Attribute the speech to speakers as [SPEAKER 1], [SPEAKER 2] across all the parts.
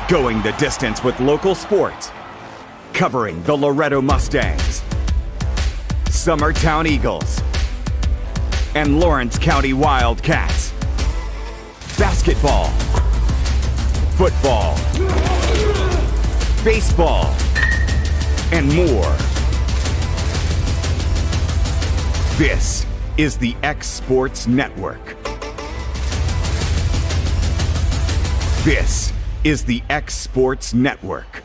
[SPEAKER 1] Going the distance with local sports. Covering the Loretto Mustangs, Summertown Eagles, and Lawrence County Wildcats. Basketball, football, baseball, and more. This is the X Sports Network. This is the X Sports Network.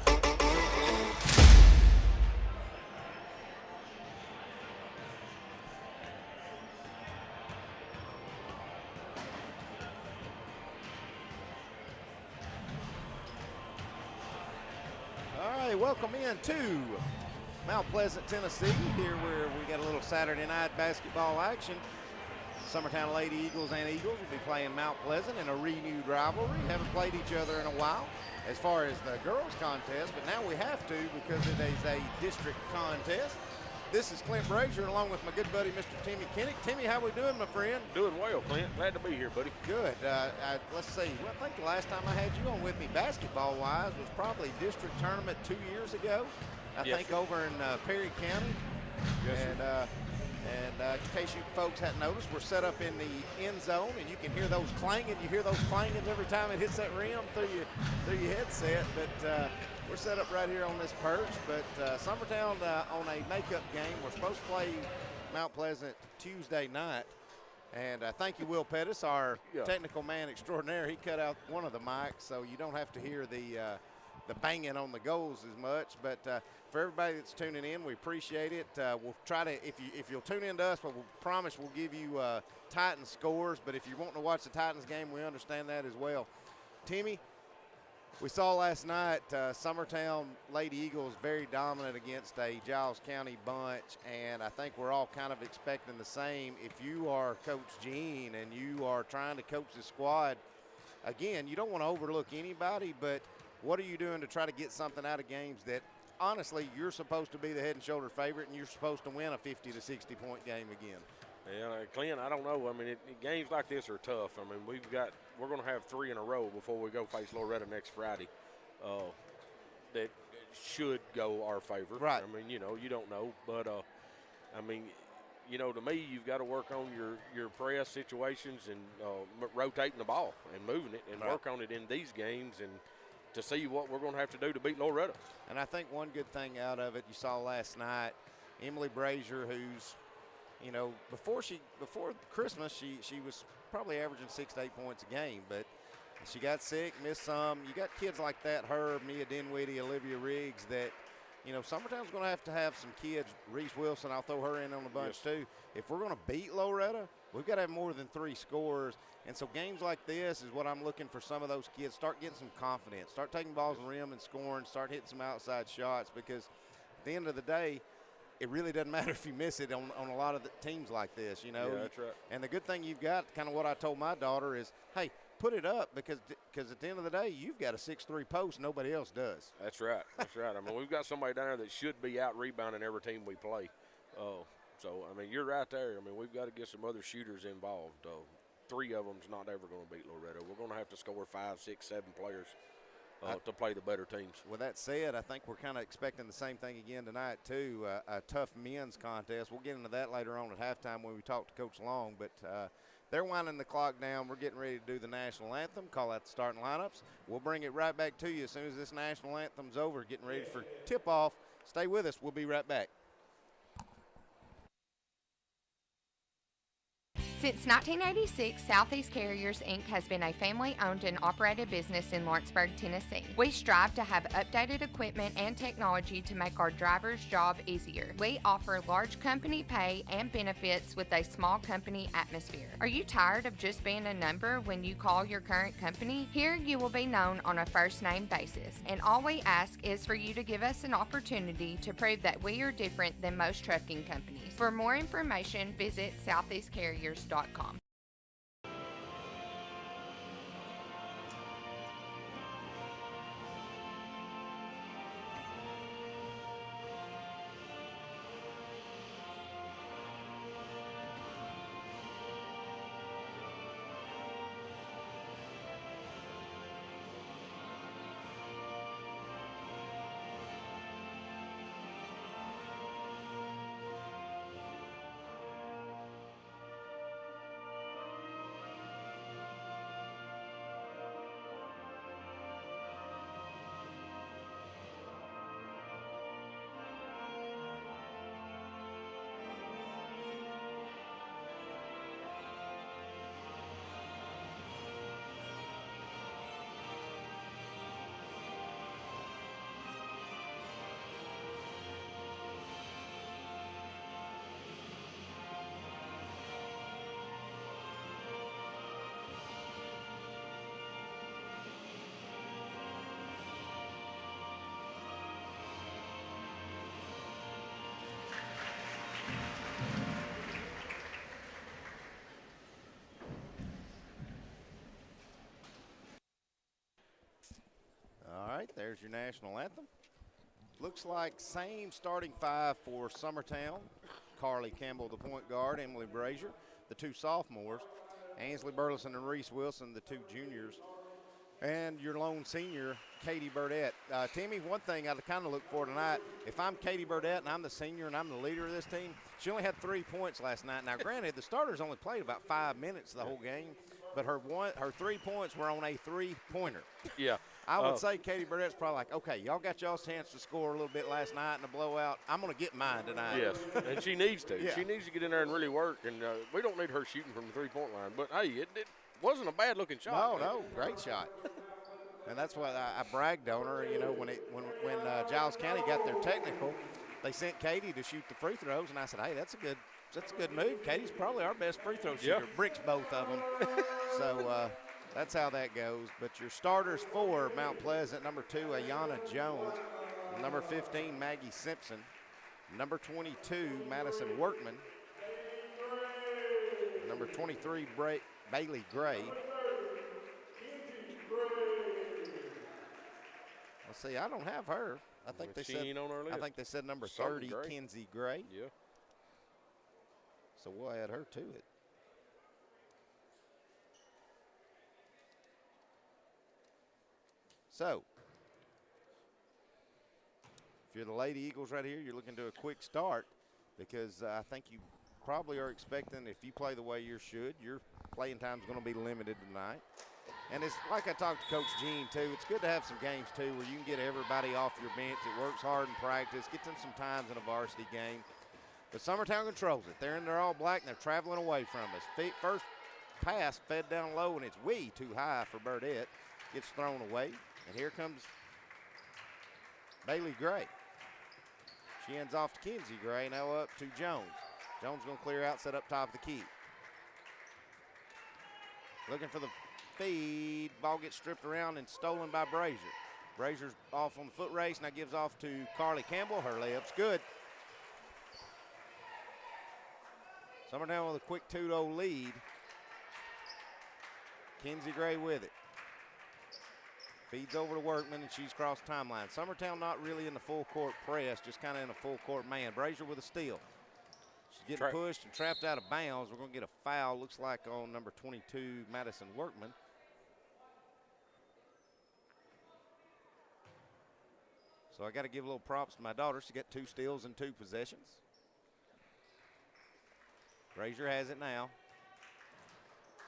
[SPEAKER 2] Welcome in to Mount Pleasant, Tennessee, here where we got a little Saturday night basketball action. Summertown Lady Eagles and Eagles will be playing Mount Pleasant in a renewed rivalry. Haven't played each other in a while as far as the girls contest, but now we have to because it is a district contest. This is Clint Brazier along with my good buddy, Mr. Timmy Kinnick. Timmy, how we doing, my friend?
[SPEAKER 3] Doing well, Clint. Glad to be here, buddy.
[SPEAKER 2] Good. Let's see. Well, I think the last time I had you on with me basketball-wise was probably district tournament 2 years ago. I think over in Perry County.
[SPEAKER 3] Yes,
[SPEAKER 2] and in case you folks hadn't noticed, we're set up in the end zone, and you can hear those clanging. You hear those clanging every time it hits that rim through your headset. But we're set up right here on this perch. But Summertown on a makeup game. We're supposed to play Mount Pleasant Tuesday night. And thank you, Will Pettis, our technical man extraordinaire. He cut out one of the mics, so you don't have to hear the banging on the goals as much. But for everybody that's tuning in, we appreciate it. We'll try to, if you'll tune in to us, we'll promise we'll give you Titans scores. But if you're wanting to watch the Titans game, we understand that as well. Timmy, we saw last night Summertown Lady Eagles very dominant against a Giles County bunch, and I think we're all kind of expecting the same. If you are Coach Gene and you are trying to coach the squad, again, you don't want to overlook anybody, but what are you doing to try to get something out of games that, honestly, you're supposed to be the head and shoulder favorite and you're supposed to win a 50 to 60 point game again?
[SPEAKER 3] Yeah, Clint, I don't know. I mean, games like this are tough. I mean, we're going to have 3 in a row before we go face Loretto next Friday. That should go our favor.
[SPEAKER 2] Right.
[SPEAKER 3] I mean, you don't know, but I mean, to me, you've got to work on your press situations and rotating the ball and moving it and work on it in these games and to see what we're going to have to do to beat Loretto.
[SPEAKER 2] And I think one good thing out of it you saw last night, Emily Brazier, who's, before Christmas, she was probably averaging 6 to 8 points a game, but she got sick, missed some. You got kids like that, her, Mia Dinwiddie, Olivia Riggs, that, Summertown's going to have some kids. Reese Wilson, I'll throw her in on the bunch too. If we're going to beat Loretto, we've got to have more than 3 scorers. And so games like this is what I'm looking for some of those kids. Start getting some confidence. Start taking balls in the rim and scoring. Start hitting some outside shots because at the end of the day, it really doesn't matter if you miss it on a lot of the teams like this,
[SPEAKER 3] Yeah, that's right.
[SPEAKER 2] And the good thing you've got, kind of what I told my daughter is, hey, put it up because at the end of the day, you've got a 6'3" post. Nobody else does.
[SPEAKER 3] That's right. That's right. I mean, we've got somebody down there that should be out rebounding every team we play. So, I mean, you're right there. I mean, we've got to get some other shooters involved. 3 of them's not ever going to beat Loretto. We're going to have to score 5, 6, 7 players to play the better teams.
[SPEAKER 2] With that said, I think we're kind of expecting the same thing again tonight, too, a tough men's contest. We'll get into that later on at halftime when we talk to Coach Long, but they're winding the clock down. We're getting ready to do the national anthem, call out the starting lineups. We'll bring it right back to you as soon as this national anthem's over, getting ready for tip-off. Stay with us. We'll be right back.
[SPEAKER 4] Since 1986, Southeast Carriers, Inc. has been a family-owned and operated business in Lawrenceburg, Tennessee. We strive to have updated equipment and technology to make our drivers' job easier. We offer large company pay and benefits with a small company atmosphere. Are you tired of just being a number when you call your current company? Here you will be known on a first-name basis, and all we ask is for you to give us an opportunity to prove that we are different than most trucking companies. For more information, visit southeastcarriers.com.
[SPEAKER 2] right, there's your national anthem. Looks like same starting five for Summertown. Carly Campbell, the point guard, Emily Brazier, the two sophomores, Ainsley Burleson and Reese Wilson, the two juniors, and your lone senior, Katie Burdett. Timmy, one thing I kind of look for tonight, if I'm Katie Burdett and I'm the senior and I'm the leader of this team, she only had 3 points last night. Now, granted, the starters only played about 5 minutes the whole game, but her 3 points were on a three-pointer.
[SPEAKER 3] Yeah.
[SPEAKER 2] I would say Katie Burdett's probably like, okay, y'all got y'all's chance to score a little bit last night in a blowout. I'm going to get mine tonight.
[SPEAKER 3] Yes, and she needs to.
[SPEAKER 2] Yeah.
[SPEAKER 3] She needs to get in there and really work, and we don't need her shooting from the three-point line. But, hey, it wasn't a bad-looking shot.
[SPEAKER 2] No, great shot. And that's why I bragged on her. You know, when Giles County got their technical, they sent Katie to shoot the free throws, and I said, hey, that's a good move. Katie's probably our best free throw shooter.
[SPEAKER 3] Yeah.
[SPEAKER 2] Bricks both of them. So that's how that goes. But your starters for Mount Pleasant, number 2, Ayana Jones, number 15, Maggie Simpson, number 22, Madison Workman, number 23, Bailey Gray. Let's see, I don't have her. I think they said
[SPEAKER 3] on our list.
[SPEAKER 2] I think they said number 30,
[SPEAKER 3] Gray.
[SPEAKER 2] Kenzie Gray.
[SPEAKER 3] Yeah.
[SPEAKER 2] So we'll add her to it. So, if you're the Lady Eagles right here, you're looking to a quick start because I think you probably are expecting, if you play the way you should, your playing time is going to be limited tonight. And it's like I talked to Coach Gene, too. It's good to have some games, too, where you can get everybody off your bench. It works hard in practice. Get them some times in a varsity game. But Summertown controls it. They're in their all black, and they're traveling away from us. First pass fed down low, and it's way too high for Burdett. Gets thrown away. And here comes Bailey Gray. She ends off to Kenzie Gray, now up to Jones. Jones going to clear out, set up top of the key. Looking for the feed. Ball gets stripped around and stolen by Brazier. Brazier's off on the foot race, now gives off to Carly Campbell. Her layup's good. Summertown with a quick 2-0 lead. Kenzie Gray with it. Feeds over to Workman, and she's crossed timeline. Summertown not really in the full court press, just kind of in a full court man. Brazier with a steal. She's getting pushed and trapped out of bounds. We're going to get a foul, looks like on number 22, Madison Workman. So I got to give a little props to my daughter. She got 2 steals and 2 possessions. Brazier has it now.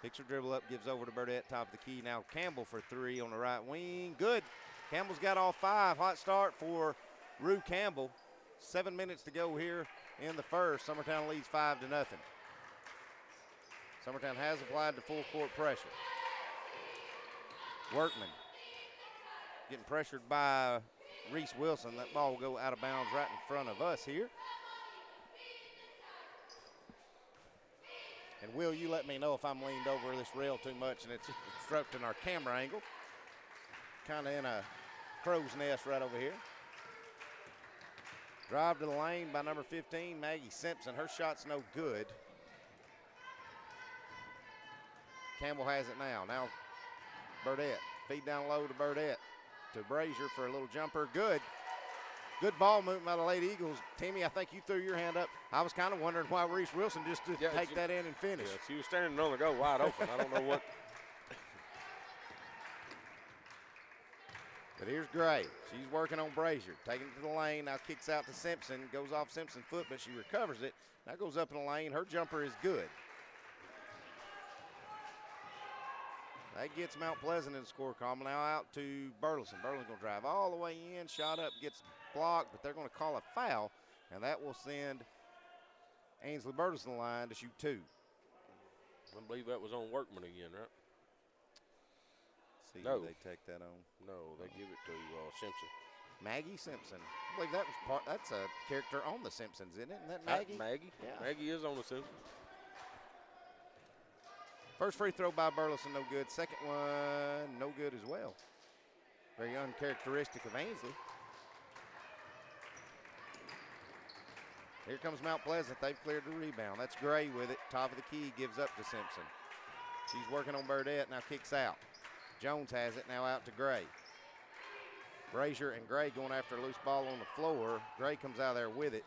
[SPEAKER 2] Picks her dribble up, gives over to Burdett, top of the key. Now Campbell for 3 on the right wing. Good. Campbell's got all 5. Hot start for Rue Campbell. 7 minutes to go here in the first. Summertown leads 5-0. Summertown has applied the full court pressure. Workman getting pressured by Reese Wilson. That ball will go out of bounds right in front of us here. And Will, you let me know if I'm leaned over this rail too much and it's obstructing our camera angle. Kind of in a crow's nest right over here. Drive to the lane by number 15, Maggie Simpson. Her shot's no good. Campbell has it now. Now Burdett. Feed down low to Burdett. To Brazier for a little jumper. Good. Good ball movement by the Lady Eagles. Timmy, I think you threw your hand up. I was kind of wondering why Reese Wilson just didn't take that in and finish.
[SPEAKER 3] Yeah, she was standing on the go wide open. I don't know what.
[SPEAKER 2] But here's Gray. She's working on Brazier. Taking it to the lane. Now kicks out to Simpson. Goes off Simpson's foot, but she recovers it. Now goes up in the lane. Her jumper is good. That gets Mount Pleasant in the score column. Now out to Burleson. Burleson's going to drive all the way in. Shot up, gets blocked, but they're going to call a foul, and that will send Ainsley Burleson to the line to shoot 2.
[SPEAKER 3] I believe that was on Workman again, right?
[SPEAKER 2] See
[SPEAKER 3] No.
[SPEAKER 2] who they take that on.
[SPEAKER 3] No, they give it to Simpson.
[SPEAKER 2] Maggie Simpson. I believe that was that's a character on The Simpsons, isn't it? Isn't that Maggie?
[SPEAKER 3] Maggie?
[SPEAKER 2] Yeah.
[SPEAKER 3] Maggie is on the Simpsons.
[SPEAKER 2] First free throw by Burleson, no good. Second one, no good as well. Very uncharacteristic of Ainsley. Here comes Mount Pleasant. They've cleared the rebound. That's Gray with it. Top of the key, gives up to Simpson. She's working on Burdett, now kicks out. Jones has it, now out to Gray. Brazier and Gray going after a loose ball on the floor. Gray comes out of there with it.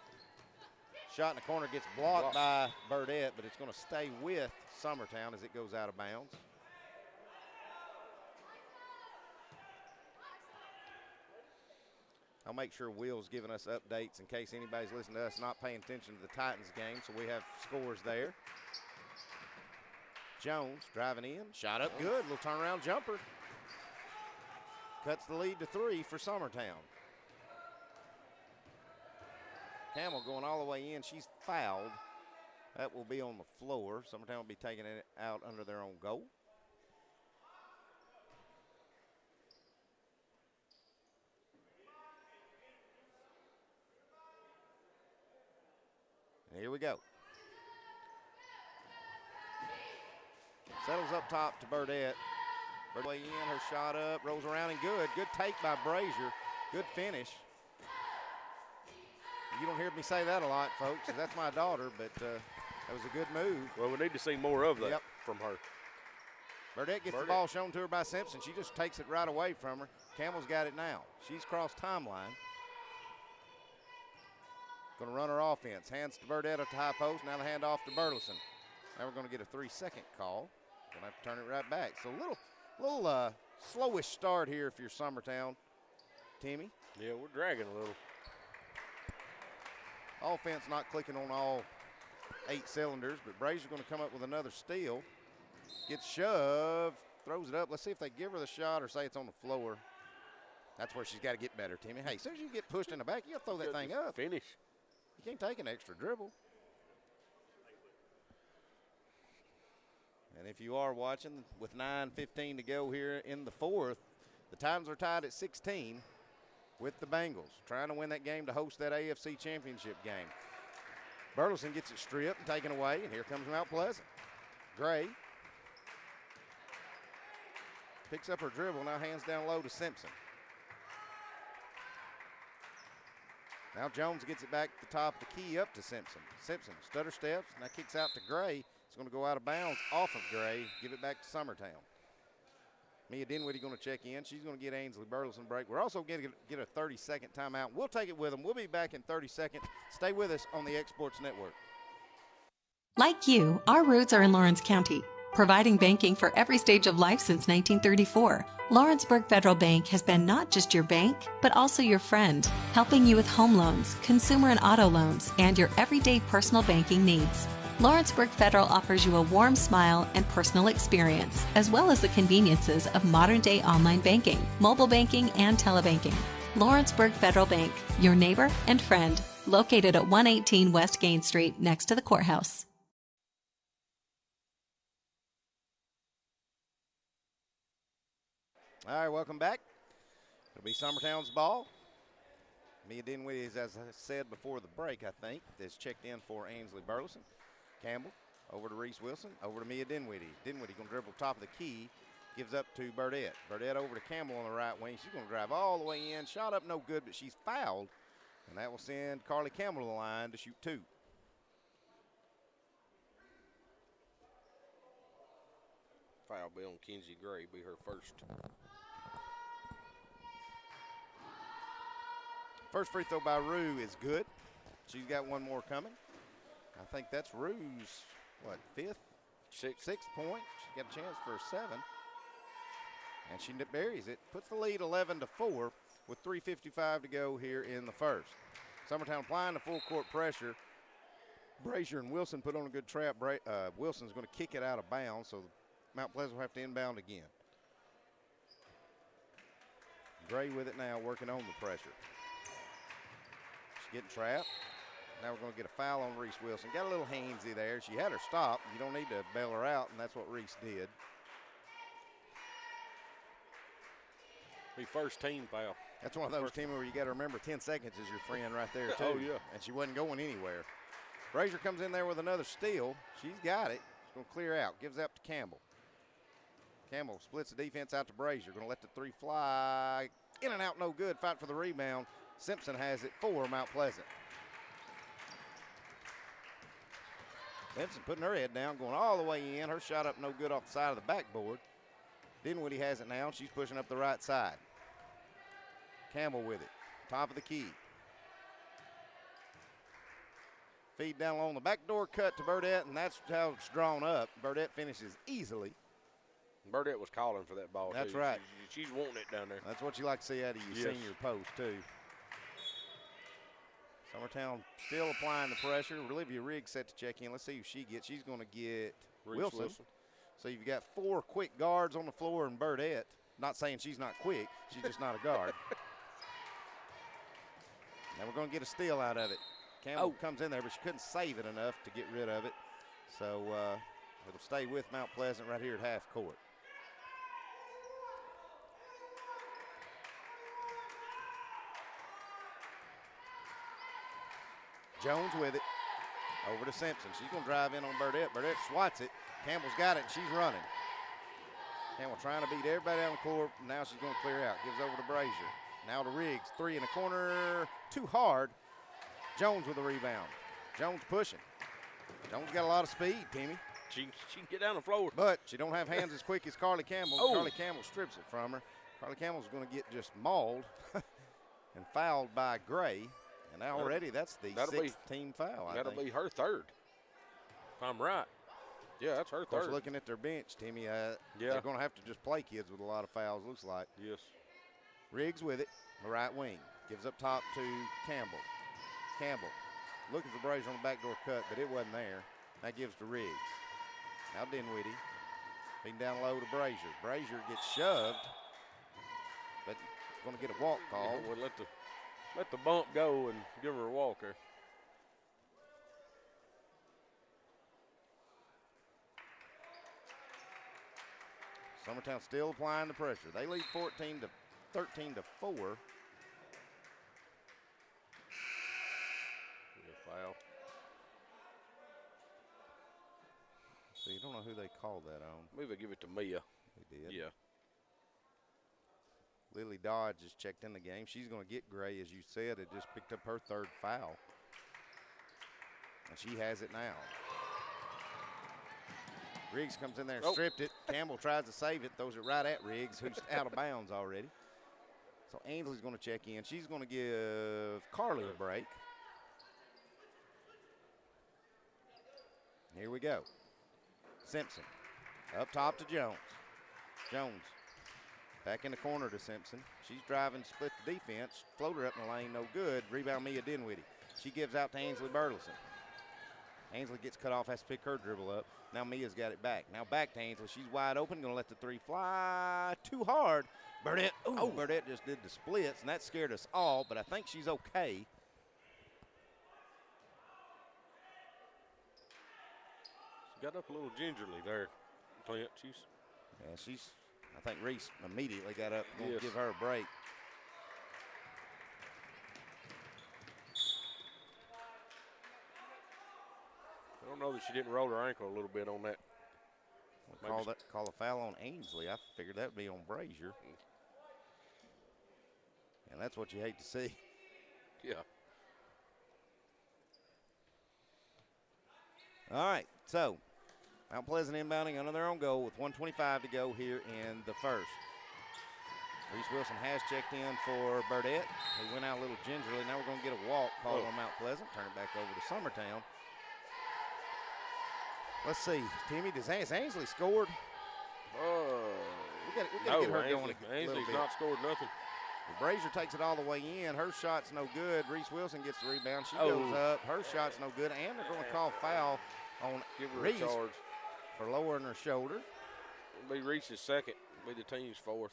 [SPEAKER 2] Shot in the corner gets blocked by Burdette, but it's going to stay with Summertown as it goes out of bounds. I'll make sure Will's giving us updates in case anybody's listening to us not paying attention to the Titans game, so we have scores there. Jones driving in, shot up good, little turnaround jumper. Cuts the lead to 3 for Summertown. Camel going all the way in, she's fouled. That will be on the floor. Summertown will be taking it out under their own goal. And here we go. Settles up top to Burdette. Burdette way in, her shot up, rolls around and good. Good take by Brazier. Good finish. You don't hear me say that a lot, folks. That's my daughter, but that was a good move.
[SPEAKER 3] Well, we need to see more of that from her.
[SPEAKER 2] Burdette gets the ball shown to her by Simpson. She just takes it right away from her. Camel's got it now. She's crossed timeline. Going to run her offense. Hands to Burdette at the high post. Now the handoff to Burleson. Now we're going to get a 3-second call. Going to have to turn it right back. So a little slowish start here if you're Summertown, Timmy.
[SPEAKER 3] Yeah, we're dragging a little.
[SPEAKER 2] Offense not clicking on all 8 cylinders, but Brazier's going to come up with another steal. Gets shoved, throws it up. Let's see if they give her the shot or say it's on the floor. That's where she's got to get better, Timmy. Hey, as soon as you get pushed in the back, you got to throw that thing up.
[SPEAKER 3] Finish.
[SPEAKER 2] You can't take an extra dribble. And if you are watching, with 9:15 to go here in the fourth, the Titans are tied at 16 with the Bengals, trying to win that game to host that AFC Championship game. Burleson gets it stripped and taken away, and here comes Mount Pleasant. Gray picks up her dribble, now hands down low to Simpson. Now Jones gets it back at the top of the key up to Simpson. Simpson stutter steps, now kicks out to Gray. It's going to go out of bounds off of Gray, give it back to Summertown. Mia Dinwiddie going to check in. She's going to get Ainsley Burleson break. We're also going to get a 30-second timeout. We'll take it with them. We'll be back in 30 seconds. Stay with us on the Exports Network.
[SPEAKER 5] Like you, our roots are in Lawrence County, providing banking for every stage of life since 1934. Lawrenceburg Federal Bank has been not just your bank, but also your friend, helping you with home loans, consumer and auto loans, and your everyday personal banking needs. Lawrenceburg Federal offers you a warm smile and personal experience, as well as the conveniences of modern-day online banking, mobile banking, and telebanking. Lawrenceburg Federal Bank, your neighbor and friend, located at 118 West Gain Street, next to the courthouse.
[SPEAKER 2] All right, welcome back. It'll be Summertown's ball. Mia Dinwiddie, as I said before the break, I think, is checked in for Ainsley Burleson. Campbell over to Reese Wilson, over to Mia Dinwiddie. Dinwiddie going to dribble top of the key, gives up to Burdette. Burdette over to Campbell on the right wing. She's going to drive all the way in. Shot up no good, but she's fouled, and that will send Carly Campbell to the line to shoot 2.
[SPEAKER 3] Foul be on Kenzie Gray, be her first.
[SPEAKER 2] First free throw by Rue is good. She's got one more coming. I think that's Rue's, sixth point. She's got a chance for a 7. And she buries it. Puts the lead 11-4 with 3:55 to go here in the first. Summertown applying the full court pressure. Brazier and Wilson put on a good trap. Wilson's going to kick it out of bounds, so Mount Pleasant will have to inbound again. Gray with it now, working on the pressure. She's getting trapped. Now we're going to get a foul on Reese Wilson. Got a little handsy there. She had her stop. You don't need to bail her out, and that's what Reese did.
[SPEAKER 3] Be first team foul.
[SPEAKER 2] That's one of those, Timmy, where you got to remember 10 seconds is your friend right there, too.
[SPEAKER 3] Oh, yeah.
[SPEAKER 2] And she wasn't going anywhere. Brazier comes in there with another steal. She's got it. She's going to clear out. Gives up to Campbell. Campbell splits the defense out to Brazier. Going to let the 3 fly. In and out, no good. Fight for the rebound. Simpson has it for Mount Pleasant. Simpson putting her head down, going all the way in. Her shot up no good off the side of the backboard. Dinwiddie has it now. She's pushing up the right side. Campbell with it. Top of the key. Feed down along the backdoor cut to Burdette, and that's how it's drawn up. Burdette finishes easily.
[SPEAKER 3] Burdette was calling for that ball.
[SPEAKER 2] That's
[SPEAKER 3] too.
[SPEAKER 2] right.
[SPEAKER 3] She's wanting it down there.
[SPEAKER 2] That's what you like to see out of your
[SPEAKER 3] Yes.
[SPEAKER 2] senior post, too. Summertown still applying the pressure. Olivia Riggs set to check in. Let's see who she gets. She's going to get Wilson. So you've got 4 quick guards on the floor and Burdette. Not saying she's not quick. She's just not a guard. Now we're going to get a steal out of it. Campbell comes in there, but she couldn't save it enough to get rid of it. So it'll stay with Mount Pleasant right here at half court. Jones with it. Over to Simpson. She's going to drive in on Burdette. Burdette swats it. Campbell's got it, and she's running. Campbell trying to beat everybody down the court. Now she's going to clear out. Gives over to Brazier. Now to Riggs. 3 in the corner. Too hard. Jones with a rebound. Jones pushing. Jones got a lot of speed, Timmy.
[SPEAKER 3] She can get down the floor.
[SPEAKER 2] But she don't have hands as quick as Carly Campbell. Carly Campbell strips it from her. Carly Campbell's going to get just mauled and fouled by Gray. And now already that's the 6th team foul, I think.
[SPEAKER 3] That'll be her 3rd, if I'm right. Yeah, that's her 3rd.
[SPEAKER 2] Of course, looking at their bench, Timmy, they're going to have to just play kids with a lot of fouls, looks like.
[SPEAKER 3] Yes.
[SPEAKER 2] Riggs with it, the right wing. Gives up top to Campbell. Campbell looking for Brazier on the backdoor cut, but it wasn't there. That gives to Riggs. Now Dinwiddie. Feeding down low to Brazier. Brazier gets shoved, but going to get a walk call.
[SPEAKER 3] Yeah, we'll let the bump go and give her a walker.
[SPEAKER 2] Summertown still applying the pressure. They lead 13 to 4.
[SPEAKER 3] Foul.
[SPEAKER 2] So you don't know who they called that on.
[SPEAKER 3] Maybe they give it to Mia.
[SPEAKER 2] They did.
[SPEAKER 3] Yeah.
[SPEAKER 2] Lily Dodge just checked in the game. She's going to get Gray, as you said. It just picked up her 3rd foul. And she has it now. Riggs comes in there and stripped it. Campbell tries to save it, throws it right at Riggs, who's out of bounds already. So Ainsley's going to check in. She's going to give Carly a break. Here we go. Simpson up top to Jones. Jones back in the corner to Simpson. She's driving, split the defense. Floater up in the lane, no good. Rebound Mia Dinwiddie. She gives out to Ainsley Burleson. Ainsley gets cut off, has to pick her dribble up. Now Mia's got it back. Now back to Ainsley. She's wide open, going to let the 3 fly too hard. Burdette, Burdette just did the splits, and that scared us all, but I think she's okay.
[SPEAKER 3] Got up a little gingerly there, Clint.
[SPEAKER 2] I think Reese immediately got up and give her a break.
[SPEAKER 3] I don't know that she didn't roll her ankle a little bit on that.
[SPEAKER 2] Call a foul on Ainsley. I figured that would be on Brazier. And that's what you hate to see.
[SPEAKER 3] Yeah.
[SPEAKER 2] All right, so Mount Pleasant inbounding under their own goal with 1:25 to go here in the first. Reese Wilson has checked in for Burdette. He went out a little gingerly. Now we're going to get a walk called on Mount Pleasant. Turn it back over to Summertown. Let's see, Timmy, has Ainsley scored? We got to get her going.
[SPEAKER 3] Ainsley's not scored nothing.
[SPEAKER 2] Brazier takes it all the way in. Her shot's no good. Reese Wilson gets the rebound. She goes up. Her shot's no good. And they're going to call foul on Reese for lowering her shoulder.
[SPEAKER 3] It'll be Reese's 2nd. It'll be the team's 4th.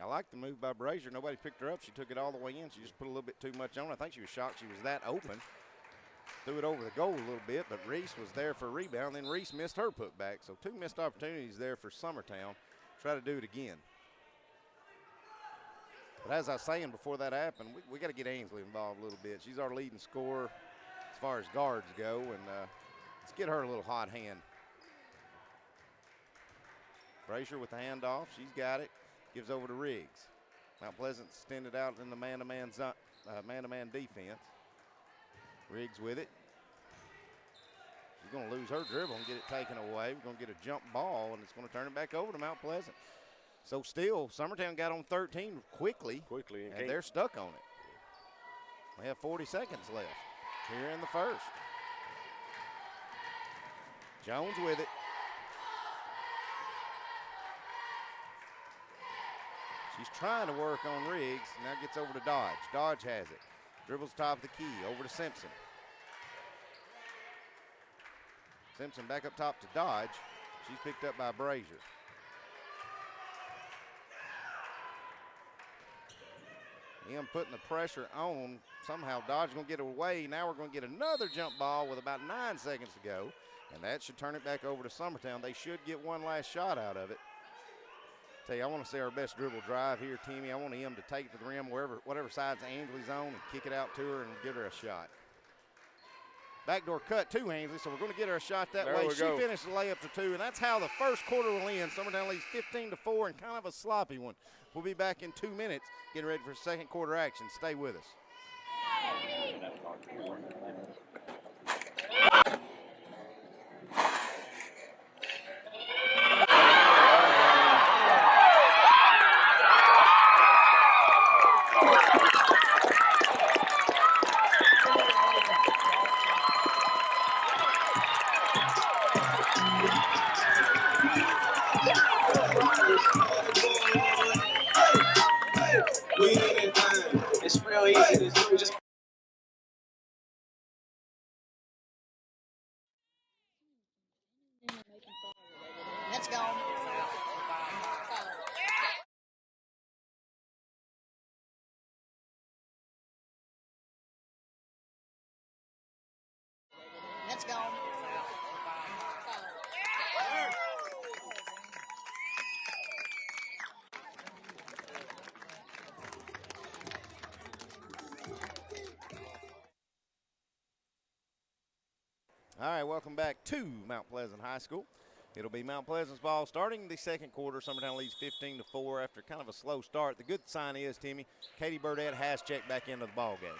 [SPEAKER 2] I like the move by Brazier. Nobody picked her up. She took it all the way in. She just put a little bit too much on. I think she was shocked she was that open. Threw it over the goal a little bit, but Reese was there for a rebound. Then Reese missed her putback. So 2 missed opportunities there for Summertown. Try to do it again. But as I was saying before that happened, we got to get Ainsley involved a little bit. She's our leading scorer as far as guards go, and let's get her a little hot hand. Brazier with the handoff. She's got it. Gives over to Riggs. Mount Pleasant extended out in the man-to-man defense. Riggs with it. She's going to lose her dribble and get it taken away. We're going to get a jump ball, and it's going to turn it back over to Mount Pleasant. So still, Summertown got on 13 quickly, and they're stuck on it. We have 40 seconds left here in the first. Jones with it. She's trying to work on Riggs. Now gets over to Dodge. Dodge has it. Dribbles top of the key. Over to Simpson. Simpson back up top to Dodge. She's picked up by Brazier. Him putting the pressure on. Somehow Dodge going to get away. Now we're going to get another jump ball with about 9 seconds to go. And that should turn it back over to Summertown. They should get one last shot out of it. Tell you, I want to see our best dribble drive here, Timmy. I want him to take it to the rim whatever side's Ainsley's on and kick it out to her and give her a shot. Backdoor cut to Ainsley, so we're going to get her a shot that way. She finished the layup to 2, and that's how the first quarter will end. Summertown leads 15-4 and kind of a sloppy one. We'll be back in 2 minutes getting ready for second quarter action. Stay with us.
[SPEAKER 6] It's real easy. Just let's go. Let's go.
[SPEAKER 2] All right, welcome back to Mount Pleasant High School. It'll be Mount Pleasant's ball starting the second quarter. Summertown leads 15-4 after kind of a slow start. The good sign is, Timmy, Katie Burdett has checked back into the ball game.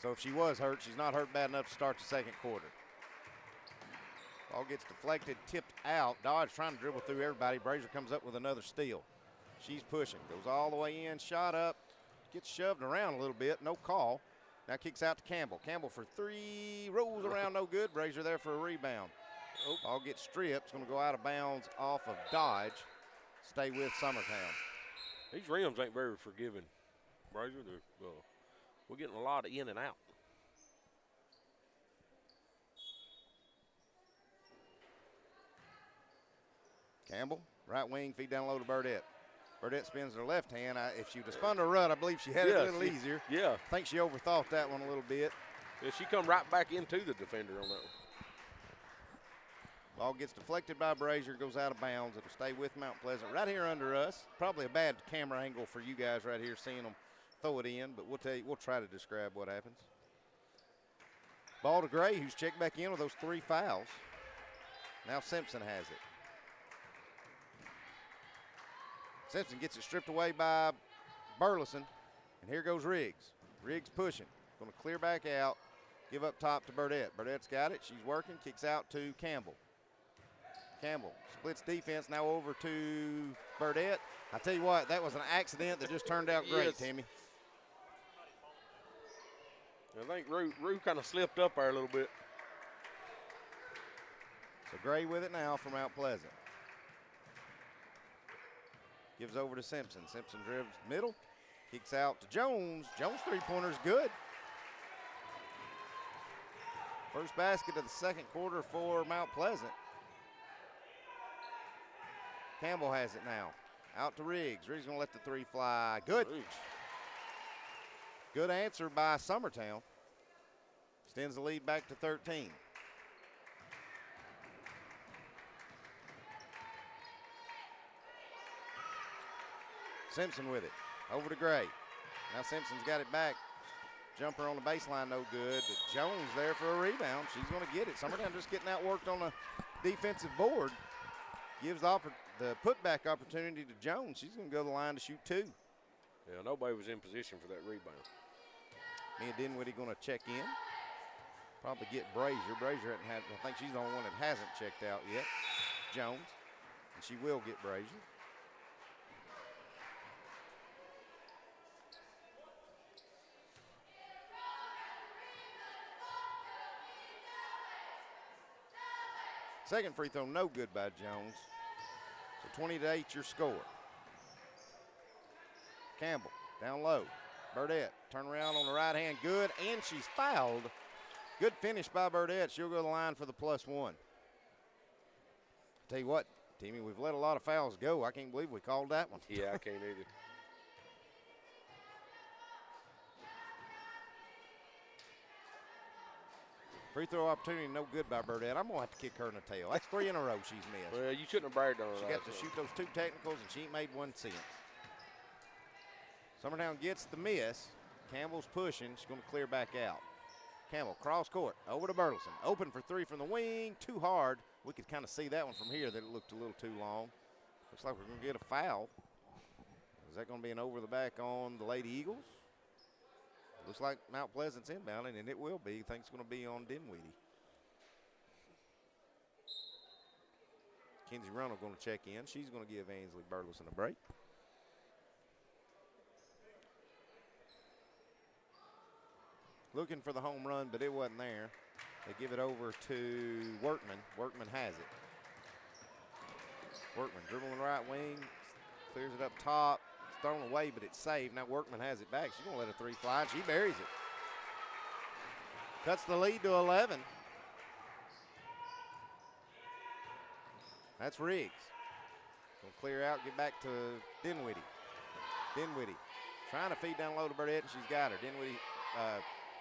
[SPEAKER 2] So if she was hurt, she's not hurt bad enough to start the second quarter. Ball gets deflected, tipped out. Dodge trying to dribble through everybody. Brazier comes up with another steal. She's pushing, goes all the way in, shot up, gets shoved around a little bit, no call. Now kicks out to Campbell. Campbell for 3, rolls around, no good. Brazier there for a rebound. Ball gets stripped. It's going to go out of bounds off of Dodge. Stay with Summertown.
[SPEAKER 3] These rims ain't very forgiving, Brazier. We're getting a lot of in and out.
[SPEAKER 2] Campbell, right wing, feed down low to Burdett. Burdett spins her left hand. If she would have spun her run, I believe she had it a little easier.
[SPEAKER 3] Yeah.
[SPEAKER 2] I think she overthought that one a little bit.
[SPEAKER 3] Yeah, she come right back into the defender on that one.
[SPEAKER 2] Ball gets deflected by Brazier, goes out of bounds. It'll stay with Mount Pleasant right here under us. Probably a bad camera angle for you guys right here seeing them throw it in, but we'll try to describe what happens. Ball to Gray, who's checked back in with those 3 fouls. Now Simpson has it. Simpson gets it stripped away by Burleson, and here goes Riggs. Riggs pushing, going to clear back out, give up top to Burdett. Burdett's got it, she's working, kicks out to Campbell. Campbell splits defense, now over to Burdett. I tell you what, that was an accident that just turned out great, Timmy.
[SPEAKER 3] I think Rue kind of slipped up there a little bit.
[SPEAKER 2] So Gray with it now from Mount Pleasant. Gives over to Simpson. Simpson dribbles middle, kicks out to Jones. Jones' three-pointer's good. First basket of the second quarter for Mount Pleasant. Campbell has it now. Out to Riggs. Riggs gonna let the 3 fly. Good. Good answer by Summertown. Extends the lead back to 13. Simpson with it. Over to Gray. Now Simpson's got it back. Jumper on the baseline, no good. But Jones there for a rebound. She's going to get it. Summertown just getting outworked on the defensive board. Gives the putback opportunity to Jones. She's going to go to the line to shoot 2.
[SPEAKER 3] Yeah, nobody was in position for that rebound.
[SPEAKER 2] Mia Dinwiddie going to check in. Probably get Brazier. Brazier hasn't had, I think she's the only one that hasn't checked out yet. Jones. And she will get Brazier. Second free throw, no good by Jones. So 20-8 your score. Campbell down low. Burdette turn around on the right hand, good, and she's fouled. Good finish by Burdette. She'll go to the line for the +1. Tell you what, Timmy, we've let a lot of fouls go. I can't believe we called that one.
[SPEAKER 3] Yeah, I can't either.
[SPEAKER 2] Free throw opportunity, no good by Burdette. I'm going to have to kick her in the tail. That's 3 in a row she's missed.
[SPEAKER 3] Well, you shouldn't have bragged on her.
[SPEAKER 2] She got to shoot those 2 technicals, and she ain't made 1 since. Summertown gets the miss. Campbell's pushing. She's going to clear back out. Campbell, cross court, over to Burleson. Open for 3 from the wing, too hard. We could kind of see that one from here, that it looked a little too long. Looks like we're going to get a foul. Is that going to be an over the back on the Lady Eagles? Looks like Mount Pleasant's inbounding, and it will be. I think it's going to be on Dinwiddie. Kenzie Runnell going to check in. She's going to give Ainsley Burleson a break. Looking for the home run, but it wasn't there. They give it over to Workman. Workman has it. Workman dribbling right wing, clears it up top. It's thrown away, but it's saved. Now Workman has it back. She's going to let a 3 fly, and she buries it. Cuts the lead to 11. That's Riggs. Going to clear out, get back to Dinwiddie. Dinwiddie trying to feed down low to Burdette, and she's got her. Dinwiddie,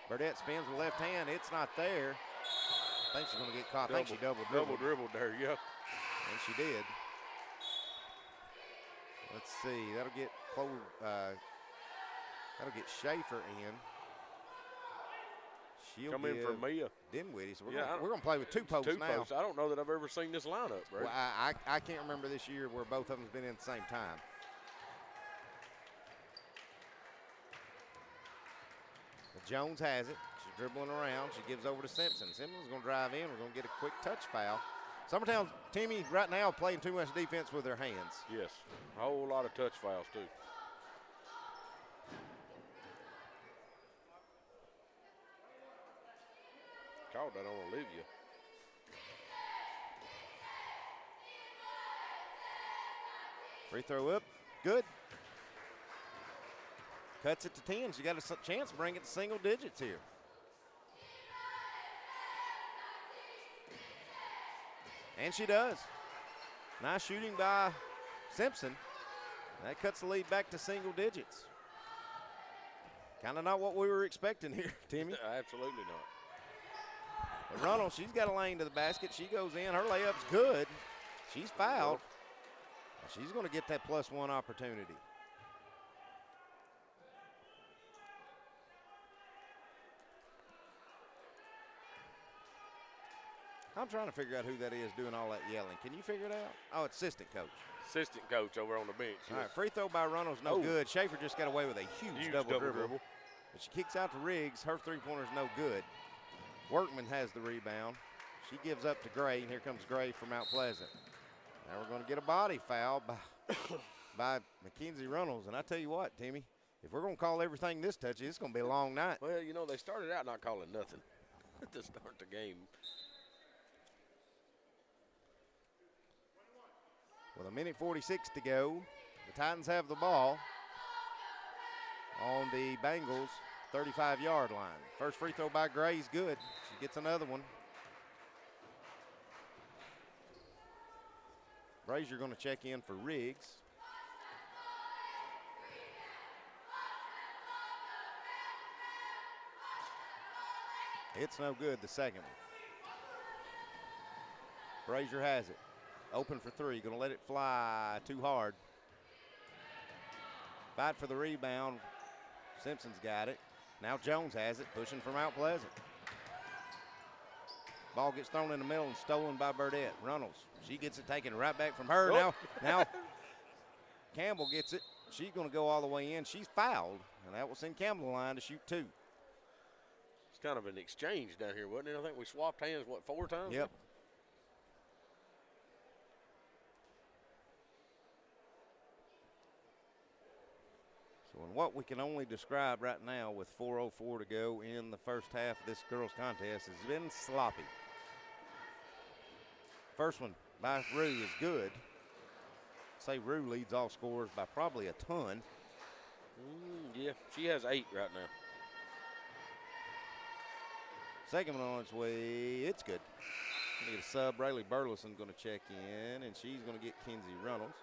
[SPEAKER 2] Burdette spins with left hand. It's not there. I think she's going to get caught. I think she double
[SPEAKER 3] dribbled there, yeah.
[SPEAKER 2] And she did. Let's see. That'll get Schaefer in. She'll
[SPEAKER 3] come in for Mia.
[SPEAKER 2] Dinwiddie. So we're going to play with 2 posts now.
[SPEAKER 3] Posts. I don't know that I've ever seen this lineup, bro.
[SPEAKER 2] Well, I can't remember this year where both of them's been in at the same time. But Jones has it. She's dribbling around. She gives over to Simpson. Simpson's going to drive in. We're going to get a quick touch foul. Summertown, Timmy, right now playing too much defense with their hands.
[SPEAKER 3] Yes, a whole lot of touch fouls, too. Called that on Olivia.
[SPEAKER 2] Free throw up, good. Cuts it to 10. She got a chance to bring it to single digits here. And she does. Nice shooting by Simpson. That cuts the lead back to single digits. Kind of not what we were expecting here, Timmy.
[SPEAKER 3] Absolutely not.
[SPEAKER 2] But Runnell, she's got a lane to the basket. She goes in. Her layup's good. She's fouled. She's going to get that +1 opportunity. I'm trying to figure out who that is doing all that yelling. Can you figure it out? Oh, it's assistant coach.
[SPEAKER 3] Assistant coach over on the bench.
[SPEAKER 2] All right, free throw by Runnell's no good. Schaefer just got away with a huge double dribble. But she kicks out to Riggs. Her three-pointer's no good. Workman has the rebound. She gives up to Gray, and here comes Gray from Mount Pleasant. Now we're going to get a body foul by Mackenzie Runnels. And I tell you what, Timmy, if we're going to call everything this touches, it's going to be a long night.
[SPEAKER 3] Well, you know, they started out not calling nothing to start the game.
[SPEAKER 2] With 1:46 to go, the Titans have the ball on the Bengals 35-yard line. First free throw by Gray's good. She gets another one. Brazier going to check in for Riggs. It's no good, the second one. Brazier has it. Open for 3, going to let it fly too hard. Fight for the rebound. Simpson's got it. Now Jones has it, pushing from Mount Pleasant. Ball gets thrown in the middle and stolen by Burdette. Runnels, she gets it taken right back from her. Now Campbell gets it. She's going to go all the way in. She's fouled, and that will send Campbell the line to shoot 2.
[SPEAKER 3] It's kind of an exchange down here, wasn't it? I think we swapped hands, 4 times?
[SPEAKER 2] Yep. And what we can only describe right now with 4:04 to go in the first half of this girls' contest has been sloppy. First one by Rue is good. Say Rue leads all scorers by probably a ton.
[SPEAKER 3] Yeah, she has 8 right now.
[SPEAKER 2] Second one on its way, it's good. Gonna get a sub. Rayleigh Burleson going to check in, and she's going to get Kinsey Reynolds.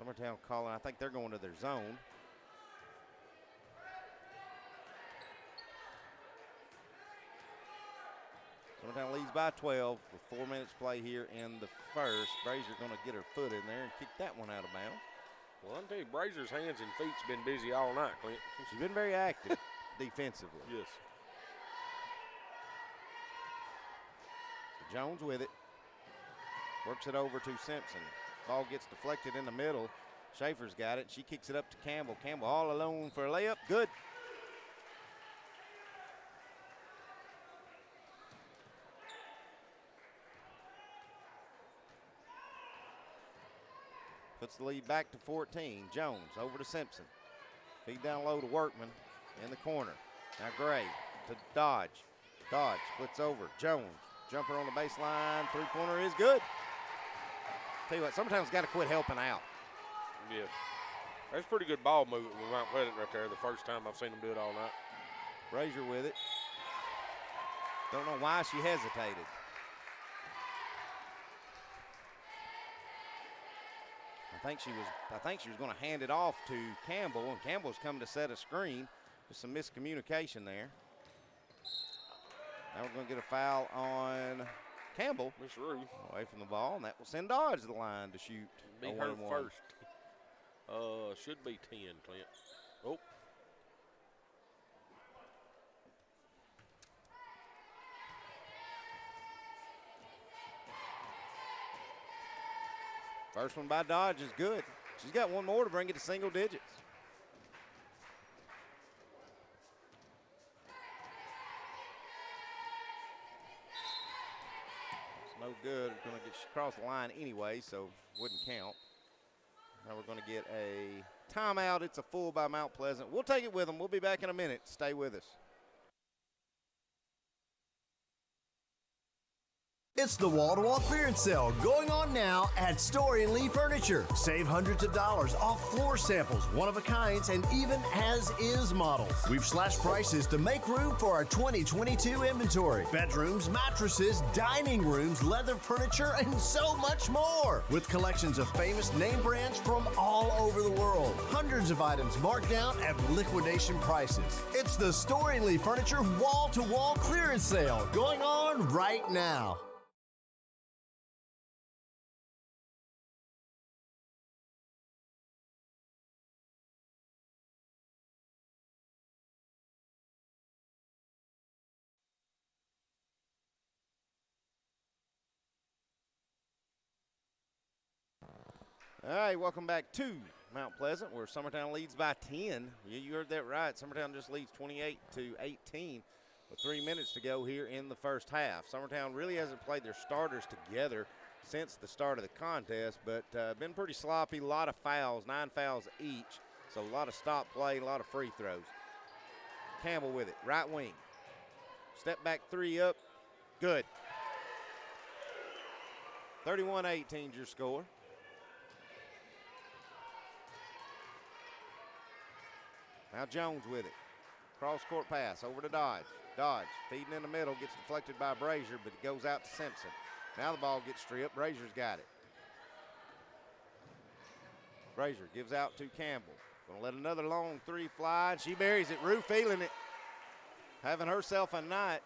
[SPEAKER 2] Summertown calling. I think they're going to their zone. Summertown leads by 12 with 4 minutes play here in the first. Brazier going to get her foot in there and kick that one out of bounds.
[SPEAKER 3] Well, I'll tell you, Brazier's hands and feet's been busy all night, Clint.
[SPEAKER 2] She's been very active defensively.
[SPEAKER 3] Yes.
[SPEAKER 2] So Jones with it. Works it over to Simpson. Ball gets deflected in the middle. Schaefer's got it. She kicks it up to Campbell. Campbell all alone for a layup. Good. Puts the lead back to 14. Jones over to Simpson. Feed down low to Workman in the corner. Now Gray to Dodge. Dodge splits over. Jones, jumper on the baseline. Three-pointer is good. Tell you what, sometimes got to quit helping out.
[SPEAKER 3] Yeah. That's pretty good ball movement with Mount Pleasant right there. The first time I've seen them do it all night.
[SPEAKER 2] Brazier with it. Don't know why she hesitated. I think she was going to hand it off to Campbell, and Campbell's come to set a screen. There's some miscommunication there. Now we're going to get a foul on Campbell.
[SPEAKER 3] Miss Rue.
[SPEAKER 2] Away from the ball, and that will send Dodge to the line to shoot.
[SPEAKER 3] Be her first. Should be 10, Clint. Oh.
[SPEAKER 2] First one by Dodge is good. She's got one more to bring it to single digits. It's no good. It's going to get across the line anyway, so wouldn't count. Now we're going to get a timeout. It's a full by Mount Pleasant. We'll take it with them. We'll be back in a minute. Stay with us.
[SPEAKER 7] It's the wall-to-wall clearance sale going on now at Story & Lee Furniture. Save hundreds of dollars off floor samples, one-of-a-kinds, and even as-is models. We've slashed prices to make room for our 2022 inventory. Bedrooms, mattresses, dining rooms, leather furniture, and so much more. With collections of famous name brands from all over the world. Hundreds of items marked down at liquidation prices. It's the Story & Lee Furniture wall-to-wall clearance sale going on right now.
[SPEAKER 2] All right, welcome back to Mount Pleasant, where Summertown leads by 10. Yeah, you heard that right. Summertown just leads 28-18 with 3 minutes to go here in the first half. Summertown really hasn't played their starters together since the start of the contest, but been pretty sloppy. A lot of fouls, 9 fouls each, so a lot of stop play, a lot of free throws. Campbell with it, right wing. Step back three up, good. 31-18 is your score. Now Jones with it. Cross-court pass over to Dodge. Dodge feeding in the middle, gets deflected by Brazier, but it goes out to Simpson. Now the ball gets stripped. Brazier's got it. Brazier gives out to Campbell. Going to let another long three fly, and she buries it. Rue feeling it. Having herself a night.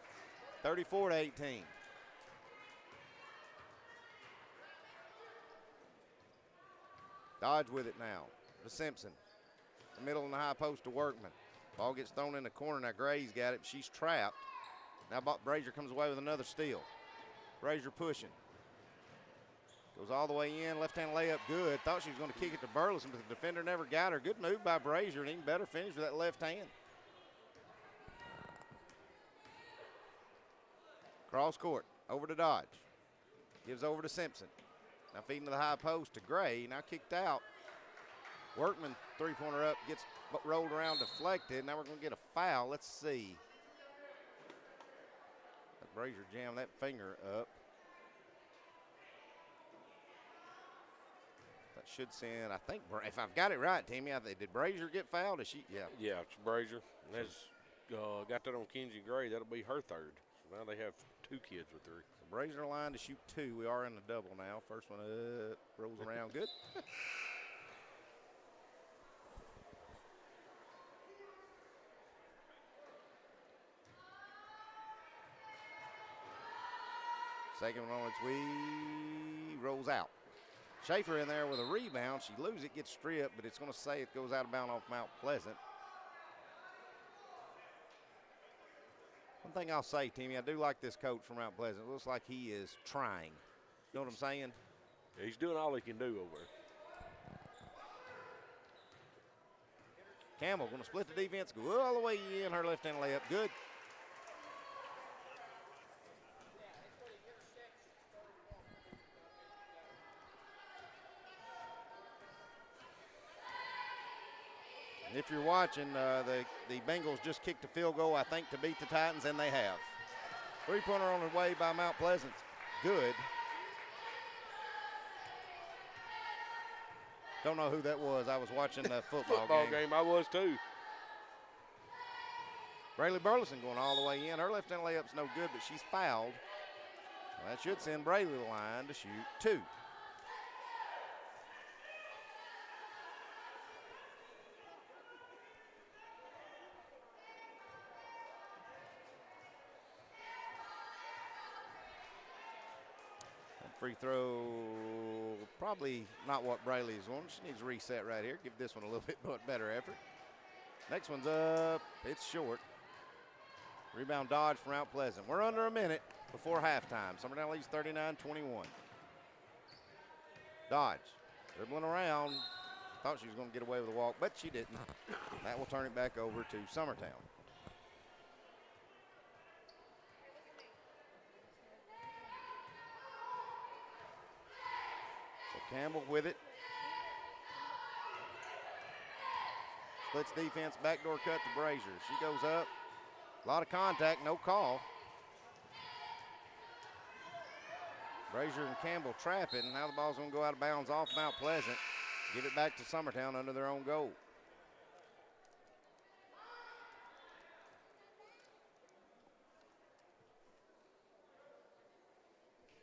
[SPEAKER 2] 34-18. Dodge with it now to Simpson. The middle and the high post to Workman. Ball gets thrown in the corner. Now Gray's got it. She's trapped. Now Brazier comes away with another steal. Brazier pushing. Goes all the way in. Left-hand layup good. Thought she was going to kick it to Burleson, but the defender never got her. Good move by Brazier, and even better finish with that left hand. Cross court. Over to Dodge. Gives over to Simpson. Now feeding to the high post to Gray. Now kicked out. Workman, three-pointer up, gets rolled around, deflected. Now we're going to get a foul. Let's see. Brazier jammed that finger up. That should send, I think, if I've got it right, Timmy, did Brazier get fouled? Is she? Yeah.
[SPEAKER 3] Yeah, it's Brazier. That's got that on Kenzie Gray. That'll be her third. So now they have 2 kids with 3.
[SPEAKER 2] So Brazier line to shoot 2. We are in the double now. First one up, rolls around good. Second one on its way, rolls out. Schaefer in there with a rebound. She loses it, gets stripped, but it's going to say it goes out of bounds off Mount Pleasant. One thing I'll say, Timmy, I do like this coach from Mount Pleasant. It looks like he is trying. You know what I'm saying?
[SPEAKER 3] Yeah, he's doing all he can do over there.
[SPEAKER 2] Campbell going to split the defense, go all the way in. Her left-hand layup, good. If you're watching, the Bengals just kicked a field goal, I think, to beat the Titans, and they have. Three-pointer on the way by Mount Pleasant. Good. Don't know who that was. I was watching the football
[SPEAKER 3] game. I was too.
[SPEAKER 2] Brayley Burleson going all the way in. Her left-hand layup's no good, but she's fouled. Well, that should send Brayley to the line to shoot 2. Free throw, probably not what Brayley's on. She needs to reset right here. Give this one a little bit better effort. Next one's up. It's short. Rebound dodge from Mount Pleasant. We're under a minute before halftime. Summertown leads 39-21. Dodge, dribbling around. Thought she was going to get away with a walk, but she didn't. That will turn it back over to Summertown. Campbell with it. Splits defense, backdoor cut to Brazier. She goes up. A lot of contact, no call. Brazier and Campbell trap it, and now the ball's going to go out of bounds off Mount Pleasant. Give it back to Summertown under their own goal.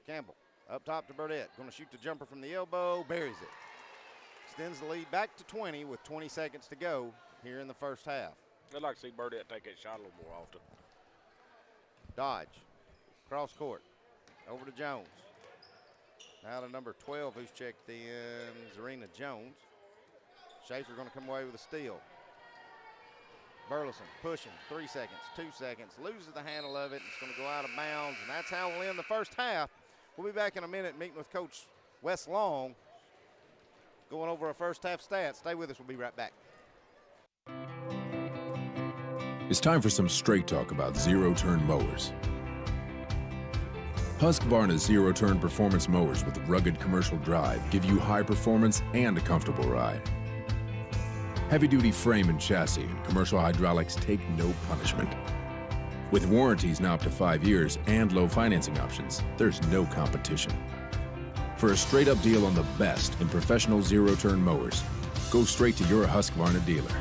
[SPEAKER 2] Campbell. Up top to Burdett. Going to shoot the jumper from the elbow. Buries it. Extends the lead back to 20 with 20 seconds to go here in the first half.
[SPEAKER 3] I'd like to see Burdett take that shot a little more often.
[SPEAKER 2] Dodge. Cross court. Over to Jones. Now to number 12 who's checked in, Zarina Jones. Schaefer going to come away with a steal. Burleson pushing. 3 seconds. 2 seconds. Loses the handle of it. It's going to go out of bounds, and that's how we'll end the first half. We'll be back in a minute meeting with Coach Wes Long, going over our first half stats. Stay with us. We'll be right back.
[SPEAKER 8] It's time for some straight talk about zero-turn mowers. Husqvarna's zero-turn performance mowers with rugged commercial drive give you high performance and a comfortable ride. Heavy-duty frame and chassis and commercial hydraulics take no punishment. With warranties now up to 5 years and low financing options, there's no competition. For a straight-up deal on the best in professional zero-turn mowers, go straight to your Husqvarna dealer.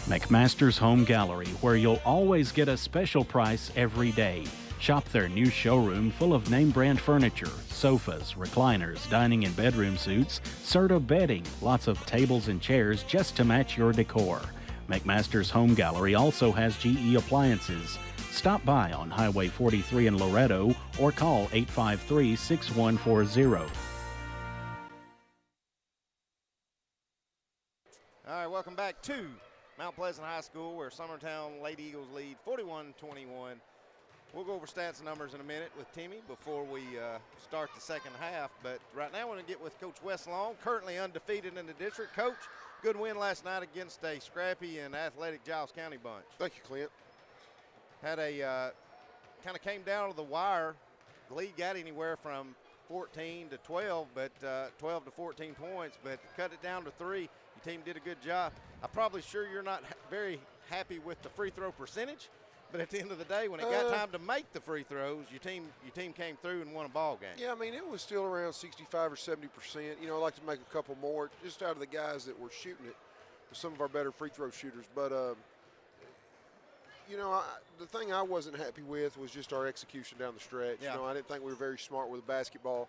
[SPEAKER 9] McMaster's Home Gallery, where you'll always get a special price every day. Shop their new showroom full of name-brand furniture, sofas, recliners, dining and bedroom suites, Serta bedding, lots of tables and chairs just to match your decor. McMaster's Home Gallery also has GE appliances. Stop by on Highway 43 in Loretto or call 853-6140.
[SPEAKER 2] All right, welcome back to Mount Pleasant High School, where Summertown Lady Eagles lead 41-21. We'll go over stats and numbers in a minute with Timmy before we start the second half. But right now, we're going to get with Coach Wes Long, currently undefeated in the district. Coach, good win last night against a scrappy and athletic Giles County bunch.
[SPEAKER 10] Thank you, Clint.
[SPEAKER 2] had a kind of came down to the wire. The lead got anywhere from 14 to 12, but 12 to 14 points, but cut it down to 3. Your team did a good job. I'm probably sure you're not very happy with the free throw percentage, but at the end of the day, when it got time to make the free throws, your team came through and won a ball game.
[SPEAKER 10] Yeah, I mean, it was still around 65 or 70%. You know, I'd like to make a couple more just out of the guys that were shooting it, some of our better free throw shooters. But, you know, the thing I wasn't happy with was just our execution down the stretch.
[SPEAKER 2] Yeah.
[SPEAKER 10] You know, I didn't think we were very smart with the basketball,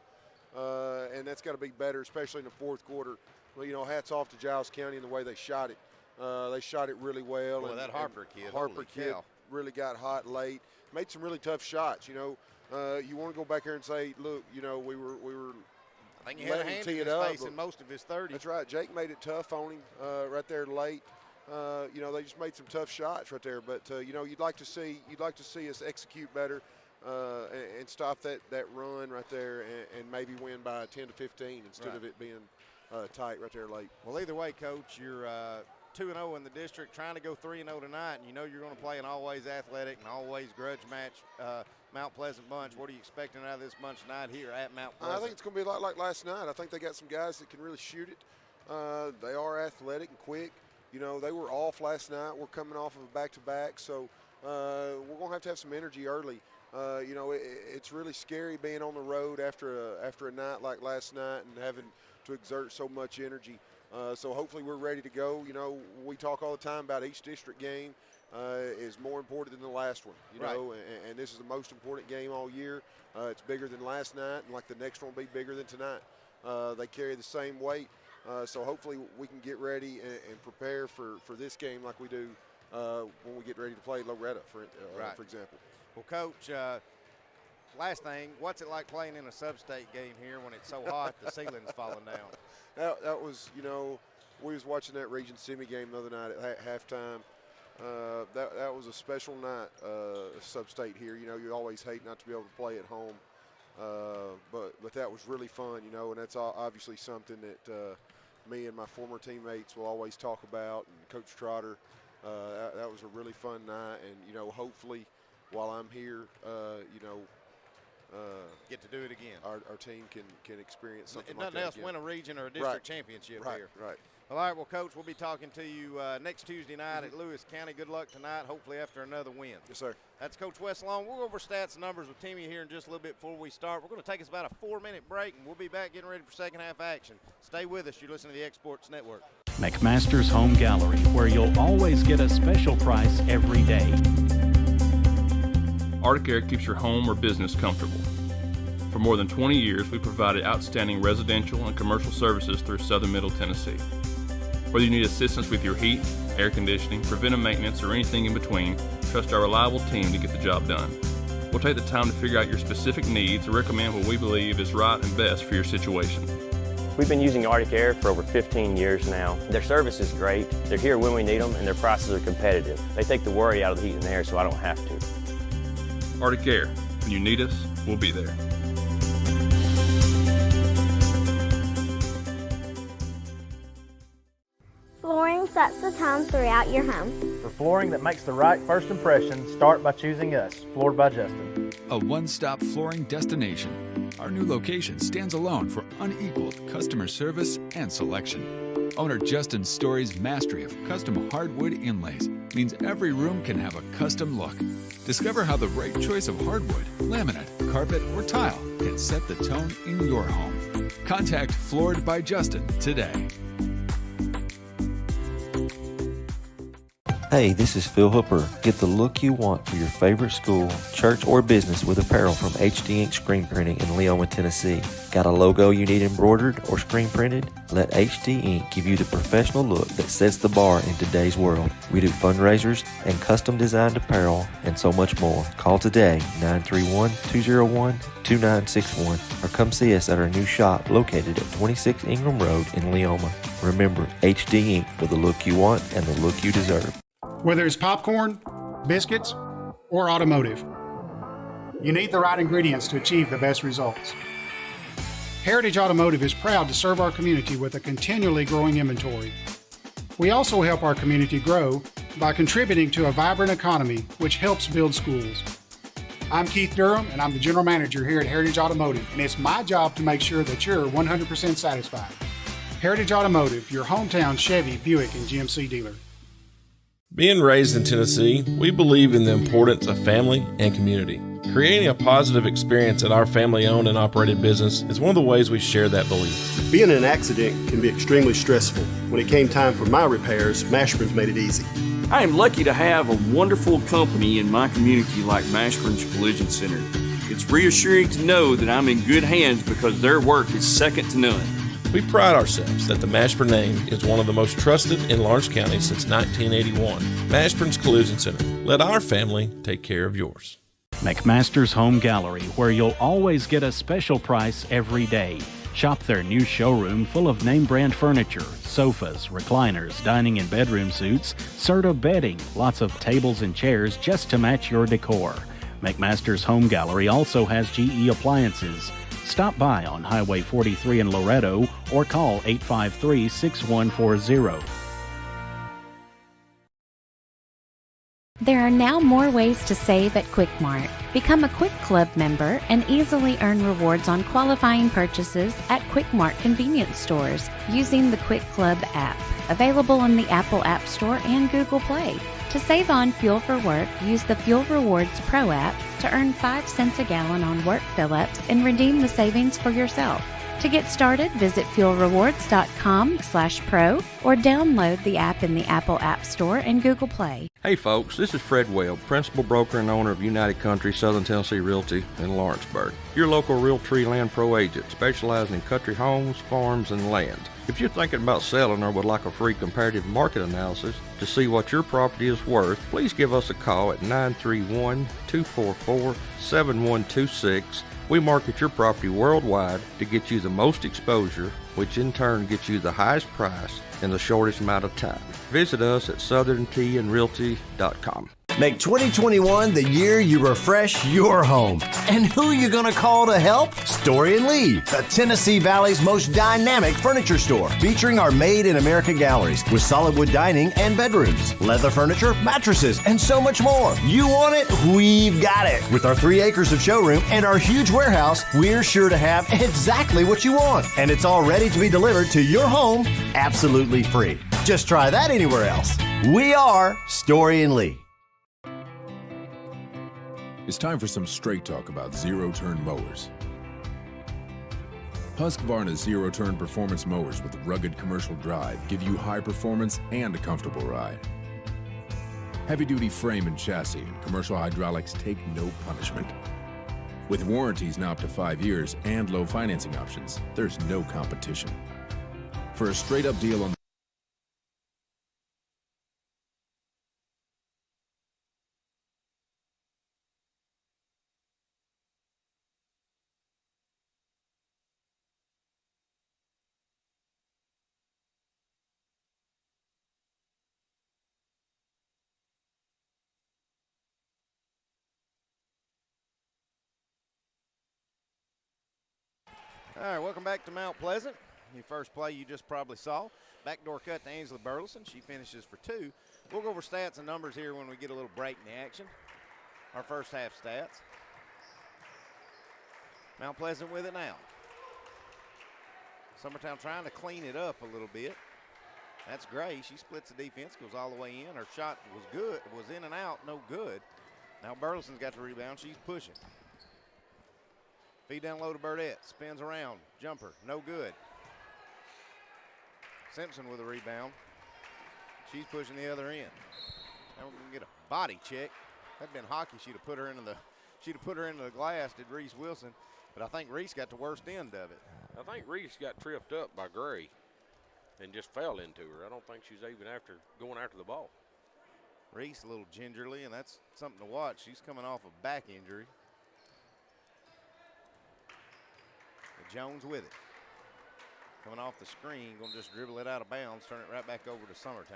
[SPEAKER 10] and that's got to be better, especially in the fourth quarter. Well, you know, hats off to Giles County and the way they shot it. They shot it really well.
[SPEAKER 2] Boy,
[SPEAKER 10] and
[SPEAKER 2] that Harper kid.
[SPEAKER 10] Harper kid really got hot late, made some really tough shots. You know, you want to go back here and say, look, you know, we were.
[SPEAKER 2] I think he had a hand in his face in most of his 30.
[SPEAKER 10] That's right. Jake made it tough on him right there late. You know, they just made some tough shots right there. But you know, you'd like to see us execute better and stop that run right there and maybe win by 10 to 15 instead of it being tight right there late.
[SPEAKER 2] Well, either way, Coach, you're 2-0 in the district, trying to go 3-0 tonight, and you know you're going to play an always athletic and always grudge match Mount Pleasant bunch. What are you expecting out of this bunch tonight here at Mount Pleasant?
[SPEAKER 10] I think it's going to be a lot like last night. I think they got some guys that can really shoot it. They are athletic and quick. You know, they were off last night. We're coming off of a back-to-back, so we're going to have some energy early. You know, it's really scary being on the road after a night like last night and having to exert so much energy. So hopefully we're ready to go. You know, we talk all the time about each district game is more important than the last one, you know, and this is the most important game all year. It's bigger than last night, and like the next one will be bigger than tonight. They carry the same weight, so hopefully we can get ready and prepare for this game like we do when we get ready to play Loretta, for example.
[SPEAKER 2] Well, Coach, last thing, what's it like playing in a sub-state game here when it's so hot the ceiling's falling down?
[SPEAKER 10] That was, you know, we was watching that region semi game the other night at halftime. That was a special night, sub-state here. You know, you always hate not to be able to play at home, but that was really fun, you know, and that's obviously something that me and my former teammates will always talk about, and Coach Trotter. That was a really fun night, and, you know, hopefully while I'm here, you know,
[SPEAKER 2] get to do it again.
[SPEAKER 10] Our team can experience something
[SPEAKER 2] like that. Nothing else,
[SPEAKER 10] again.
[SPEAKER 2] Win a region or a district championship here.
[SPEAKER 10] Right.
[SPEAKER 2] All right, well, Coach, we'll be talking to you next Tuesday night at Lewis County. Good luck tonight, hopefully after another win.
[SPEAKER 10] Yes, sir.
[SPEAKER 2] That's Coach Wes Long. We'll go over stats and numbers with Timmy here in just a little bit before we start. We're going to take us about a 4-minute break, and we'll be back getting ready for second half action. Stay with us. You're listening to the Exports Network.
[SPEAKER 9] McMaster's Home Gallery, where you'll always get a special price every day.
[SPEAKER 11] Arctic Air keeps your home or business comfortable. For more than 20 years, we provided outstanding residential and commercial services through southern Middle Tennessee. Whether you need assistance with your heat, air conditioning, preventive maintenance, or anything in between, trust our reliable team to get the job done. We'll take the time to figure out your specific needs and recommend what we believe is right and best for your situation.
[SPEAKER 12] We've been using Arctic Air for over 15 years now. Their service is great, they're here when we need them, and their prices are competitive. They take the worry out of the heat and air so I don't have to.
[SPEAKER 11] Arctic Air, when you need us, we'll be there.
[SPEAKER 13] Flooring sets the tone throughout your home.
[SPEAKER 14] For flooring that makes the right first impression, start by choosing us, Floored by Justin.
[SPEAKER 8] A one-stop flooring destination. Our new location stands alone for unequaled customer service and selection. Owner Justin Story's mastery of custom hardwood inlays means every room can have a custom look. Discover how the right choice of hardwood, laminate, carpet, or tile can set the tone in your home. Contact Floored by Justin today.
[SPEAKER 15] Hey, this is Phil Hooper. Get the look you want for your favorite school, church, or business with apparel from HD Ink Screen Printing in Leoma, Tennessee. Got a logo you need embroidered or screen printed? Let HD Ink give you the professional look that sets the bar in today's world. We do fundraisers and custom designed apparel and so much more. Call today, 931-201-2961, or come see us at our new shop located at 26 Ingram Road in Leoma. Remember, HD Ink for the look you want and the look you deserve.
[SPEAKER 16] Whether it's popcorn, biscuits, or automotive, you need the right ingredients to achieve the best results. Heritage Automotive is proud to serve our community with a continually growing inventory. We also help our community grow by contributing to a vibrant economy which helps build schools. I'm Keith Durham, and I'm the General Manager here at Heritage Automotive, and it's my job to make sure that you're 100% satisfied. Heritage Automotive, your hometown Chevy, Buick, and GMC dealer.
[SPEAKER 17] Being raised in Tennessee, we believe in the importance of family and community. Creating a positive experience at our family-owned and operated business is one of the ways we share that belief.
[SPEAKER 18] Being in an accident can be extremely stressful. When it came time for my repairs, Mashburn's made it easy.
[SPEAKER 19] I am lucky to have a wonderful company in my community like Mashburn's Collision Center. It's reassuring to know that I'm in good hands because their work is second to none.
[SPEAKER 17] We pride ourselves that the Mashburn name is one of the most trusted in Lawrence County since 1981. Mashburn's Collision Center. Let our family take care of yours.
[SPEAKER 9] McMaster's Home Gallery, where you'll always get a special price every day. Shop their new showroom full of name brand furniture, sofas, recliners, dining and bedroom suites, Serta bedding, lots of tables and chairs just to match your decor. McMaster's Home Gallery also has GE appliances. Stop by on Highway 43 in Loretto or call 853-6140.
[SPEAKER 20] There are now more ways to save at Quick Mart. Become a Quick Club member and easily earn rewards on qualifying purchases at Quick Mart convenience stores using the Quick Club app, available in the Apple App Store and Google Play. To save on fuel for work, use the Fuel Rewards Pro app to earn 5 cents a gallon on work fill-ups and redeem the savings for yourself. To get started, visit fuelrewards.com/pro or download the app in the Apple App Store and Google Play.
[SPEAKER 21] Hey folks, this is Fred Webb, principal broker and owner of United Country Southern Tennessee Realty in Lawrenceburg. Your local Realtree Land Pro agent specializing in country homes, farms, and land. If you're thinking about selling or would like a free comparative market analysis to see what your property is worth, please give us a call at 931-244-7126. We market your property worldwide to get you the most exposure, which in turn gets you the highest price in the shortest amount of time. Visit us at southerntandrealty.com.
[SPEAKER 7] Make 2021 the year you refresh your home. And who you gonna call to help? Story & Lee, the Tennessee Valley's most dynamic furniture store, featuring our Made in America galleries with solid wood dining and bedrooms, leather furniture, mattresses, and so much more. You want it? We've got it. With our 3 acres of showroom and our huge warehouse, we're sure to have exactly what you want. And it's all ready to be delivered to your home absolutely free. Just try that anywhere else. We are Story & Lee.
[SPEAKER 8] It's time for some straight talk about zero-turn mowers. Husqvarna's zero-turn performance mowers with rugged commercial drive give you high performance and a comfortable ride. Heavy-duty frame and chassis and commercial hydraulics take no punishment. With warranties now up to 5 years and low financing options, there's no competition. For a straight-up deal on
[SPEAKER 2] All right, welcome back to Mount Pleasant. Your first play you just probably saw. Backdoor cut to Ainsley Burleson. She finishes for 2. We'll go over stats and numbers here when we get a little break in the action. Our first half stats. Mount Pleasant with it now. Summertown trying to clean it up a little bit. That's Gray. She splits the defense, goes all the way in. Her shot was good, was in and out, no good. Now Burleson's got the rebound. She's pushing. Feed down low to Burdette, spins around, jumper, no good. Simpson with a rebound. She's pushing the other end. Now we're gonna get a body check. That'd been hockey. She'd have put her into the glass, did Reese Wilson. But I think Reese got the worst end of it.
[SPEAKER 3] I think Reese got tripped up by Gray and just fell into her. I don't think she's even going after the ball.
[SPEAKER 2] Reese a little gingerly, and that's something to watch. She's coming off a back injury. Jones with it. Coming off the screen, going to just dribble it out of bounds, turn it right back over to Summertown.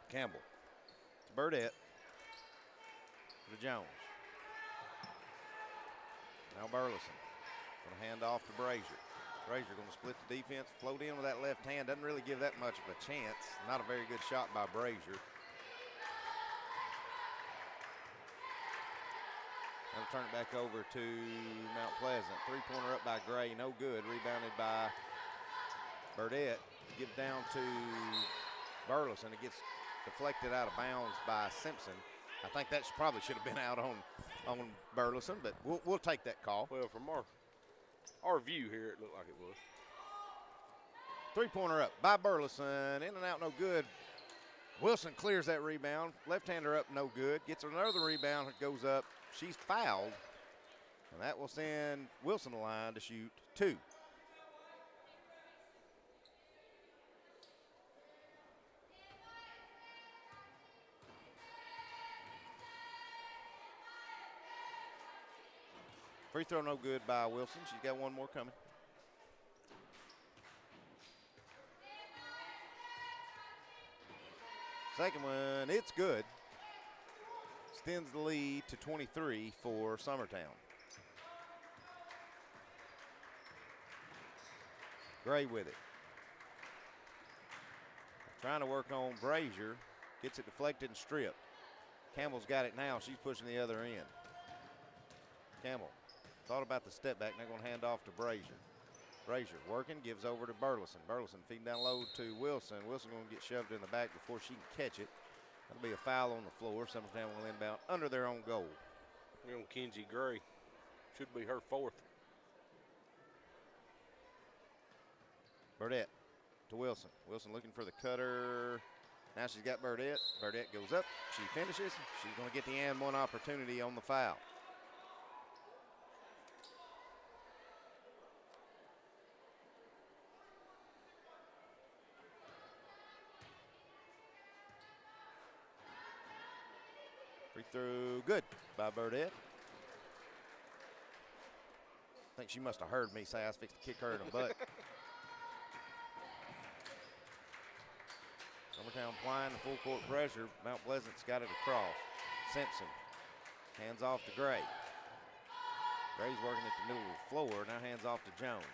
[SPEAKER 2] Campbell to Burdette to Jones. Now Burleson going to hand off to Brazier. Brazier going to split the defense, float in with that left hand. Doesn't really give that much of a chance. Not a very good shot by Brazier. They'll turn it back over to Mount Pleasant. Three-pointer up by Gray, no good. Rebounded by Burdette. Give down to Burleson. It gets deflected out of bounds by Simpson. I think that probably should have been out on Burleson, but we'll take that call.
[SPEAKER 3] Well, from our view here, it looked like it was.
[SPEAKER 2] Three-pointer up by Burleson. In and out, no good. Wilson clears that rebound. Left-hander up, no good. Gets another rebound, it goes up. She's fouled, and that will send Wilson to the line to shoot 2. Free throw no good by Wilson. She's got one more coming. Second one, it's good. Extends the lead to 23 for Summertown. Gray with it. Trying to work on Brazier. Gets it deflected and stripped. Campbell's got it now. She's pushing the other end. Campbell thought about the step back. Now going to hand off to Brazier. Brazier working, gives over to Burleson. Burleson feeding down low to Wilson. Wilson going to get shoved in the back before she can catch it. That'll be a foul on the floor. Summertown will inbound under their own goal.
[SPEAKER 3] Young Kenzie Gray. Should be her 4th.
[SPEAKER 2] Burdette to Wilson. Wilson looking for the cutter. Now she's got Burdette. Burdette goes up. She finishes. She's going to get the and one opportunity on the foul. Free throw good by Burdette. I think she must have heard me say I was fixing to kick her in the butt. Summertown applying the full court pressure. Mount Pleasant's got it across. Simpson hands off to Gray. Gray's working at the middle of the floor. Now hands off to Jones.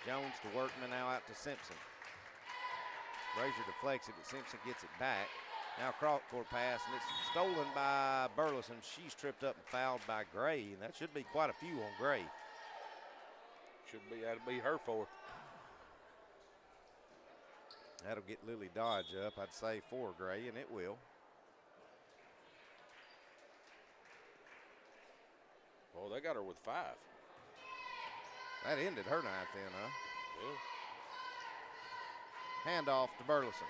[SPEAKER 2] Jones to Workman, now out to Simpson. Brazier deflects it, but Simpson gets it back. Now cross-court pass, and it's stolen by Burleson. She's tripped up and fouled by Gray, and that should be quite a few on Gray.
[SPEAKER 3] That'll be her 4th.
[SPEAKER 2] That'll get Lily Dodge up, I'd say, for Gray, and it will.
[SPEAKER 3] Well, they got her with 5.
[SPEAKER 2] That ended her night then, huh?
[SPEAKER 3] Yeah.
[SPEAKER 2] Handoff to Burleson.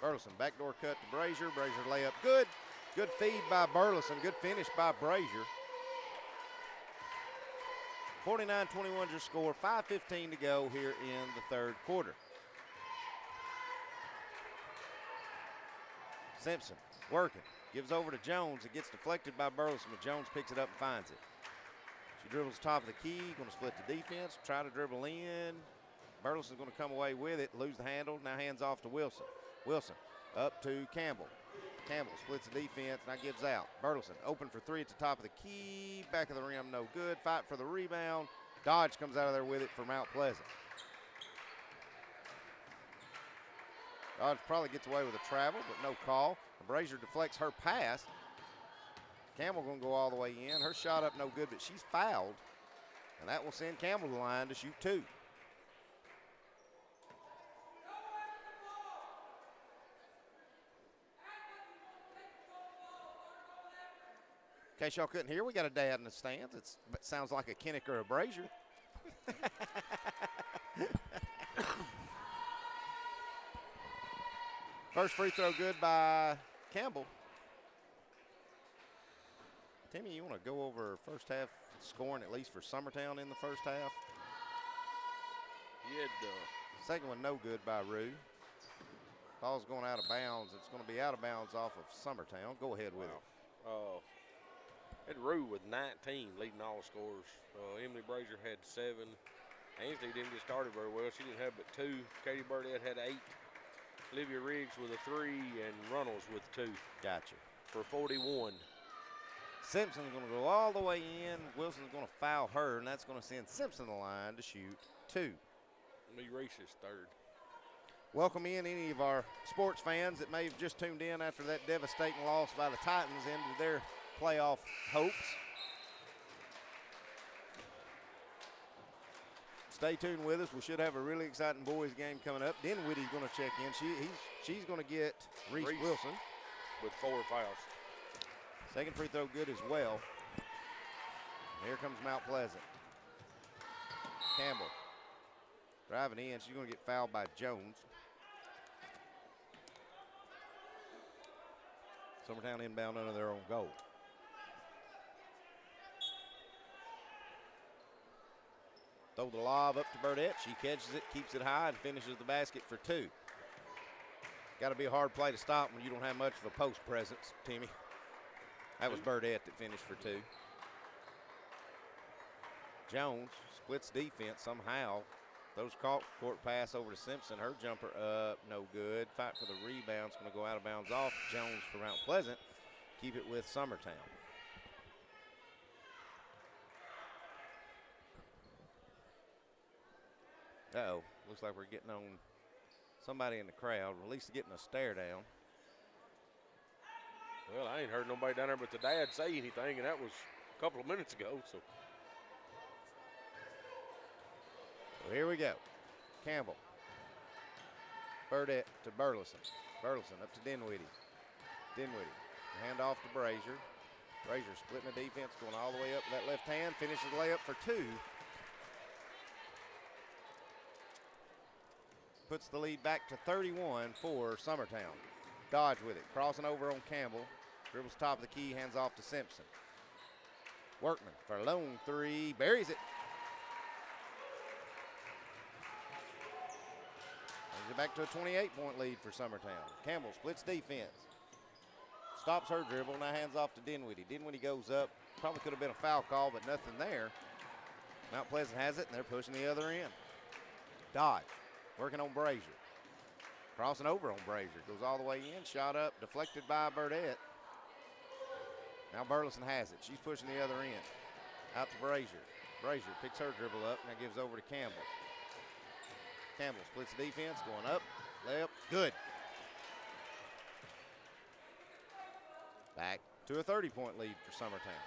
[SPEAKER 2] Burleson, backdoor cut to Brazier. Brazier layup, good. Good feed by Burleson. Good finish by Brazier. 49-21 your score. 5:15 to go here in the third quarter. Simpson working. Gives over to Jones. It gets deflected by Burleson, but Jones picks it up and finds it. She dribbles top of the key. Going to split the defense. Try to dribble in. Burleson's going to come away with it. Lose the handle. Now hands off to Wilson. Wilson up to Campbell. Campbell splits the defense, now gives out. Burleson open for 3 at the top of the key. Back of the rim, no good. Fight for the rebound. Dodge comes out of there with it for Mount Pleasant. Dodge probably gets away with a travel, but no call. Brazier deflects her pass. Campbell going to go all the way in. Her shot up no good, but she's fouled. And that will send Campbell to the line to shoot 2. In case y'all couldn't hear, we got a dad in the stands. It sounds like a Kinnick or a Brazier. First free throw good by Campbell. Timmy, you want to go over first half scoring, at least for Summertown in the first half?
[SPEAKER 3] Yeah,
[SPEAKER 2] second one no good by Rue. Ball's going out of bounds. It's going to be out of bounds off of Summertown. Go ahead with it.
[SPEAKER 3] Had Rue with 19 leading all scorers. Emily Brazier had 7. Anthony didn't get started very well. She didn't have but 2. Katie Burdette had 8. Olivia Riggs with a 3 and Runnels with 2.
[SPEAKER 2] Gotcha.
[SPEAKER 3] For 41.
[SPEAKER 2] Simpson's going to go all the way in. Wilson's going to foul her, and that's going to send Simpson to the line to shoot 2.
[SPEAKER 3] Lee Reese is third.
[SPEAKER 2] Welcome in any of our sports fans that may have just tuned in after that devastating loss by the Titans ended their playoff hopes. Stay tuned with us. We should have a really exciting boys game coming up. Dinwiddie's going to check in. She's going to get Reese Wilson
[SPEAKER 3] with 4 fouls.
[SPEAKER 2] Second free throw good as well. Here comes Mount Pleasant. Campbell driving in. She's going to get fouled by Jones. Summertown inbound under their own goal. Throw the lob up to Burdette. She catches it, keeps it high, and finishes the basket for 2. Got to be a hard play to stop when you don't have much of a post presence, Timmy. That was Burdette that finished for 2. Jones splits defense somehow. Throws court pass over to Simpson. Her jumper up, no good. Fight for the rebound. It's going to go out of bounds off Jones for Mount Pleasant. Keep it with Summertown. Uh-oh, looks like we're getting on somebody in the crowd, or at least getting a stare down.
[SPEAKER 3] Well, I ain't heard nobody down there but the dad say anything, and that was a couple of minutes ago. So
[SPEAKER 2] here we go. Campbell. Burdette to Burleson. Burleson up to Dinwiddie. Dinwiddie. Hand off to Brazier. Brazier splitting the defense, going all the way up with that left hand. Finishes the layup for 2. Puts the lead back to 31 for Summertown. Dodge with it. Crossing over on Campbell. Dribbles top of the key, hands off to Simpson. Workman for a lone 3. Buries it. Brings it back to a 28-point lead for Summertown. Campbell splits defense. Stops her dribble. Now hands off to Dinwiddie. Dinwiddie goes up. Probably could have been a foul call, but nothing there. Mount Pleasant has it, and they're pushing the other end. Dodge. Working on Brazier. Crossing over on Brazier. Goes all the way in. Shot up. Deflected by Burdette. Now Burleson has it. She's pushing the other end. Out to Brazier. Brazier picks her dribble up. Now gives over to Campbell. Campbell splits the defense. Going up. Layup. Good. Back to a 30-point lead for Summertown.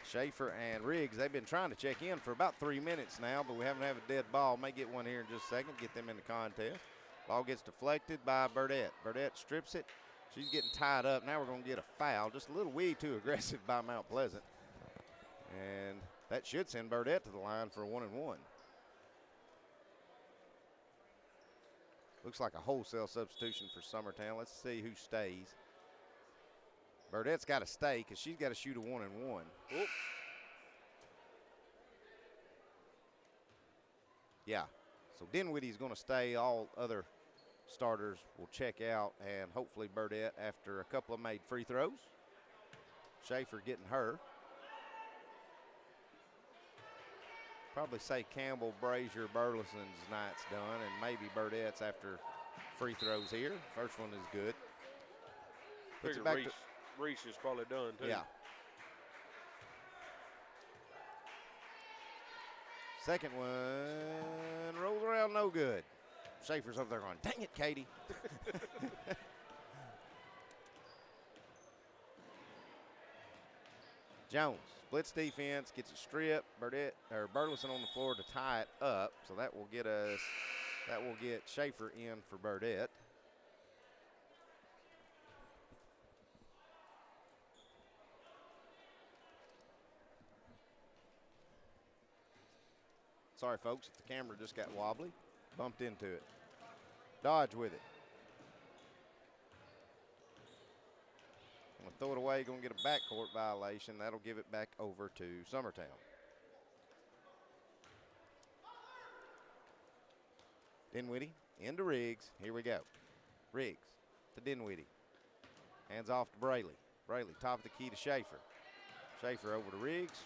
[SPEAKER 2] Schaefer and Riggs, they've been trying to check in for about 3 minutes now, but we haven't had a dead ball. May get one here in just a second, get them in the contest. Ball gets deflected by Burdette. Burdette strips it. She's getting tied up. Now we're going to get a foul. Just a little wee too aggressive by Mount Pleasant. And that should send Burdette to the line for a 1-and-1. Looks like a wholesale substitution for Summertown. Let's see who stays. Burdette's got to stay because she's got to shoot a 1-and-1. Oop. Yeah, so Dinwiddie's going to stay. All other starters will check out, and hopefully Burdette after a couple of made free throws. Schaefer getting her. Probably say Campbell, Brazier, Burleson's night's done, and maybe Burdette's after free throws here. First one is good. Puts it back to
[SPEAKER 3] Reese is probably done too.
[SPEAKER 2] Yeah. Second one rolls around, no good. Schaefer's over there going, dang it, Katie. Jones splits defense, gets it stripped. Burleson on the floor to tie it up. So that will get Schaefer in for Burdette. Sorry, folks, if the camera just got wobbly, bumped into it. Dodge with it. Gonna throw it away, gonna get a backcourt violation. That'll give it back over to Summertown. Dinwiddie into Riggs. Here we go. Riggs to Dinwiddie. Hands off to Braley. Braley, top of the key to Schaefer. Schaefer over to Riggs.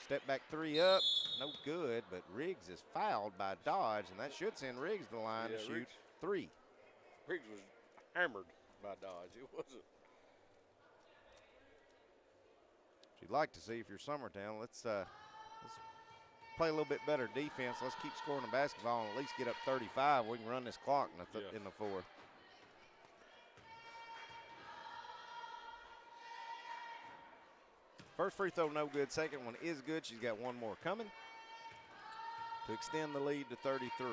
[SPEAKER 2] Step back 3 up, no good, but Riggs is fouled by Dodge, and that should send Riggs to the line to shoot 3.
[SPEAKER 3] Riggs was hammered by Dodge. It wasn't.
[SPEAKER 2] you'd like to see if you're Summertown. Let's play a little bit better defense. Let's keep scoring the basketball and at least get up 35. We can run this clock in the fourth. First free throw, no good. Second one is good. She's got one more coming to extend the lead to 33.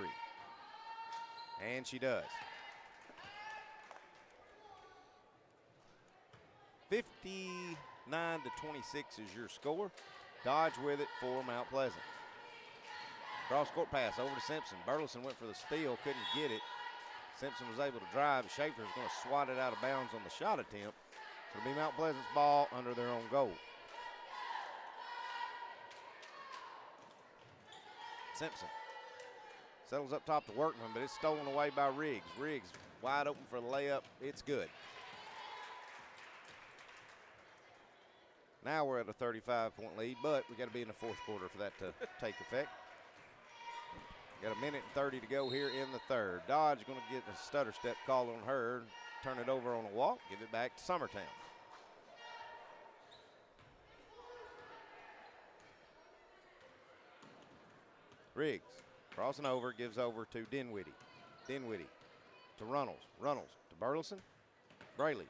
[SPEAKER 2] And she does. 59-26 is your score. Dodge with it for Mount Pleasant. Cross-court pass over to Simpson. Burleson went for the steal, couldn't get it. Simpson was able to drive. Schaefer's going to swat it out of bounds on the shot attempt. It'll be Mount Pleasant's ball under their own goal. Simpson settles up top to Workman, but it's stolen away by Riggs. Riggs wide open for the layup. It's good. Now we're at a 35-point lead, but we got to be in the fourth quarter for that to take effect. Got a minute and 30 to go here in the third. Dodge going to get a stutter step called on her, turn it over on a walk, give it back to Summertown. Riggs crossing over, gives over to Dinwiddie. Dinwiddie to Runnels. Runnels to Burleson. Brayley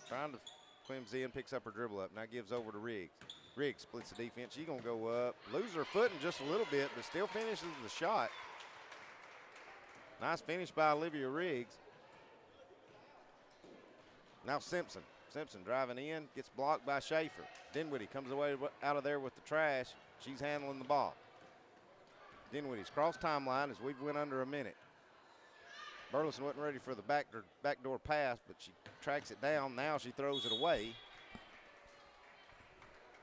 [SPEAKER 2] trying to flimsy in, picks up her dribble up. Now gives over to Riggs. Riggs splits the defense. She's going to go up. Loses her footing just a little bit, but still finishes the shot. Nice finish by Olivia Riggs. Now Simpson. Simpson driving in, gets blocked by Schaefer. Dinwiddie comes away out of there with the trash. She's handling the ball. Dinwiddie's cross timeline as we've went under a minute. Burleson wasn't ready for the backdoor pass, but she tracks it down. Now she throws it away.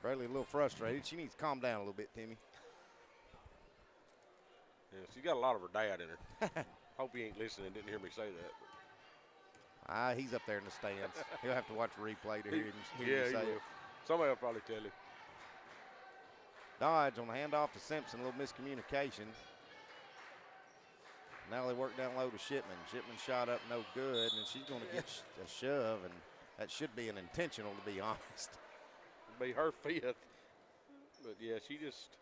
[SPEAKER 2] Brayley a little frustrated. She needs to calm down a little bit, Timmy.
[SPEAKER 3] Yeah, she's got a lot of her dad in her. Hope he ain't listening, didn't hear me say that.
[SPEAKER 2] He's up there in the stands. He'll have to watch the replay to hear him say it.
[SPEAKER 3] Somebody will probably tell you.
[SPEAKER 2] Dodge on the handoff to Simpson, a little miscommunication. Now they work down low to Shipman. Shipman shot up no good, and she's going to get a shove, and that should be an intentional, to be honest.
[SPEAKER 3] It'll be her fifth. But, yeah, she just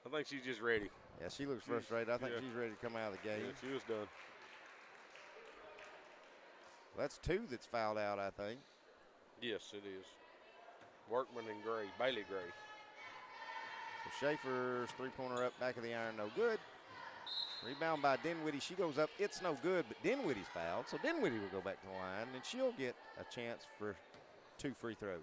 [SPEAKER 3] I think she's just ready.
[SPEAKER 2] Yeah, she looks frustrated. I think she's ready to come out of the game.
[SPEAKER 3] Yeah, she was done.
[SPEAKER 2] That's two that's fouled out, I think.
[SPEAKER 3] Yes, it is. Workman and Gray, Bailey Gray.
[SPEAKER 2] So Schaefer's three-pointer up, back of the iron, no good. Rebound by Dinwiddie. She goes up. It's no good, but Dinwiddie's fouled. So Dinwiddie will go back to the line, and she'll get a chance for 2 free throws.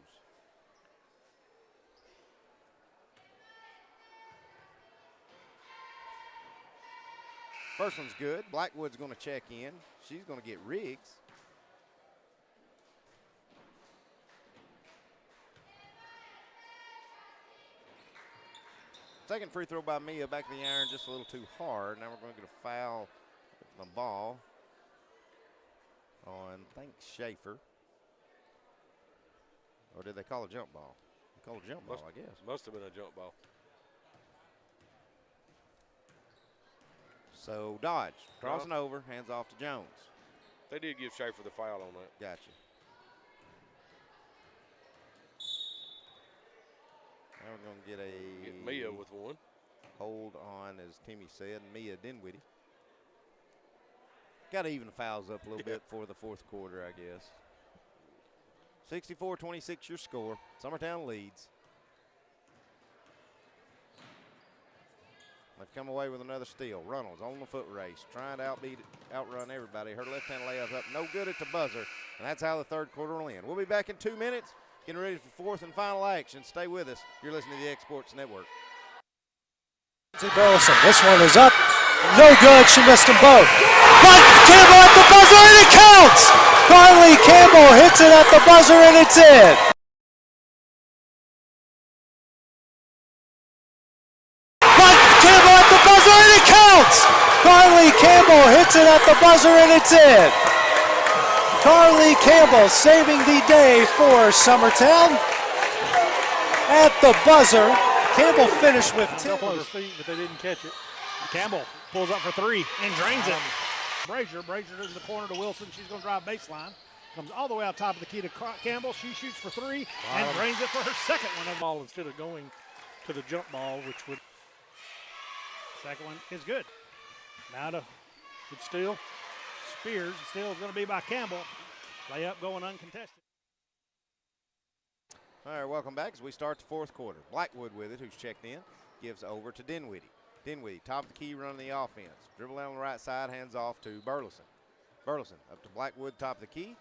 [SPEAKER 2] First one's good. Blackwood's going to check in. She's going to get Riggs. Second free throw by Mia, back of the iron, just a little too hard. Now we're going to get a foul on the ball on, I think, Schaefer. Or did they call a jump ball? They called a jump ball, I guess.
[SPEAKER 3] Must have been a jump ball.
[SPEAKER 2] So Dodge crossing over, hands off to Jones.
[SPEAKER 3] They did give Schaefer the foul on that.
[SPEAKER 2] Gotcha. Now we're going to get
[SPEAKER 3] Mia with one.
[SPEAKER 2] Hold on, as Timmy said, Mia Dinwiddie. Got to even the fouls up a little bit for the fourth quarter, I guess. 64-26 your score. Summertown leads. They've come away with another steal. Runnels on the foot race, trying to outrun everybody. Her left-hand layup up, no good at the buzzer, and that's how the third quarter will end. We'll be back in 2 minutes, getting ready for fourth and final action. Stay with us. You're listening to the Exports Network.
[SPEAKER 1] Burleson. This one is up. No good. She missed them both. But Campbell at the buzzer, and it counts! Carly Campbell hits it at the buzzer, and it's in. And it counts! Carly Campbell hits it at the buzzer, and it's in. Carly Campbell saving the day for Summertown. At the buzzer, Campbell finished with 10.
[SPEAKER 14] Close feet, but they didn't catch it. Campbell pulls up for three and drains it. Brazier to the corner to Wilson. She's going to drive baseline.
[SPEAKER 4] Comes all the way out top of the key to Campbell. She shoots for three and drains it for her second one of the ball instead of going to the jump ball, which would. Second one is good. Now to good steal. Spears. Steal is going to be by Campbell. Layup going uncontested.
[SPEAKER 2] All right, welcome back as we start the fourth quarter. Blackwood with it, who's checked in, gives over to Dinwiddie. Dinwiddie, top of the key, running the offense. Dribble down the right side, hands off to Burleson. Burleson up to Blackwood, top of the key.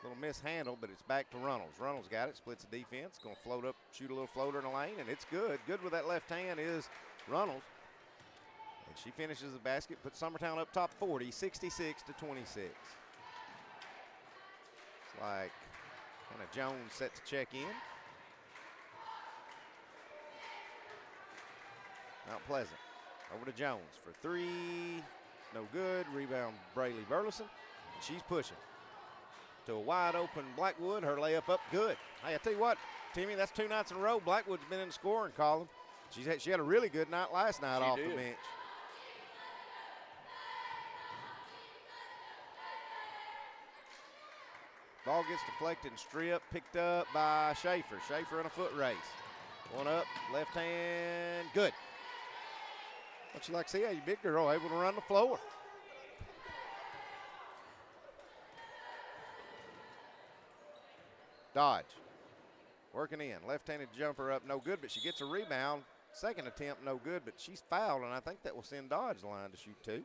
[SPEAKER 2] Little mishandle, but it's back to Runnels. Runnels got it, splits the defense, going to float up, shoot a little floater in the lane, and it's good. Good with that left hand is Runnels. And she finishes the basket, puts Summertown up top 40, 66 to 26. It's like kind of Jones set to check in. Mount Pleasant over to Jones for three. No good. Rebound Brayley Burleson. And she's pushing to a wide open Blackwood. Her layup up good. Hey, I tell you what, Timmy, that's 2 nights in a row. Blackwood's been in the scoring column. She had a really good night last night off the bench. Ball gets deflected and stripped, picked up by Schaefer. Schaefer in a foot race. One up, left hand, good. What you like to see, a big girl able to run the floor. Dodge, working in, left-handed jumper up, no good, but she gets a rebound. Second attempt, no good, but she's fouled, and I think that will send Dodge the line to shoot two.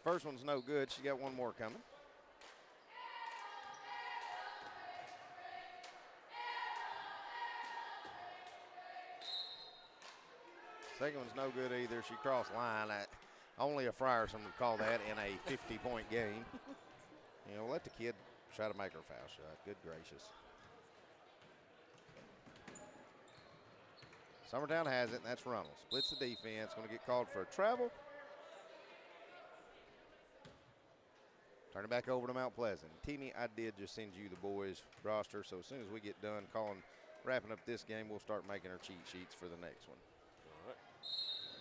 [SPEAKER 2] First one's no good. She got one more coming. Second one's no good either. She crossed line. Only a Frierson would call that in a 50-point game. You know, let the kid try to make her foul shot. Good gracious. Summertown has it, and that's Runnels. Splits the defense. Going to get called for a travel. Turn it back over to Mount Pleasant. Teeny, I did just send you the boys' roster, so as soon as we get done wrapping up this game, we'll start making our cheat sheets for the next one. All right.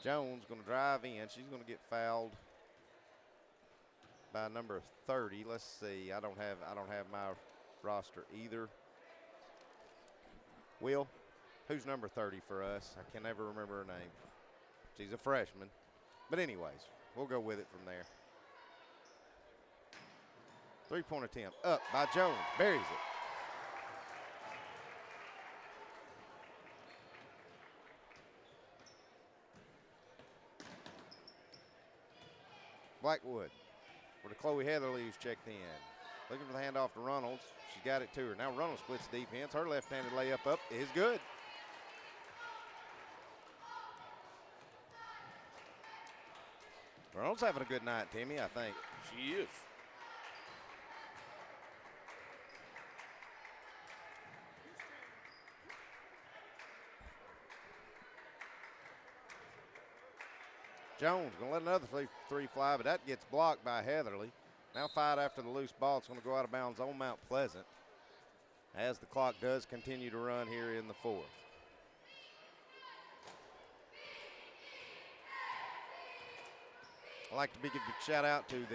[SPEAKER 2] Jones going to drive in. She's going to get fouled by number 30. Let's see. I don't have my roster either. Will, who's number 30 for us? I can never remember her name. She's a freshman. But anyways, we'll go with it from there. Three-point attempt up by Jones, buries it. Blackwood, where the Chloe Heatherly who's checked in. Looking for the handoff to Runnels. She's got it to her. Now Runnels splits the defense. Her left-handed layup up is good. Runnels having a good night, Timmy, I think.
[SPEAKER 3] She is.
[SPEAKER 2] Jones going to let another three fly, but that gets blocked by Heatherly. Now fight after the loose ball. It's going to go out of bounds on Mount Pleasant as the clock does continue to run here in the fourth. I'd like to give a shout out to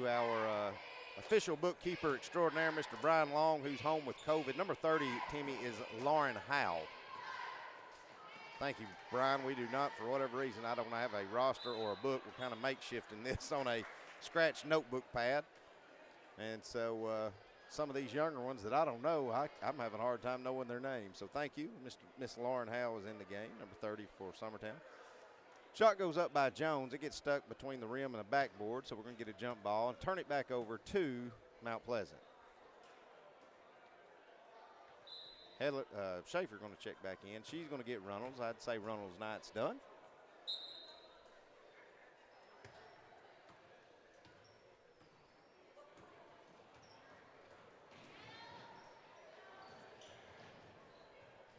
[SPEAKER 2] our official bookkeeper extraordinaire, Mr. Brian Long, who's home with COVID. Number 30, Timmy, is Lauren Howe. Thank you, Brian. We do not, for whatever reason, I don't have a roster or a book. We're kind of makeshifting this on a scratch notebook pad. And so some of these younger ones that I don't know, I'm having a hard time knowing their names. So thank you. Miss Lauren Howe is in the game, number 30 for Summertown. Shot goes up by Jones. It gets stuck between the rim and the backboard, so we're going to get a jump ball and turn it back over to Mount Pleasant. Schaefer going to check back in. She's going to get Runnels. I'd say Runnels' night's done.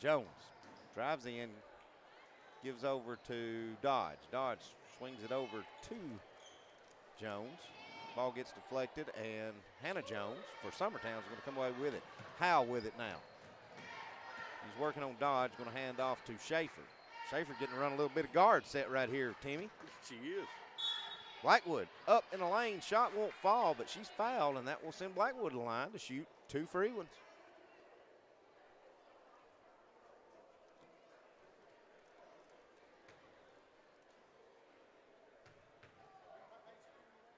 [SPEAKER 2] Jones drives in, gives over to Dodge. Dodge swings it over to Jones. Ball gets deflected, and Hannah Jones for Summertown is going to come away with it. Howell with it now. He's working on Dodge, going to hand off to Schaefer. Schaefer getting to run a little bit of guard set right here, Timmy.
[SPEAKER 3] She is.
[SPEAKER 2] Blackwood up in the lane. Shot won't fall, but she's fouled, and that will send Blackwood to the line to shoot 2 free ones.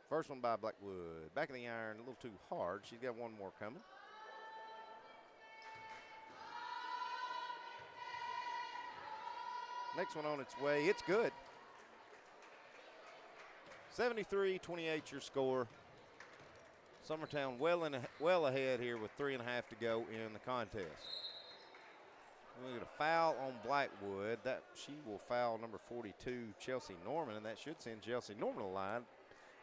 [SPEAKER 2] First one by Blackwood. Back of the iron, a little too hard. She's got one more coming. Next one on its way. It's good. 73-28 your score. Summertown well ahead here with 3.5 to go in the contest. We're going to get a foul on Blackwood. That she will foul number 42, Chelsea Norman, and that should send Chelsea Norman to the line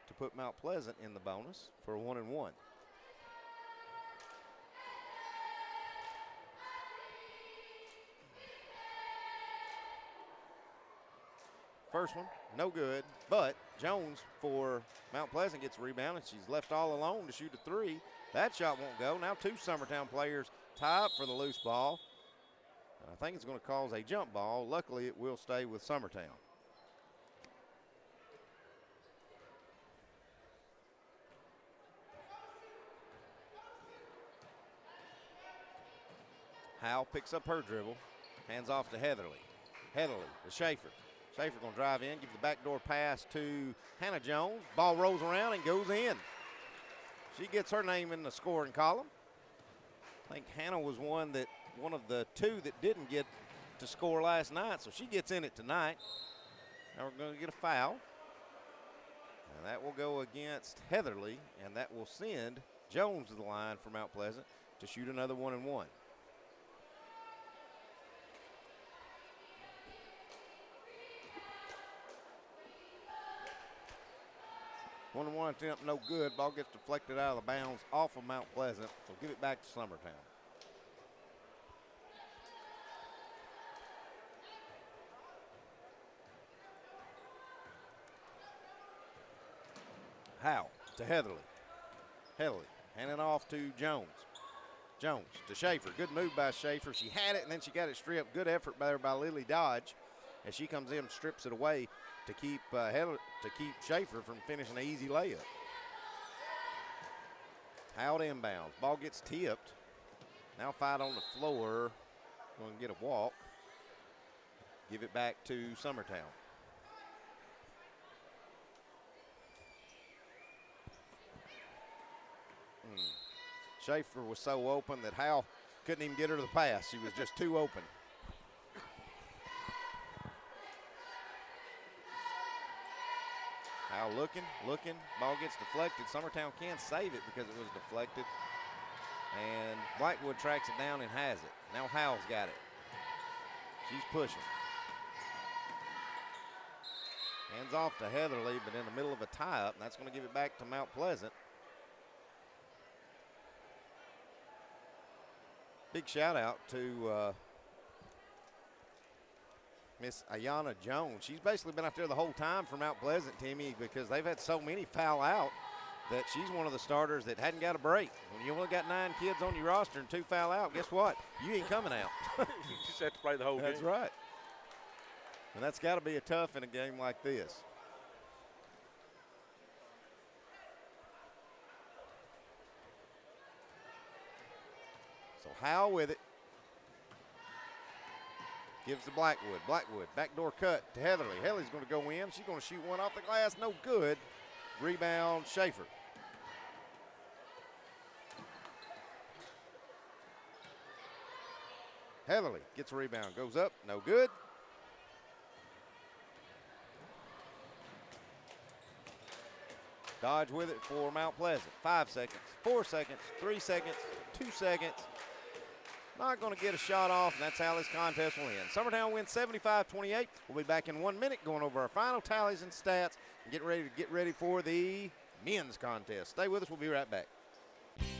[SPEAKER 2] to put Mount Pleasant in the bonus for a 1-and-1. First one, no good, but Jones for Mount Pleasant gets a rebound, and she's left all alone to shoot a 3. That shot won't go. Now 2 Summertown players tie up for the loose ball. I think it's going to cause a jump ball. Luckily, it will stay with Summertown. Howell picks up her dribble, hands off to Heatherly. Heatherly to Schaefer. Schaefer going to drive in, give the backdoor pass to Hannah Jones. Ball rolls around and goes in. She gets her name in the scoring column. I think Hannah was one of the 2 that didn't get to score last night, so she gets in it tonight. Now we're going to get a foul. And that will go against Heatherly, and that will send Jones to the line for Mount Pleasant to shoot another 1-and-1. One-and-one attempt, no good. Ball gets deflected out of the bounds off of Mount Pleasant, so give it back to Summertown. Howell to Heatherly. Heatherly handing off to Jones. Jones to Schaefer. Good move by Schaefer. She had it, and then she got it stripped. Good effort there by Lily Dodge as she comes in and strips it away to keep Schaefer from finishing an easy layup. Howell inbounds. Ball gets tipped. Now fight on the floor. Going to get a walk. Give it back to Summertown. Schaefer was so open that Howell couldn't even get her to the pass. She was just too open. Howell looking. Ball gets deflected. Summertown can't save it because it was deflected. And Blackwood tracks it down and has it. Now Howell's got it. She's pushing. Hands off to Heatherly, but in the middle of a tie-up, and that's going to give it back to Mount Pleasant. Big shout out to Miss Ayana Jones. She's basically been out there the whole time for Mount Pleasant, Timmy, because they've had so many foul out that she's one of the starters that hadn't got a break. When you only got 9 kids on your roster and 2 foul out, guess what? You ain't coming out.
[SPEAKER 3] You just have to play the whole game.
[SPEAKER 2] That's right. And that's got to be a tough in a game like this. So Howell with it. Gives to Blackwood. Blackwood, backdoor cut to Heatherly. Heatherly's going to go in. She's going to shoot one off the glass. No good. Rebound, Schaefer. Heatherly gets a rebound. Goes up. No good. Dodge with it for Mount Pleasant. 5 seconds, 4 seconds, 3 seconds, 2 seconds. Not going to get a shot off, and that's how this contest will end. Summertown wins 75-28. We'll be back in 1 minute going over our final tallies and stats and get ready for the men's contest. Stay with us. We'll be right back.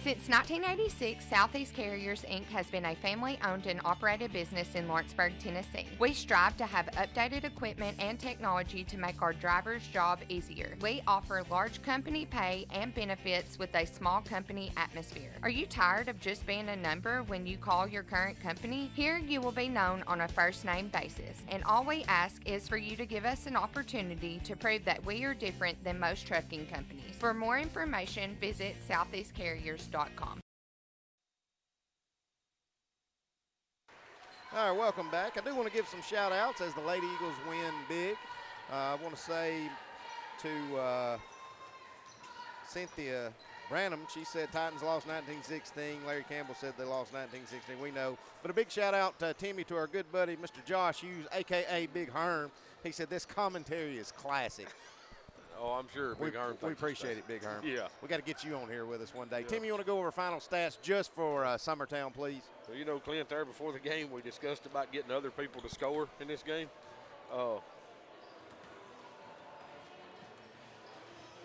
[SPEAKER 5] Since 1986, Southeast Carriers, Inc. has been a family-owned and operated business in Lawrenceburg, Tennessee. We strive to have updated equipment and technology to make our drivers' job easier. We offer large company pay and benefits with a small company atmosphere. Are you tired of just being a number when you call your current company? Here you will be known on a first-name basis, and all we ask is for you to give us an opportunity to prove that we are different than most trucking companies. For more information, visit southeastcarriers.com.
[SPEAKER 2] All right, welcome back. I do want to give some shout-outs as the Lady Eagles win big. I want to say to Cynthia Branham, she said Titans lost 19-16. Larry Campbell said they lost 19-16. We know. But a big shout-out, Timmy, to our good buddy, Mr. Josh Hughes, a.k.a. Big Herm. He said this commentary is classic.
[SPEAKER 3] Oh, I'm sure Big Herm.
[SPEAKER 2] We appreciate it, Big Herm.
[SPEAKER 3] Yeah.
[SPEAKER 2] We got to get you on here with us one day. Tim, you want to go over final stats just for Summertown, please?
[SPEAKER 3] Well, you know, Clint, there before the game, we discussed about getting other people to score in this game.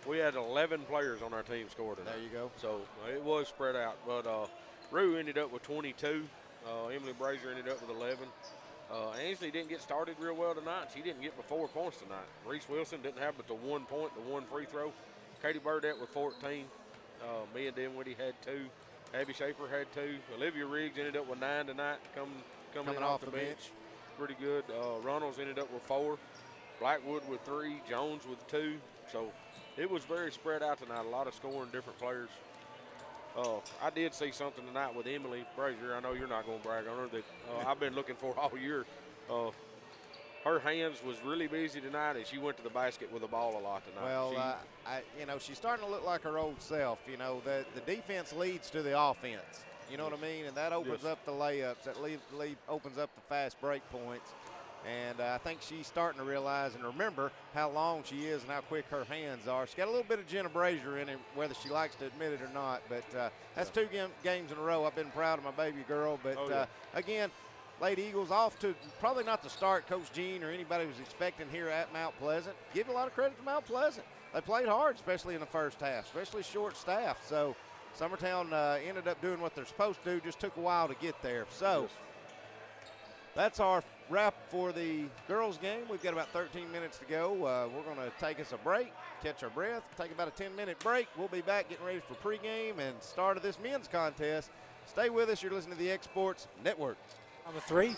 [SPEAKER 3] We had 11 players on our team score tonight.
[SPEAKER 2] There you go.
[SPEAKER 3] So it was spread out. But Rue ended up with 22. Emily Brazier ended up with 11. Ansley didn't get started real well tonight. She didn't get but 4 points tonight. Reese Wilson didn't have but the 1 point, the 1 free throw. Katie Burdette with 14. Me and Dinwiddie had 2. Abby Schaefer had 2. Olivia Riggs ended up with 9 tonight, coming off the bench. Pretty good. Runnels ended up with 4. Blackwood with 3. Jones with 2. So it was very spread out tonight. A lot of scoring, different players. I did see something tonight with Emily Brazier. I know you're not going to brag on her that I've been looking for all year. Her hands was really busy tonight, and she went to the basket with the ball a lot tonight.
[SPEAKER 2] Well, she's starting to look like her old self. You know, the defense leads to the offense. You know what I mean? And that opens up the layups. That opens up the fast break points. And I think she's starting to realize and remember how long she is and how quick her hands are. She's got a little bit of Jenna Brazier in it, whether she likes to admit it or not. But that's 2 games in a row. I've been proud of my baby girl. But, again, Lady Eagles off to probably not the start Coach Jean or anybody was expecting here at Mount Pleasant. Give a lot of credit to Mount Pleasant. They played hard, especially in the first half, especially short staff. So Summertown ended up doing what they're supposed to do, just took a while to get there. So that's our wrap for the girls game. We've got about 13 minutes to go. We're going to take us a break, catch our breath, take about a 10-minute break. We'll be back getting ready for pregame and start of this men's contest. Stay with us. You're listening to the Exports Network.
[SPEAKER 1] On the 3.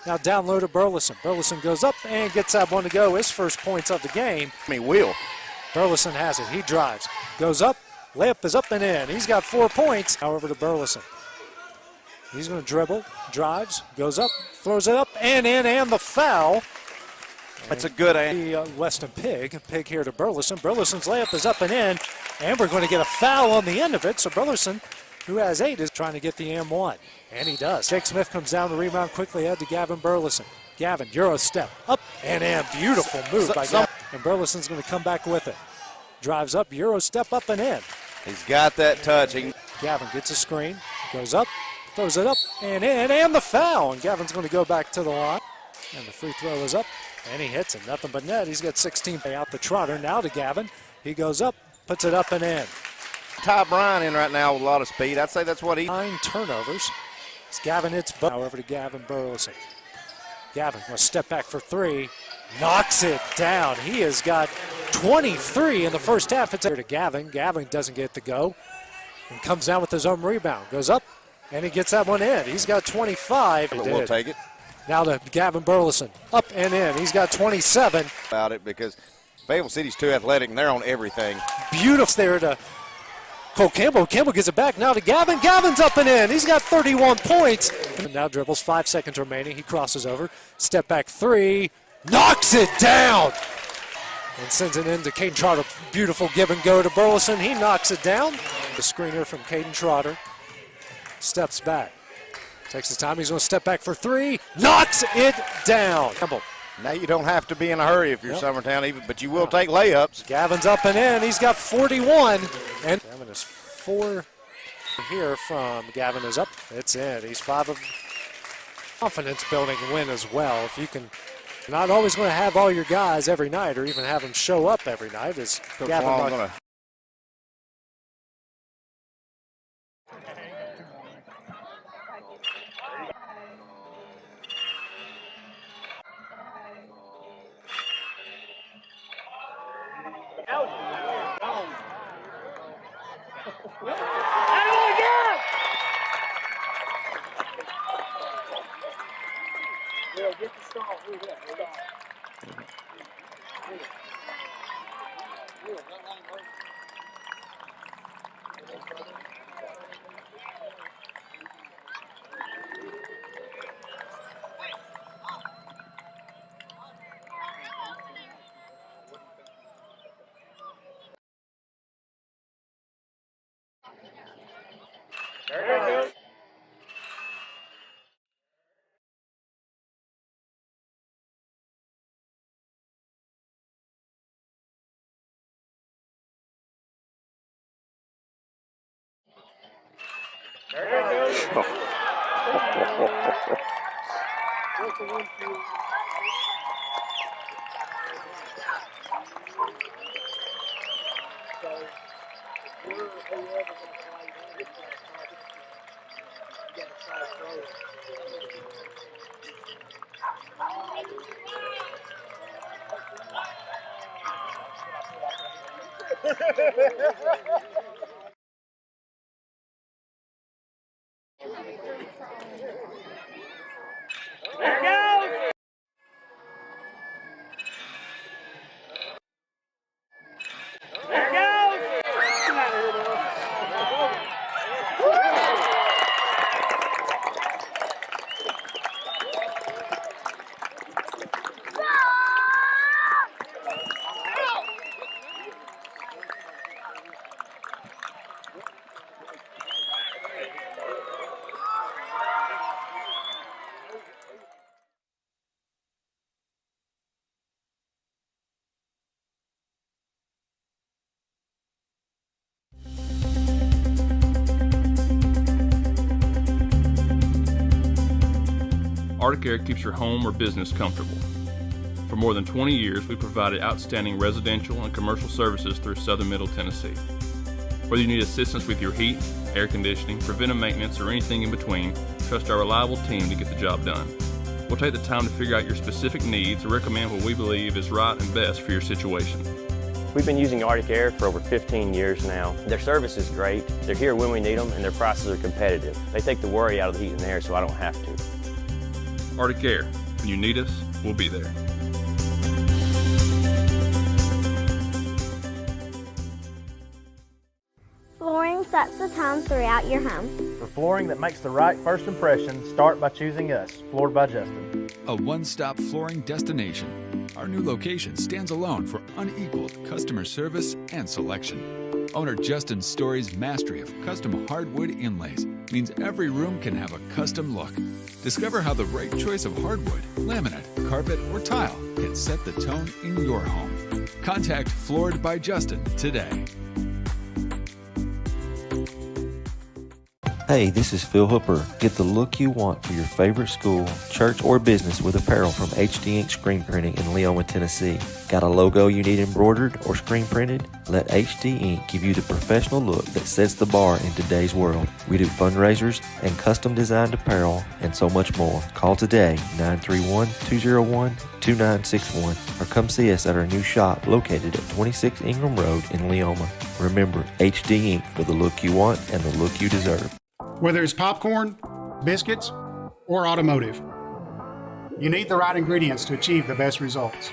[SPEAKER 1] Now down low to Burleson. Burleson goes up and gets that one to go. His first points of the game. Burleson has it. He drives. Goes up. Layup is up and in. He's got 4 points. However, to Burleson. He's going to dribble, drives, goes up, throws it up, and in, and the foul.
[SPEAKER 22] That's a good
[SPEAKER 1] Weston Pig here to Burleson. Burleson's layup is up and in, and we're going to get a foul on the end of it. So Burleson, who has 8, is trying to get the M1, and he does. Jake Smith comes down the rebound quickly ahead to Gavin Burleson. Gavin, Euro step, up and in. Beautiful move by Gavin. And Burleson's going to come back with it. Drives up, Euro step, up and in.
[SPEAKER 22] He's got that touch.
[SPEAKER 1] Gavin gets a screen, goes up, throws it up and in, and the foul. And Gavin's going to go back to the line. And the free throw is up, and he hits it. Nothing but net. He's got 16 out the trotter. Now to Gavin. He goes up, puts it up and in.
[SPEAKER 22] Ty Bryan in right now with a lot of speed. I'd say that's what
[SPEAKER 1] 9 turnovers. As Gavin hits, however, to Gavin Burleson. Gavin will step back for 3. Knocks it down. He has got 23 in the first half. It's here to Gavin. Gavin doesn't get the go. And comes down with his own rebound. Goes up. And he gets that one in. He's got 25.
[SPEAKER 22] We'll take it.
[SPEAKER 1] Now to Gavin Burleson. Up and in. He's got 27.
[SPEAKER 22] About it because Fayetteville City's too athletic and they're on everything.
[SPEAKER 1] Beautiful there to Cole Campbell. Campbell gets it back now to Gavin. Gavin's up and in. He's got 31 points. And now dribbles. 5 seconds remaining. He crosses over. Step back 3. Knocks it down. And sends it in to Caden Trotter. Beautiful give and go to Burleson. He knocks it down. The screener from Caden Trotter. Steps back. Takes his time. He's going to step back for 3. Knocks it down.
[SPEAKER 22] Now you don't have to be in a hurry if you're Summertown, but you will take layups.
[SPEAKER 1] Gavin's up and in. He's got 41. And Gavin is 4 here from Gavin is up. It's in. He's 5 of confidence building win as well. If you can, you're not always going to have all your guys every night or even have them show up every night. As Gavin
[SPEAKER 11] Arctic Air keeps your home or business comfortable. For more than 20 years, we provided outstanding residential and commercial services through southern Middle Tennessee. Whether you need assistance with your heat, air conditioning, preventive maintenance, or anything in between, trust our reliable team to get the job done. We'll take the time to figure out your specific needs and recommend what we believe is right and best for your situation.
[SPEAKER 12] We've been using Arctic Air for over 15 years now. Their service is great, they're here when we need them, and their prices are competitive. They take the worry out of the heat and air so I don't have to.
[SPEAKER 11] Arctic Air, when you need us, we'll be there.
[SPEAKER 13] Flooring sets the tone throughout your home.
[SPEAKER 14] For flooring that makes the right first impression, start by choosing us, Floored by Justin.
[SPEAKER 8] A one-stop flooring destination. Our new location stands alone for unequaled customer service and selection. Owner Justin Story's mastery of custom hardwood inlays means every room can have a custom look. Discover how the right choice of hardwood, laminate, carpet, or tile can set the tone in your home. Contact Floored by Justin today.
[SPEAKER 15] Hey, this is Phil Hooper. Get the look you want for your favorite school, church, or business with apparel from HD Ink Screen Printing in Leoma, Tennessee. Got a logo you need embroidered or screen printed? Let HD Ink give you the professional look that sets the bar in today's world. We do fundraisers and custom designed apparel and so much more. Call today, 931-201-2961, or come see us at our new shop located at 26 Ingram Road in Leoma. Remember, HD Ink for the look you want and the look you deserve.
[SPEAKER 16] Whether it's popcorn, biscuits, or automotive, you need the right ingredients to achieve the best results.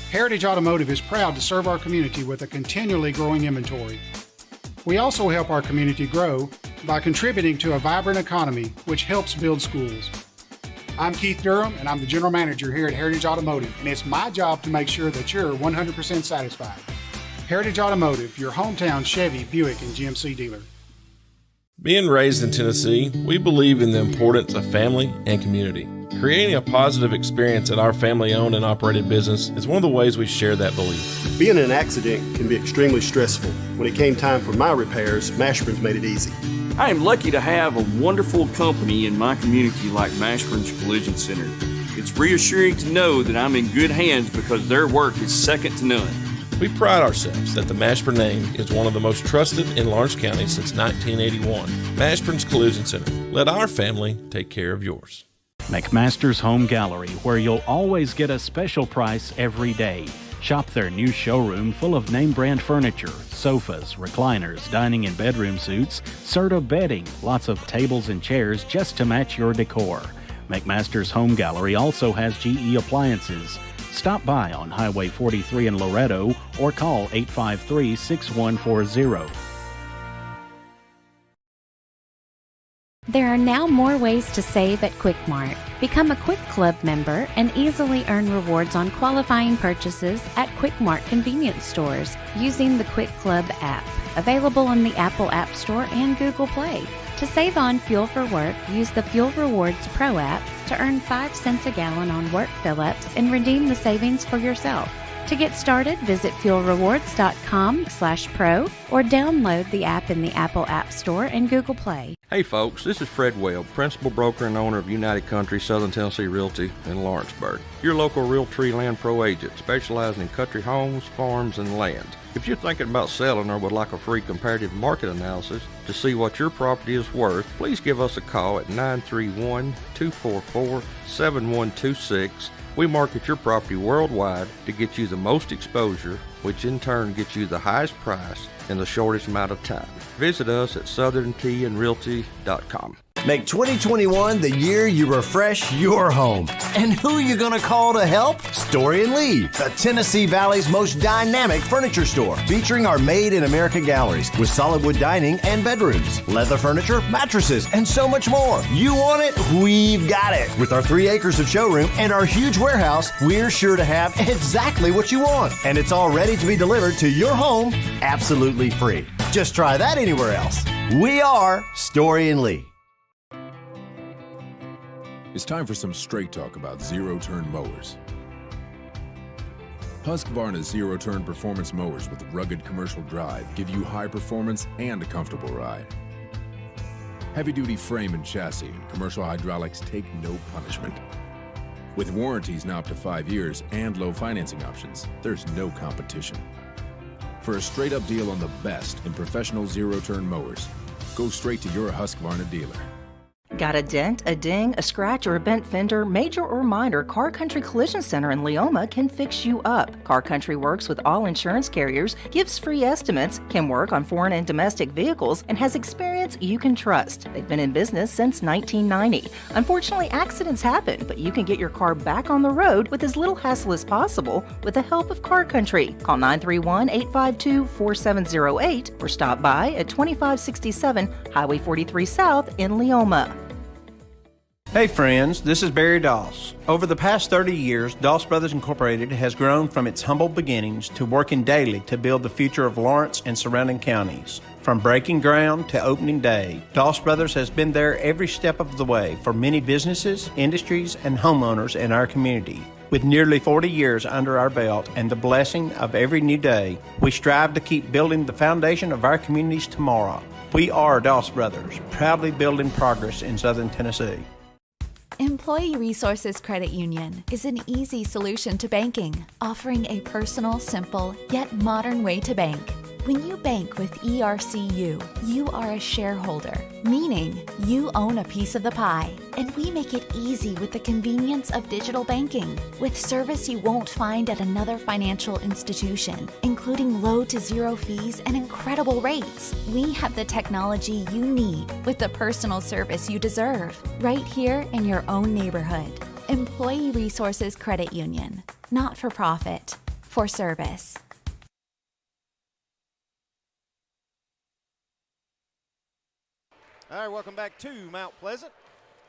[SPEAKER 16] Heritage Automotive is proud to serve our community with a continually growing inventory. We also help our community grow by contributing to a vibrant economy, which helps build schools. I'm Keith Durham, and I'm the General Manager here at Heritage Automotive, and it's my job to make sure that you're 100% satisfied. Heritage Automotive, your hometown Chevy, Buick, and GMC dealer.
[SPEAKER 17] Being raised in Tennessee, we believe in the importance of family and community. Creating a positive experience at our family-owned and operated business is one of the ways we share that belief.
[SPEAKER 18] Being in an accident can be extremely stressful. When it came time for my repairs, Mashburn's made it easy.
[SPEAKER 19] I am lucky to have a wonderful company in my community like Mashburn's Collision Center. It's reassuring to know that I'm in good hands because their work is second to none.
[SPEAKER 17] We pride ourselves that the Mashburn name is one of the most trusted in Lawrence County since 1981. Mashburn's Collision Center. Let our family take care of yours.
[SPEAKER 9] McMaster's Home Gallery, where you'll always get a special price every day. Shop their new showroom full of name brand furniture, sofas, recliners, dining and bedroom suites, Serta bedding, lots of tables and chairs just to match your decor. McMaster's Home Gallery also has GE appliances. Stop by on Highway 43 in Loretto or call 853-6140.
[SPEAKER 20] There are now more ways to save at Quick Mart. Become a Quick Club member and easily earn rewards on qualifying purchases at Quick Mart convenience stores using the Quick Club app, available on the Apple App Store and Google Play. To save on fuel for work, use the Fuel Rewards Pro app to earn 5 cents a gallon on work fill-ups and redeem the savings for yourself. To get started, visit fuelrewards.com/pro or download the app in the Apple App Store and Google Play.
[SPEAKER 21] Hey folks, this is Fred Webb, principal broker and owner of United Country Southern Tennessee Realty in Lawrenceburg. Your local Realtree Land Pro agent specializing in country homes, farms, and land. If you're thinking about selling or would like a free comparative market analysis to see what your property is worth, please give us a call at 931-244-7126. We market your property worldwide to get you the most exposure, which in turn gets you the highest price in the shortest amount of time. Visit us at southerntandrealty.com.
[SPEAKER 7] Make 2021 the year you refresh your home. And who are you going to call to help? Story & Lee, the Tennessee Valley's most dynamic furniture store, featuring our Made in America galleries with solid wood dining and bedrooms, leather furniture, mattresses, and so much more. You want it? We've got it. With our 3 acres of showroom and our huge warehouse, we're sure to have exactly what you want. And it's all ready to be delivered to your home absolutely free. Just try that anywhere else. We are Story & Lee.
[SPEAKER 8] It's time for some straight talk about zero-turn mowers. Husqvarna's zero-turn performance mowers with rugged commercial drive give you high performance and a comfortable ride. Heavy-duty frame and chassis and commercial hydraulics take no punishment. With warranties now up to 5 years and low financing options, there's no competition. For a straight-up deal on the best in professional zero-turn mowers, go straight to your Husqvarna dealer.
[SPEAKER 6] Got a dent, a ding, a scratch, or a bent fender? Major or minor, Car Country Collision Center in Leoma can fix you up. Car Country works with all insurance carriers, gives free estimates, can work on foreign and domestic vehicles, and has experience you can trust. They've been in business since 1990. Unfortunately, accidents happen, but you can get your car back on the road with as little hassle as possible with the help of Car Country. Call 931-852-4708 or stop by at 2567 Highway 43 South in Leoma.
[SPEAKER 10] Hey friends, this is Barry Doss. Over the past 30 years, Doss Brothers Incorporated has grown from its humble beginnings to working daily to build the future of Lawrence and surrounding counties. From breaking ground to opening day, Doss Brothers has been there every step of the way for many businesses, industries, and homeowners in our community. With nearly 40 years under our belt and the blessing of every new day, we strive to keep building the foundation of our communities tomorrow. We are Doss Brothers, proudly building progress in Southern Tennessee.
[SPEAKER 23] Employee Resources Credit Union is an easy solution to banking, offering a personal, simple, yet modern way to bank. When you bank with ERCU, you are a shareholder, meaning you own a piece of the pie, and we make it easy with the convenience of digital banking, with service you won't find at another financial institution, including low to zero fees and incredible rates. We have the technology you need with the personal service you deserve, right here in your own neighborhood. Employee Resources Credit Union, not for profit, for service.
[SPEAKER 2] All right, welcome back to Mount Pleasant.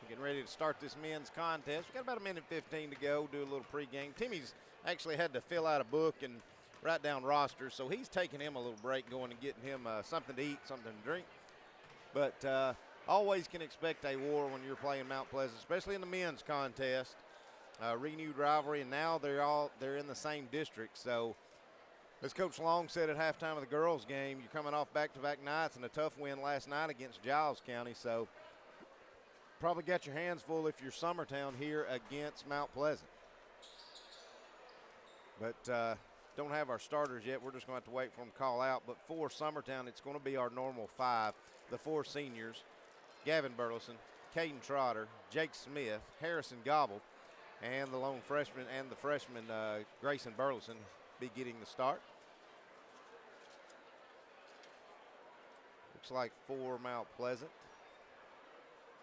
[SPEAKER 2] We're getting ready to start this men's contest. We've got about 1:15 to go, do a little pregame. Timmy's actually had to fill out a book and write down rosters, so he's taking him a little break going and getting him something to eat, something to drink. But always can expect a war when you're playing Mount Pleasant, especially in the men's contest. Renewed rivalry, and now they're in the same district, so as Coach Long said at halftime of the girls' game, you're coming off back-to-back nights and a tough win last night against Giles County. So probably got your hands full if you're Summertown here against Mount Pleasant. But don't have our starters yet. We're just going to have to wait for them to call out. But for Summertown, it's going to be our normal 5. The 4 seniors, Gavin Burleson, Caden Trotter, Jake Smith, Harrison Gobble, and the lone freshman and the freshman Grayson Burleson be getting the start. Looks like for Mount Pleasant.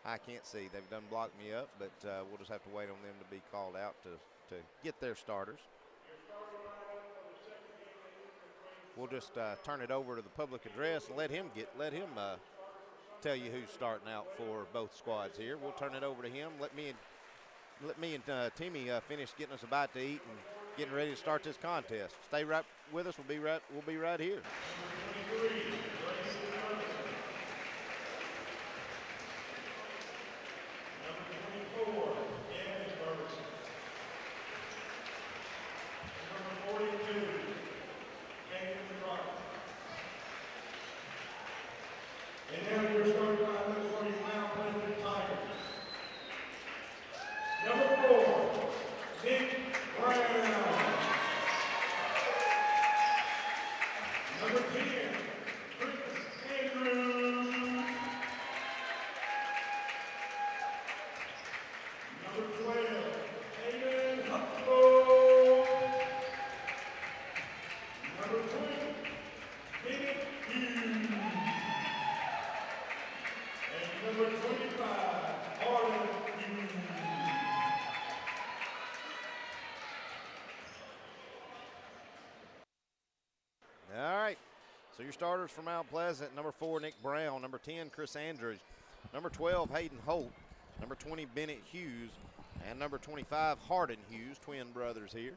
[SPEAKER 2] I can't see. They've done blocked me up, but we'll just have to wait on them to be called out to get their starters. We'll just turn it over to the public address and let him tell you who's starting out for both squads here. We'll turn it over to him. Let me and Timmy finish getting us a bite to eat and getting ready to start this contest. Stay right with us. We'll be right here. So your starters for Mount Pleasant: number 4, Nick Brown; number 10, Chris Andrews; number 12, Hayden Holt; number 20, Bennett Hughes; and number 25, Hardin Hughes, twin brothers here.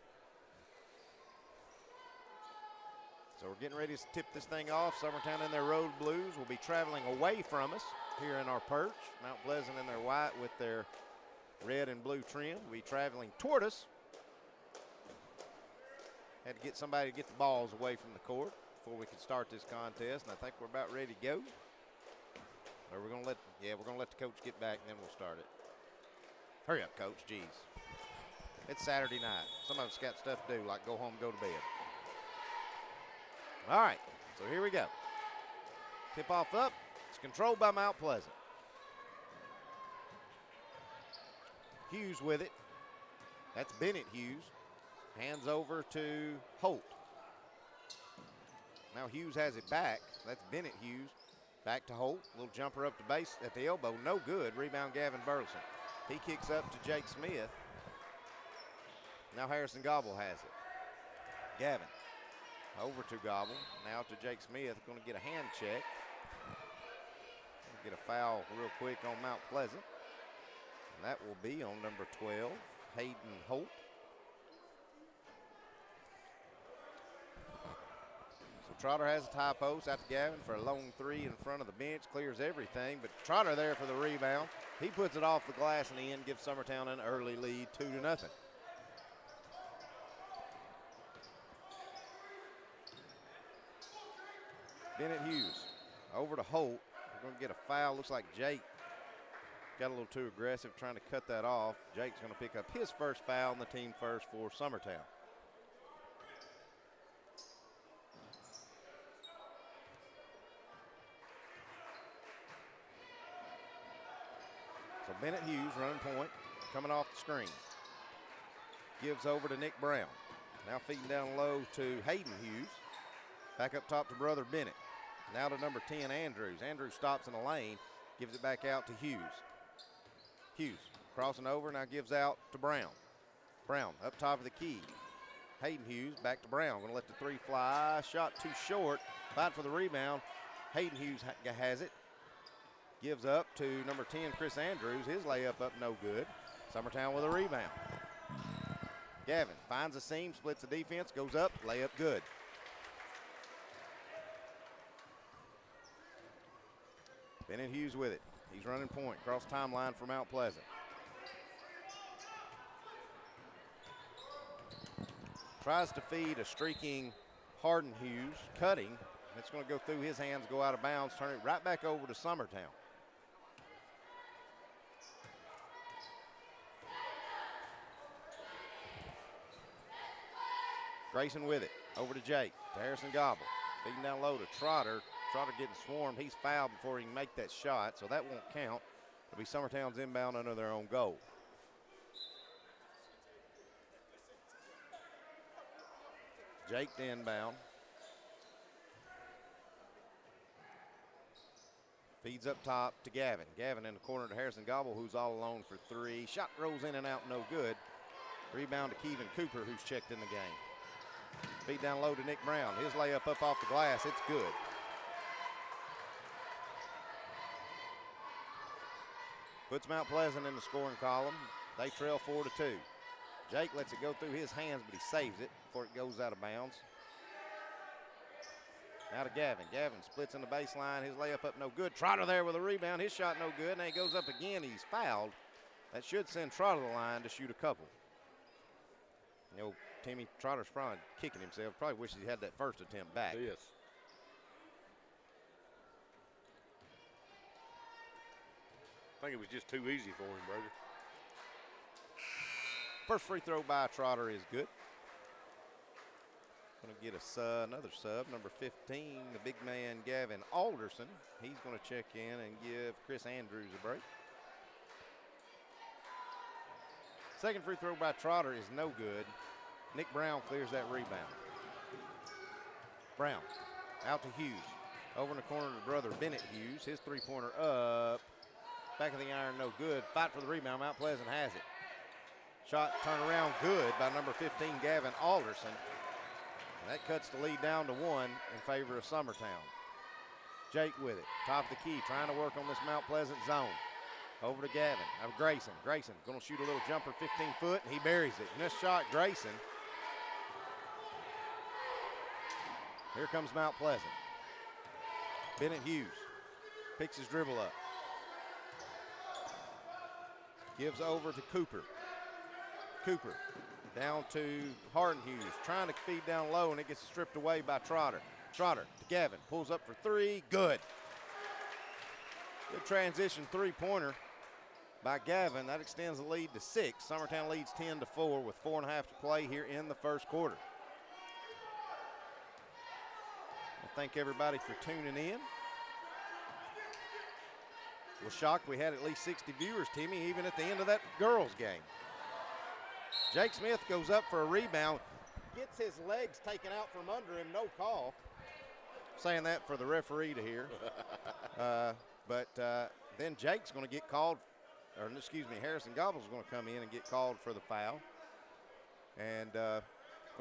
[SPEAKER 2] So we're getting ready to tip this thing off. Summertown in their road blues will be traveling away from us here in our perch. Mount Pleasant in their white with their red and blue trim will be traveling toward us. Had to get somebody to get the balls away from the court before we could start this contest, and I think we're about ready to go. Or we're gonna let the coach get back and then we'll start it. Hurry up, coach, jeez. It's Saturday night. Some of us got stuff to do, like go home, go to bed. All right, so here we go. Tip off up. It's controlled by Mount Pleasant. Hughes with it. That's Bennett Hughes. Hands over to Holt. Now Hughes has it back. That's Bennett Hughes. Back to Holt. Little jumper up to base at the elbow. No good. Rebound Gavin Burleson. He kicks up to Jake Smith. Now Harrison Gobble has it. Gavin over to Gobble. Now to Jake Smith. Going to get a hand check. Get a foul real quick on Mount Pleasant. And that will be on number 12, Hayden Holt. Trotter has a tie post out to Gavin for a lone 3 in front of the bench, clears everything, but Trotter there for the rebound. He puts it off the glass in the end, gives Summertown an early lead, 2-0. Bennett Hughes over to Holt. We're going to get a foul. Looks like Jake got a little too aggressive trying to cut that off. Jake's going to pick up his first foul and the team first for Summertown. So Bennett Hughes running point, coming off the screen. Gives over to Nick Brown. Now feeding down low to Hayden Hughes. Back up top to brother Bennett. Now to number 10, Andrews. Andrews stops in the lane, gives it back out to Hughes. Hughes crossing over, now gives out to Brown. Brown up top of the key. Hayden Hughes back to Brown. Going to let the 3 fly. Shot too short. Fight for the rebound. Hayden Hughes has it. Gives up to number 10, Chris Andrews. His layup up no good. Summertown with a rebound. Gavin finds a seam, splits the defense, goes up, layup good. Bennett Hughes with it. He's running point, cross timeline for Mount Pleasant. Tries to feed a streaking Hardin Hughes, cutting. It's going to go through his hands, go out of bounds, turn it right back over to Summertown. Grayson with it. Over to Jake. To Harrison Gobble. Feeding down low to Trotter. Trotter getting swarmed. He's fouled before he can make that shot, so that won't count. It'll be Summertown's inbound under their own goal. Jake to inbound. Feeds up top to Gavin. Gavin in the corner to Harrison Gobble, who's all alone for three. Shot rolls in and out, no good. Rebound to Kevin Cooper, who's checked in the game. Feed down low to Nick Brown. His layup up off the glass, it's good. Puts Mount Pleasant in the scoring column. They trail 4-2. Jake lets it go through his hands, but he saves it before it goes out of bounds. Now to Gavin. Gavin splits in the baseline. His layup up no good. Trotter there with a rebound. His shot no good. Now he goes up again. He's fouled. That should send Trotter to the line to shoot a couple. You know, Timmy Trotter's probably kicking himself. Probably wishes he had that first attempt back.
[SPEAKER 3] Yes. I think it was just too easy for him, brother.
[SPEAKER 2] First free throw by Trotter is good. Going to get a another sub, number 15, the big man Gavin Alderson. He's going to check in and give Chris Andrews a break. Second free throw by Trotter is no good. Nick Brown clears that rebound. Brown out to Hughes. Over in the corner to brother Bennett Hughes. His three-pointer up. Back of the iron, no good. Fight for the rebound. Mount Pleasant has it. Shot turn around good by number 15, Gavin Alderson. That cuts the lead down to 1 in favor of Summertown. Jake with it. Top of the key, trying to work on this Mount Pleasant zone. Over to Gavin. Grayson. Grayson going to shoot a little jumper, 15 foot, and he buries it. Missed shot, Grayson. Here comes Mount Pleasant. Bennett Hughes picks his dribble up. Gives over to Cooper. Cooper down to Hardin Hughes, trying to feed down low, and it gets stripped away by Trotter. Trotter to Gavin, pulls up for three, good. Good transition three-pointer by Gavin. That extends the lead to 6. Summertown leads 10-4 with 4.5 to play here in the first quarter. I thank everybody for tuning in. Was shocked we had at least 60 viewers, Timmy, even at the end of that girls' game. Jake Smith goes up for a rebound, gets his legs taken out from under him, no call. Saying that for the referee to hear. Then Jake's going to get called, or excuse me, Harrison Gobble's going to come in and get called for the foul. And going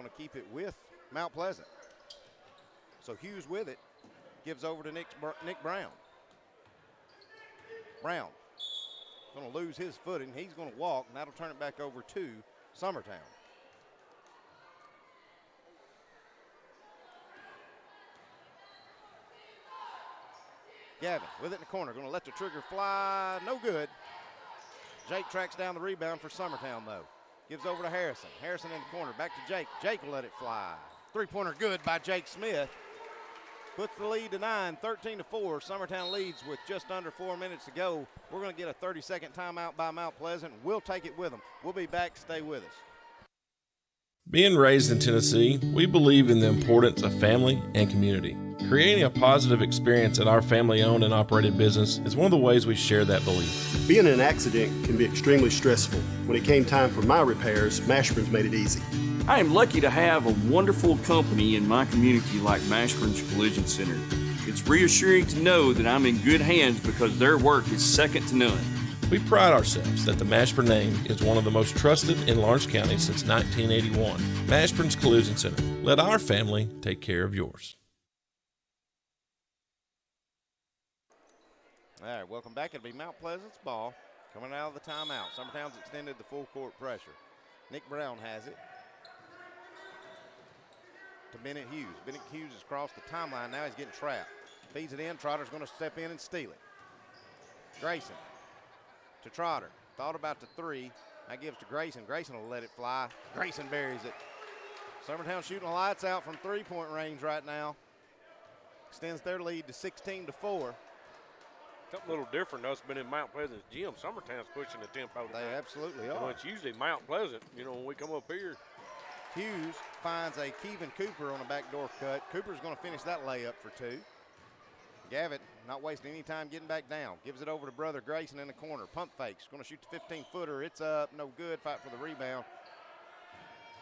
[SPEAKER 2] to keep it with Mount Pleasant. So Hughes with it, gives over to Nick Brown. Brown going to lose his footing. He's going to walk, and that'll turn it back over to Summertown. Gavin with it in the corner, going to let the trigger fly, no good. Jake tracks down the rebound for Summertown, though. Gives over to Harrison. Harrison in the corner, back to Jake. Jake will let it fly. Three-pointer good by Jake Smith. Puts the lead to 9, 13-4. Summertown leads with just under 4 minutes to go. We're going to get a 30-second timeout by Mount Pleasant. We'll take it with them. We'll be back. Stay with us.
[SPEAKER 17] Being raised in Tennessee, we believe in the importance of family and community. Creating a positive experience at our family-owned and operated business is one of the ways we share that belief.
[SPEAKER 18] Being in an accident can be extremely stressful. When it came time for my repairs, Mashburn's made it easy.
[SPEAKER 19] I am lucky to have a wonderful company in my community like Mashburn's Collision Center. It's reassuring to know that I'm in good hands because their work is second to none.
[SPEAKER 17] We pride ourselves that the Mashburn name is one of the most trusted in Lawrence County since 1981. Mashburn's Collision Center. Let our family take care of yours.
[SPEAKER 2] All right, welcome back. It'll be Mount Pleasant's ball coming out of the timeout. Summertown's extended the full court pressure. Nick Brown has it to Bennett Hughes. Bennett Hughes has crossed the timeline. Now he's getting trapped. Feeds it in. Trotter's going to step in and steal it. Grayson to Trotter. Thought about the three. That gives to Grayson. Grayson will let it fly. Grayson buries it. Summertown shooting the lights out from three-point range right now. Extends their lead to 16-4.
[SPEAKER 3] Something a little different though. It's been in Mount Pleasant's gym. Summertown's pushing the tempo tonight.
[SPEAKER 2] They absolutely
[SPEAKER 3] are.
[SPEAKER 2] are.
[SPEAKER 3] It's usually Mount Pleasant, when we come up here.
[SPEAKER 2] Hughes finds a Kevin Cooper on a backdoor cut. Cooper's going to finish that layup for 2. Gavitt not wasting any time getting back down. Gives it over to brother Grayson in the corner. Pump fakes. Going to shoot the 15-footer. It's up. No good. Fight for the rebound.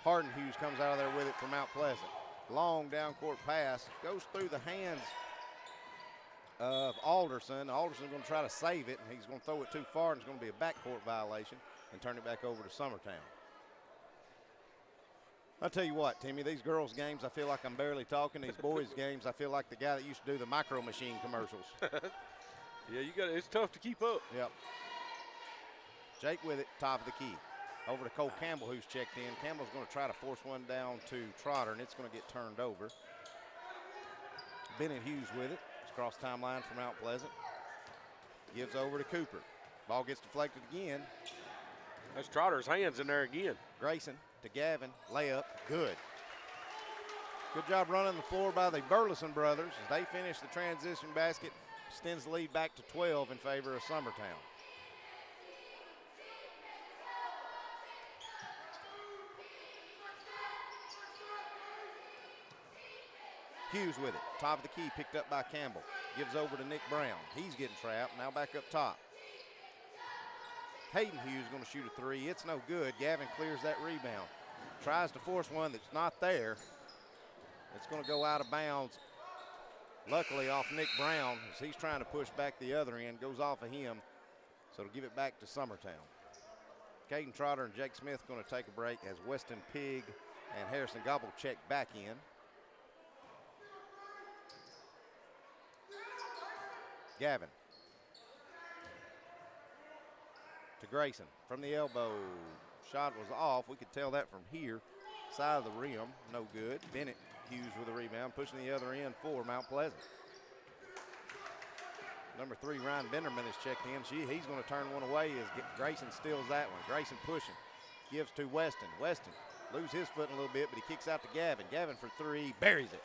[SPEAKER 2] Harden Hughes comes out of there with it from Mount Pleasant. Long down court pass. Goes through the hands of Alderson. Alderson's going to try to save it, and he's going to throw it too far, and it's going to be a backcourt violation and turn it back over to Summertown. I'll tell you what, Timmy, these girls' games, I feel like I'm barely talking. These boys' games, I feel like the guy that used to do the Micro Machine commercials.
[SPEAKER 3] Yeah, it's tough to keep up.
[SPEAKER 2] Yep. Jake with it, top of the key. Over to Cole Campbell, who's checked in. Campbell's going to try to force one down to Trotter, and it's going to get turned over. Bennett Hughes with it. It's cross timeline from Mount Pleasant. Gives over to Cooper. Ball gets deflected again.
[SPEAKER 3] That's Trotter's hands in there again.
[SPEAKER 2] Grayson to Gavin, layup, good. Good job running the floor by the Burleson brothers as they finish the transition basket, extends the lead back to 12 in favor of Summertown. Hughes with it, top of the key, picked up by Campbell. Gives over to Nick Brown. He's getting trapped, now back up top. Hayden Hughes going to shoot a 3. It's no good. Gavin clears that rebound. Tries to force one that's not there. It's going to go out of bounds. Luckily off Nick Brown as he's trying to push back the other end. Goes off of him. So to give it back to Summertown. Caden Trotter and Jake Smith going to take a break as Weston Pigg and Harrison Gobble check back in. Gavin. To Grayson from the elbow. Shot was off. We could tell that from here. Side of the rim, no good. Bennett Hughes with a rebound, pushing the other end for Mount Pleasant. Number 3, Ryan Benderman is checked in. He's going to turn one away as Grayson steals that one. Grayson pushing. Gives to Weston. Weston loses his foot a little bit, but he kicks out to Gavin. Gavin for 3, buries it.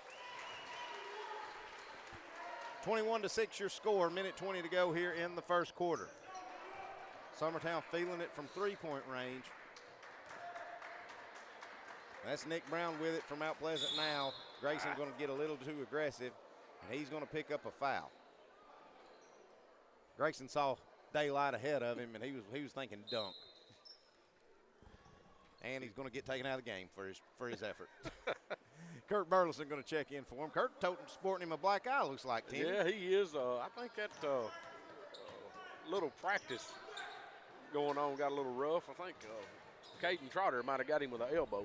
[SPEAKER 2] 21-6 your score, minute 20 to go here in the first quarter. Summertown feeling it from three-point range. That's Nick Brown with it from Mount Pleasant now. Grayson's going to get a little too aggressive, and he's going to pick up a foul. Grayson saw daylight ahead of him, and he was thinking dunk. And he's going to get taken out of the game for his effort. Kurt Burleson going to check in for him. Kurt sporting him a black eye, looks like, Tim.
[SPEAKER 3] Yeah, he is. I think that little practice going on got a little rough. I think Caden Trotter might have got him with an elbow.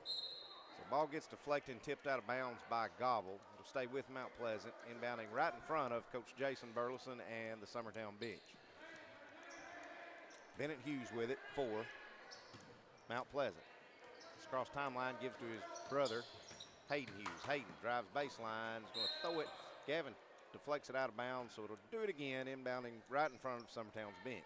[SPEAKER 2] So ball gets deflected and tipped out of bounds by Gobble. It'll stay with Mount Pleasant, inbounding right in front of Coach Jason Burleson and the Summertown bench. Bennett Hughes with it for Mount Pleasant. This cross timeline gives to his brother, Hayden Hughes. Hayden drives baseline, is going to throw it. Gavin deflects it out of bounds, so it'll do it again, inbounding right in front of Summertown's bench.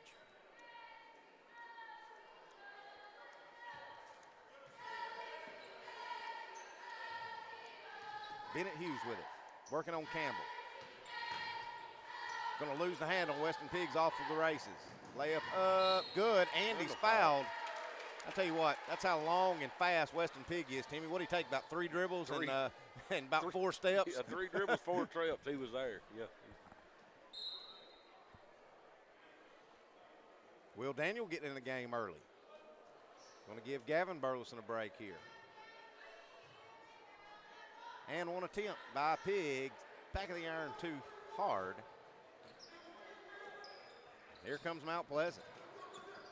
[SPEAKER 2] Bennett Hughes with it, working on Campbell. Going to lose the handle. Weston Piggs off of the races. Layup up, good. Andy's fouled. I'll tell you what, that's how long and fast Weston Pigg is, Timmy. What did he take, about 3 dribbles and about 4 steps?
[SPEAKER 3] Yeah, 3 dribbles, 4 trips. He was there, yeah.
[SPEAKER 2] Will Daniel getting in the game early. Going to give Gavin Burleson a break here. And one attempt by Pigg. Back of the iron too hard. Here comes Mount Pleasant.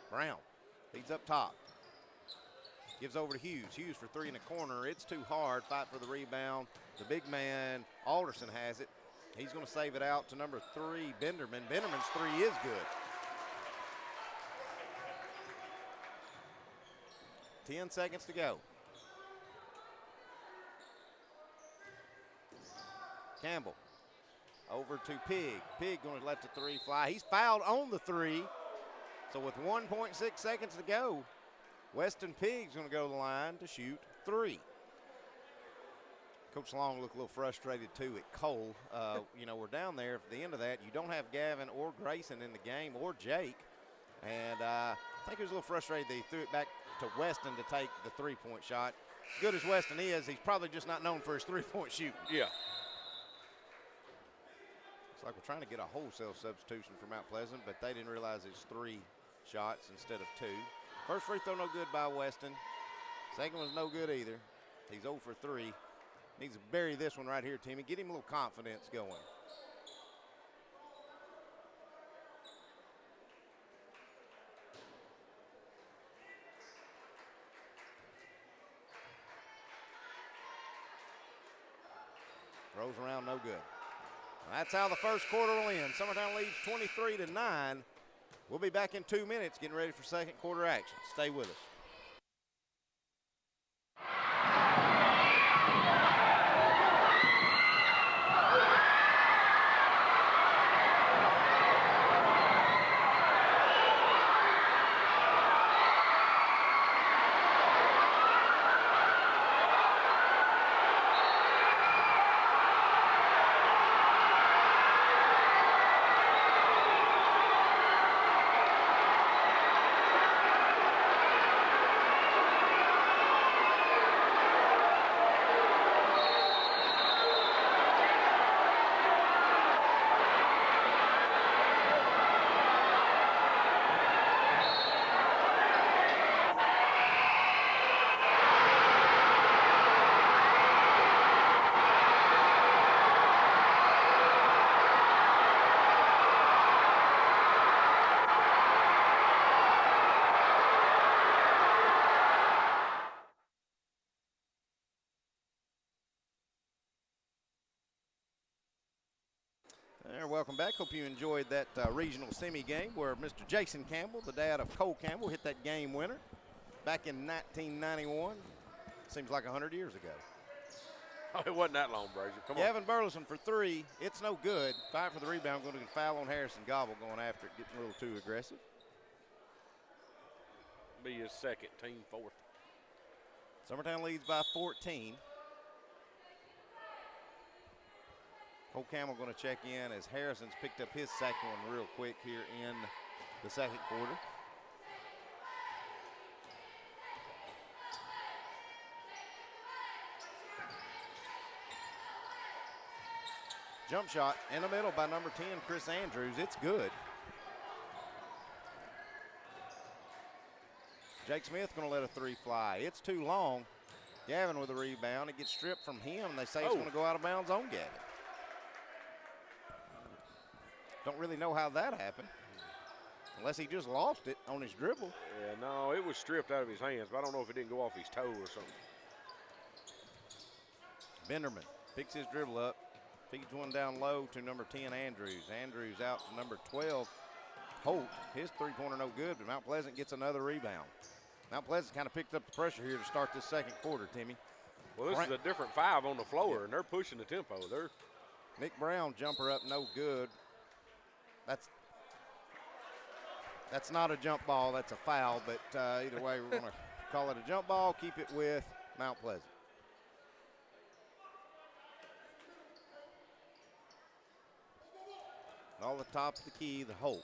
[SPEAKER 2] Brown leads up top. Gives over to Hughes. Hughes for 3 in the corner. It's too hard. Fight for the rebound. The big man, Alderson, has it. He's going to save it out to number 3, Benderman. Benderman's 3 is good. 10 seconds to go. Campbell over to Pigg. Pigg going to let the 3 fly. He's fouled on the 3. So with 1.6 seconds to go, Weston Pigg's going to go to the line to shoot 3. Coach Long looked a little frustrated too at Cole. We're down there at the end of that. You don't have Gavin or Grayson in the game or Jake. And I think he was a little frustrated that he threw it back to Weston to take the 3-point shot. as good as Weston is, he's probably just not known for his three-point shooting.
[SPEAKER 3] Yeah.
[SPEAKER 2] It's like we're trying to get a wholesale substitution for Mount Pleasant, but they didn't realize it's 3 shots instead of 2. First free throw no good by Weston. Second one's no good either. He's 0 for 3. Needs to bury this one right here, Timmy. Get him a little confidence going. Throws around, no good. That's how the first quarter will end. Summertown leads 23-9. We'll be back in 2 minutes getting ready for second quarter action. Stay with us. Welcome back. Hope you enjoyed that regional semi game where Mr. Jason Campbell, the dad of Cole Campbell, hit that game winner back in 1991. Seems like 100 years ago.
[SPEAKER 3] Oh, it wasn't that long, Brazier. Come on.
[SPEAKER 2] Gavin Burleson for 3. It's no good. Fight for the rebound. Going to foul on Harrison Gobble going after it, getting a little too aggressive.
[SPEAKER 3] Be his second, team fourth.
[SPEAKER 2] Summertown leads by 14. Cole Campbell going to check in as Harrison's picked up his second one real quick here in the second quarter. Jump shot in the middle by number 10, Chris Andrews. It's good. Jake Smith going to let a 3 fly. It's too long. Gavin with a rebound. It gets stripped from him, and they say it's going to go out of bounds on Gavin. Don't really know how that happened, unless he just lost it on his dribble.
[SPEAKER 3] Yeah, no, it was stripped out of his hands, but I don't know if it didn't go off his toe or something.
[SPEAKER 2] Benderman picks his dribble up, feeds one down low to number 10, Andrews. Andrews out to number 12, Holt. His three-pointer no good, but Mount Pleasant gets another rebound. Mount Pleasant kind of picked up the pressure here to start this second quarter, Timmy.
[SPEAKER 3] Well, this is a different 5 on the floor, and they're pushing the tempo.
[SPEAKER 2] Nick Brown jumper up, no good. That's not a jump ball, that's a foul, but either way, we're going to call it a jump ball, keep it with Mount Pleasant. All the top of the key, the Holt.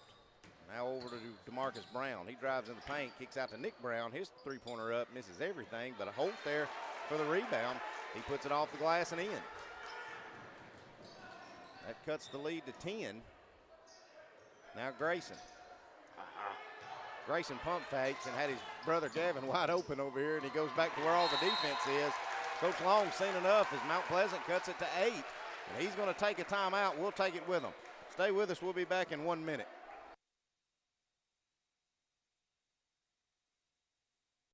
[SPEAKER 2] Now over to DeMarcus Brown. He drives in the paint, kicks out to Nick Brown. His three-pointer up, misses everything, but a Holt there for the rebound. He puts it off the glass and in. That cuts the lead to 10. Now Grayson. Grayson pump fakes and had his brother Gavin wide open over here, and he goes back to where all the defense is. Coach Long seen enough as Mount Pleasant cuts it to 8. And he's going to take a timeout. We'll take it with him. Stay with us. We'll be back in 1 minute.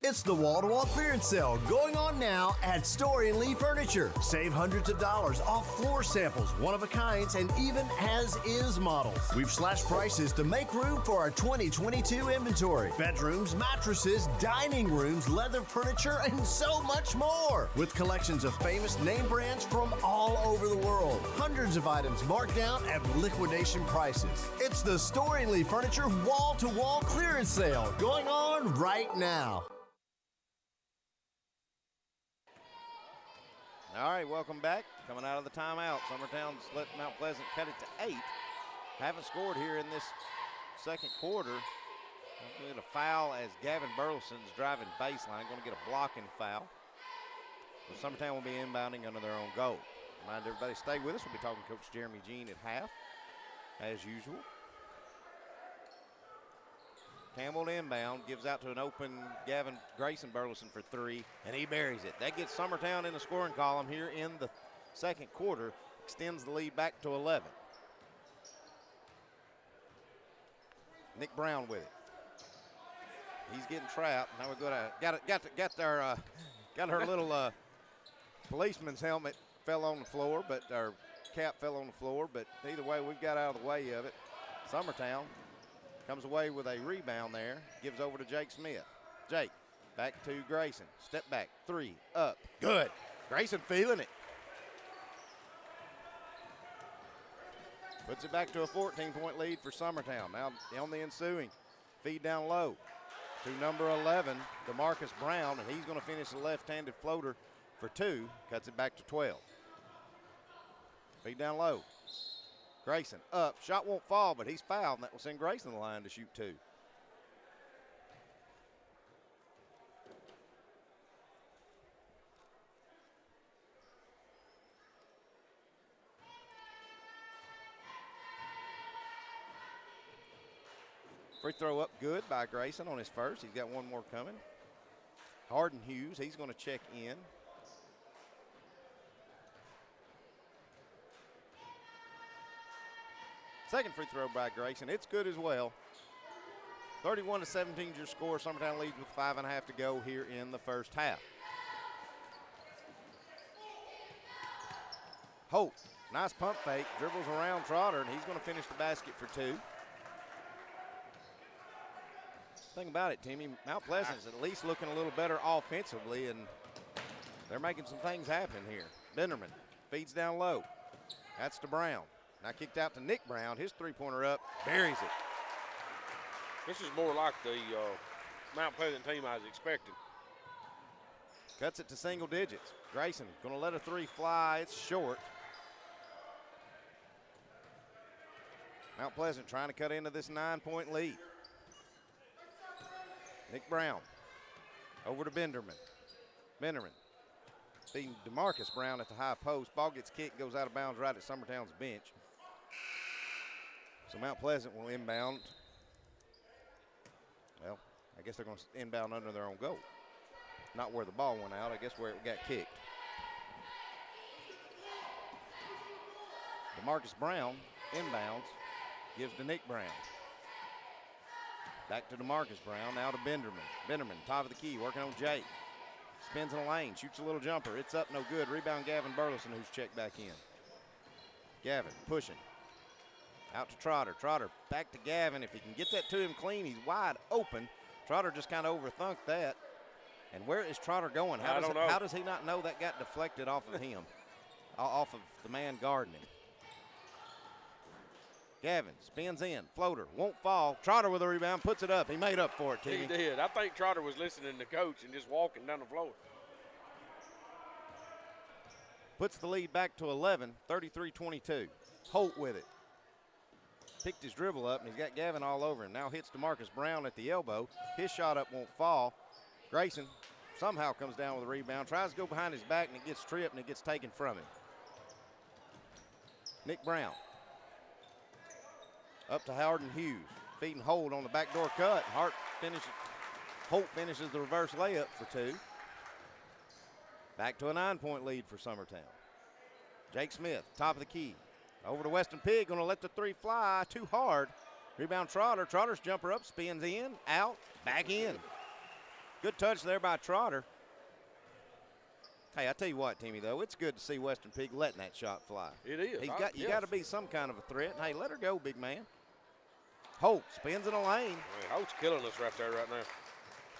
[SPEAKER 7] It's the wall-to-wall clearance sale going on now at Story & Lee Furniture. Save hundreds of dollars off floor samples, one-of-a-kinds, and even as-is models. We've slashed prices to make room for our 2022 inventory. Bedrooms, mattresses, dining rooms, leather furniture, and so much more. With collections of famous name brands from all over the world. Hundreds of items marked down at liquidation prices. It's the Story & Lee Furniture wall-to-wall clearance sale going on right now.
[SPEAKER 2] All right, welcome back. Coming out of the timeout, Summertown's let Mount Pleasant cut it to 8. Haven't scored here in this second quarter. Going to get a foul as Gavin Burleson's driving baseline. Going to get a blocking foul. So Summertown will be inbounding under their own goal. Remind everybody, stay with us. We'll be talking to Coach Jeremy Jean at half, as usual. Campbell inbound, gives out to an open Gavin Grayson Burleson for three, and he buries it. That gets Summertown in the scoring column here in the second quarter, extends the lead back to 11. Nick Brown with it. He's getting trapped. Now we're going to got her little policeman's helmet fell on the floor, but our cap fell on the floor. But either way, we've got out of the way of it. Summertown comes away with a rebound there. Gives over to Jake Smith. Jake back to Grayson. Step back, three, up, good. Grayson feeling it. Puts it back to a 14-point lead for Summertown. Now on the ensuing, feed down low to number 11, DeMarcus Brown, and he's going to finish the left-handed floater for two. Cuts it back to 12. Feed down low. Grayson up. Shot won't fall, but he's fouled, and that will send Grayson the line to shoot two. Free throw up good by Grayson on his first. He's got one more coming. Harden Hughes, he's going to check in. Second free throw by Grayson. It's good as well. 31-17 is your score. Summertown leads with 5.5 to go here in the first half. Holt, nice pump fake, dribbles around Trotter, and he's going to finish the basket for two. Thing about it, Timmy, Mount Pleasant's at least looking a little better offensively, and they're making some things happen here. Benderman feeds down low. That's to Brown. Now kicked out to Nick Brown. His three-pointer up, buries it.
[SPEAKER 3] This is more like the Mount Pleasant team I was expecting.
[SPEAKER 2] Cuts it to single digits. Grayson going to let a three fly. It's short. Mount Pleasant trying to cut into this 9-point lead. Nick Brown over to Benderman. Benderman feeding DeMarcus Brown at the high post. Ball gets kicked, goes out of bounds right at Summertown's bench. So Mount Pleasant will inbound. Well, I guess they're going to inbound under their own goal. Not where the ball went out, I guess where it got kicked. DeMarcus Brown inbounds, gives to Nick Brown. Back to DeMarcus Brown, now to Benderman. Benderman, top of the key, working on Jake. Spins in the lane, shoots a little jumper. It's up, no good. Rebound, Gavin Burleson, who's checked back in. Gavin pushing. Out to Trotter. Trotter back to Gavin. If he can get that to him clean, he's wide open. Trotter just kind of overthunked that. And where is Trotter going? How does he not know that got deflected off of him? Off of the man guarding him. Gavin spins in, floater, won't fall. Trotter with a rebound, puts it up. He made up for it, Timmy.
[SPEAKER 3] He did. I think Trotter was listening to coach and just walking down the floor.
[SPEAKER 2] Puts the lead back to 11, 33-22. Holt with it. Picked his dribble up, and he's got Gavin all over him. Now hits DeMarcus Brown at the elbow. His shot up won't fall. Grayson somehow comes down with a rebound, tries to go behind his back, and it gets tripped, and it gets taken from him. Nick Brown. Up to Harden Hughes, feeding Holt on the backdoor cut. Holt finishes the reverse layup for two. Back to a 9-point lead for Summertown. Jake Smith, top of the key. Over to Weston Pigg, going to let the three fly too hard. Rebound Trotter. Trotter's jumper up, spins in, out, back in. Good touch there by Trotter. Hey, I tell you what, Timmy, though, it's good to see Weston Pigg letting that shot fly.
[SPEAKER 3] It is.
[SPEAKER 2] You got to be some kind of a threat. Hey, let her go, big man. Holt spins in a lane.
[SPEAKER 3] Man, Holt's killing us right there right now.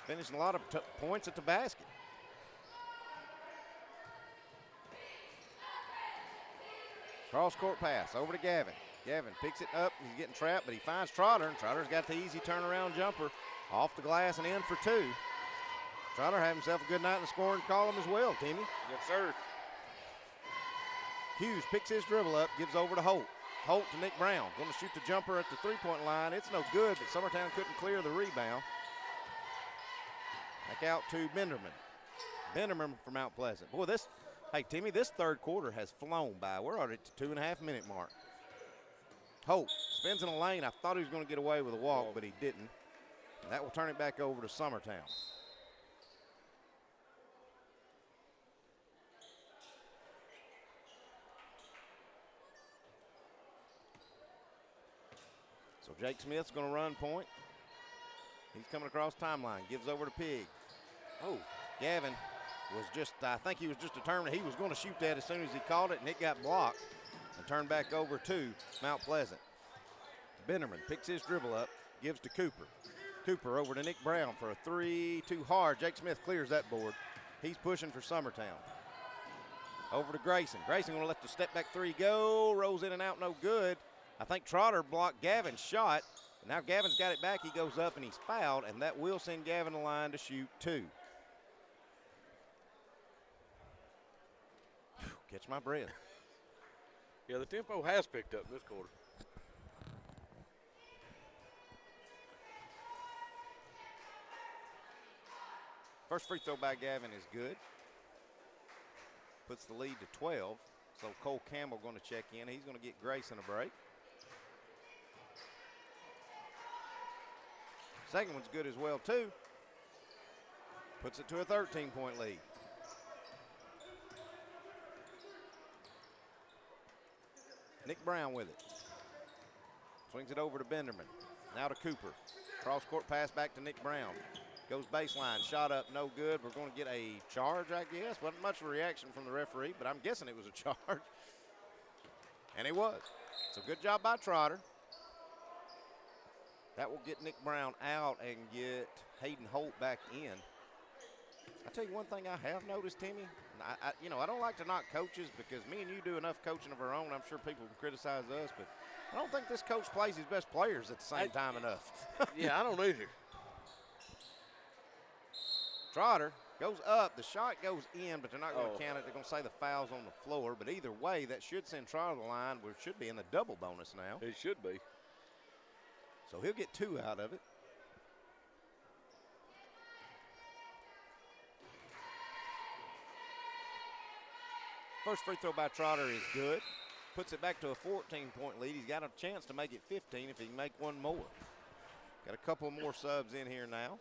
[SPEAKER 2] Finishing a lot of points at the basket. Cross-court pass over to Gavin. Gavin picks it up. He's getting trapped, but he finds Trotter, and Trotter's got the easy turnaround jumper off the glass and in for two. Trotter had himself a good night in the scoring column as well, Timmy.
[SPEAKER 3] Yes, sir.
[SPEAKER 2] Hughes picks his dribble up, gives over to Holt. Holt to Nick Brown. Going to shoot the jumper at the three-point line. It's no good, but Summertown couldn't clear the rebound. Back out to Benderman. Benderman from Mount Pleasant. Boy, hey, Timmy, this third quarter has flown by. We're already at the 2.5-minute mark. Holt spins in a lane. I thought he was going to get away with a walk, but he didn't. And that will turn it back over to Summertown. So Jake Smith's going to run point. He's coming across timeline, gives over to Pig. Oh, Gavin was I think he was just determined he was going to shoot that as soon as he caught it, and it got blocked and turned back over to Mount Pleasant. Benderman picks his dribble up, gives to Cooper. Cooper over to Nick Brown for a three, too hard. Jake Smith clears that board. He's pushing for Summertown. Over to Grayson. Grayson going to let the step back three go, rolls in and out, no good. I think Trotter blocked Gavin's shot. Now Gavin's got it back. He goes up and he's fouled, and that will send Gavin the line to shoot 2. Whew, catch my breath.
[SPEAKER 3] Yeah, the tempo has picked up this quarter.
[SPEAKER 2] First free throw by Gavin is good. Puts the lead to 12. So Cole Campbell going to check in. He's going to get Grayson a break. Second one's good as well, too. Puts it to a 13-point lead. Nick Brown with it. Swings it over to Benderman. Now to Cooper. Cross-court pass back to Nick Brown. Goes baseline, shot up, no good. We're going to get a charge, I guess. Wasn't much of a reaction from the referee, but I'm guessing it was a charge. And it was. So good job by Trotter. That will get Nick Brown out and get Hayden Holt back in. I tell you one thing I have noticed, Timmy. I don't like to knock coaches because me and you do enough coaching of our own. I'm sure people can criticize us, but I don't think this coach plays his best players at the same time enough.
[SPEAKER 3] Yeah, I don't either.
[SPEAKER 2] Trotter goes up. The shot goes in, but they're not going to count it. They're going to say the foul's on the floor. But either way, that should send Trotter to the line. We should be in the double bonus now.
[SPEAKER 3] It should be.
[SPEAKER 2] So he'll get 2 out of it. First free throw by Trotter is good. Puts it back to a 14-point lead. He's got a chance to make it 15 if he can make one more. Got a couple more subs in here now.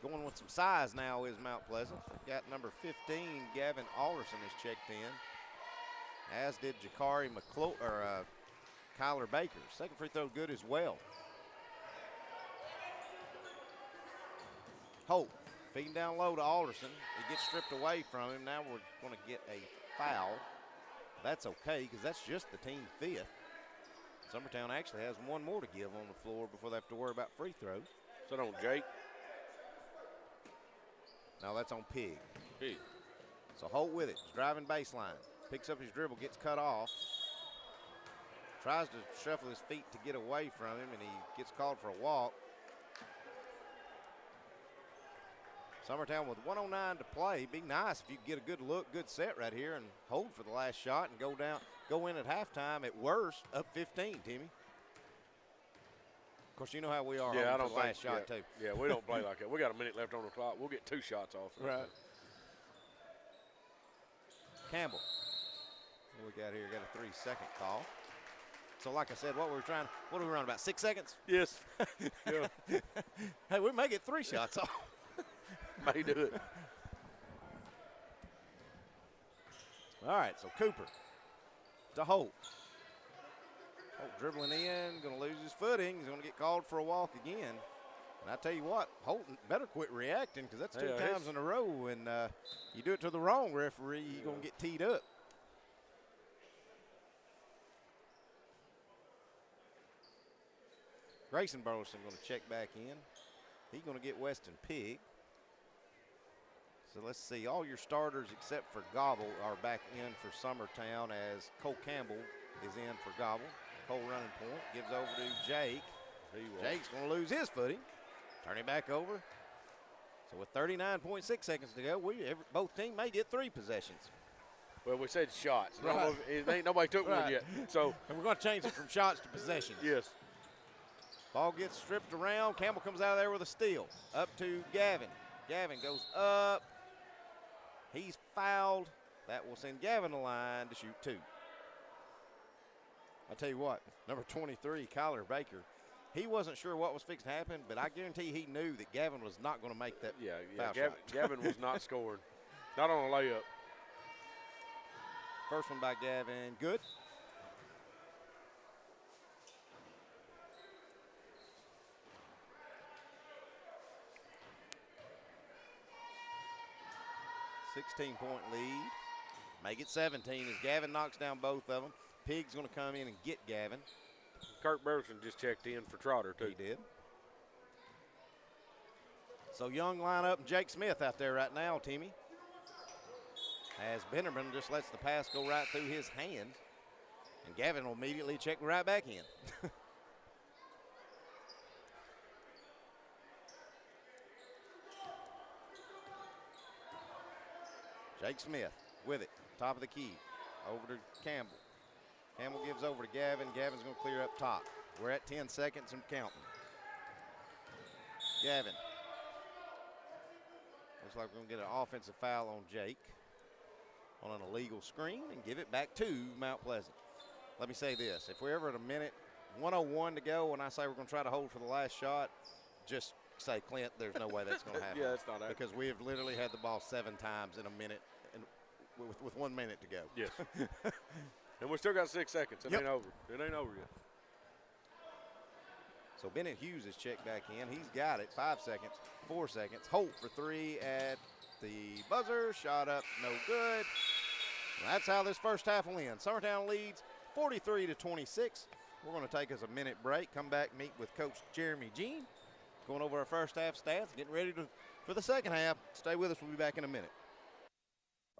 [SPEAKER 2] Going with some size now is Mount Pleasant. Got number 15, Gavin Alderson is checked in, as did Jakari Kyler Baker. Second free throw good as well. Holt feeding down low to Alderson. It gets stripped away from him. Now we're going to get a foul. That's okay because that's just the team 5th. Summertown actually has one more to give on the floor before they have to worry about free throws.
[SPEAKER 3] So on Jake.
[SPEAKER 2] No, that's on Pig.
[SPEAKER 3] Pig.
[SPEAKER 2] So Holt with it. He's driving baseline. Picks up his dribble, gets cut off. Tries to shuffle his feet to get away from him, and he gets called for a walk. Summertown with 1:09 to play. Be nice if you could get a good look, good set right here and hold for the last shot and go in at halftime at worst up 15, Timmy. Of course, you know how we are
[SPEAKER 3] I
[SPEAKER 2] for
[SPEAKER 3] don't
[SPEAKER 2] the last shot, too.
[SPEAKER 3] Yeah, we don't play like that. We got a minute left on the clock. We'll get 2 shots off.
[SPEAKER 2] Right. Campbell. What we got here? Got a 3-second call. So, like I said, what do we run, about 6 seconds?
[SPEAKER 3] Yes. Yeah.
[SPEAKER 2] Hey, we may get 3 shots off.
[SPEAKER 3] May do it.
[SPEAKER 2] All right, so Cooper to Holt. Holt dribbling in, going to lose his footing. He's going to get called for a walk again. And I tell you what, Holt better quit reacting because that's 2 times in a row. And you do it to the wrong referee, you're going to get teed up. Grayson Burleson going to check back in. He's going to get Weston Pig. So let's see, all your starters except for Gobble are back in for Summertown as Cole Campbell is in for Gobble. Cole running point, gives over to Jake. Jake's going to lose his footing. Turn it back over. So with 39.6 seconds to go, both teams may get 3 possessions.
[SPEAKER 3] Well, we said shots.
[SPEAKER 2] Right.
[SPEAKER 3] Ain't nobody took one yet. So
[SPEAKER 2] and we're going to change it from shots to possessions.
[SPEAKER 3] Yes.
[SPEAKER 2] Ball gets stripped around. Campbell comes out of there with a steal. Up to Gavin. Gavin goes up. He's fouled. That will send Gavin to the line to shoot 2. I tell you what, number 23, Kyler Baker, he wasn't sure what was fixing to happen, but I guarantee he knew that Gavin was not going to make that foul shot.
[SPEAKER 3] Gavin was not scoring, not on a layup.
[SPEAKER 2] First one by Gavin, good. $16-point lead. Make it 17 as Gavin knocks down both of them. Pig's going to come in and get Gavin.
[SPEAKER 3] Kirk Burleson just checked in for Trotter, too.
[SPEAKER 2] He did. So Young line up and Jake Smith out there right now, Timmy. As Benderman just lets the pass go right through his hands. And Gavin will immediately check right back in. Jake Smith with it, top of the key, over to Campbell. Campbell gives over to Gavin. Gavin's going to clear up top. We're at 10 seconds and counting. Gavin. Looks like we're going to get an offensive foul on Jake on an illegal screen and give it back to Mount Pleasant. Let me say this. If we're ever at a minute, 1:01 to go, and I say we're going to try to hold for the last shot, just say, Clint, there's no way that's going to happen.
[SPEAKER 3] Yeah, that's not happening.
[SPEAKER 2] Because we have literally had the ball 7 times in a minute and with 1 minute to go.
[SPEAKER 3] Yes. And we still got 6 seconds. It ain't over. It ain't over yet.
[SPEAKER 2] So Bennett Hughes is checked back in. He's got it. 5 seconds, 4 seconds. Holt for 3 at the buzzer. Shot up, no good. And that's how this first half will end. Summertown leads 43-26. We're going to take us a minute break. Come back, meet with Coach Jeremy Jean. Going over our first half stats, getting ready for the second half. Stay with us. We'll be back in a minute.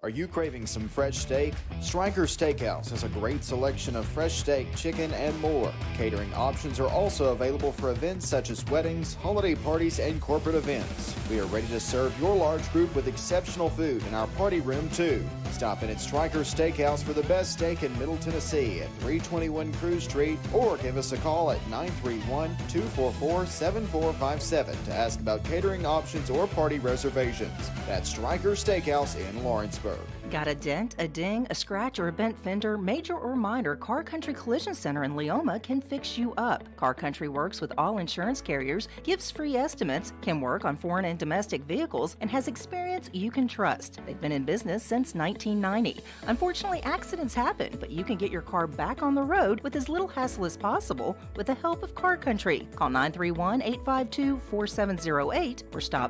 [SPEAKER 4] Are you craving some fresh steak? Striker Steakhouse has a great selection of fresh steak, chicken, and more. Catering options are also available for events such as weddings, holiday parties, and corporate events. We are ready to serve your large group with exceptional food in our party room too. Stop in at Striker Steakhouse for the best steak in Middle Tennessee at 321 Cruz Street, or give us a call at 931-244-7457 to ask about catering options or party reservations. That's Striker Steakhouse in Lawrenceburg.
[SPEAKER 6] Got a dent, a ding, a scratch, or a bent fender? Major or minor, Car Country Collision Center in Leoma can fix you up. Car Country works with all insurance carriers, gives free estimates, can work on foreign and domestic vehicles, and has experience you can trust. They've been in business since 1990. Unfortunately, accidents happen, but you can get your car back on the road with as little hassle as possible with the help of Car Country. Call 931-852-4708 or stop.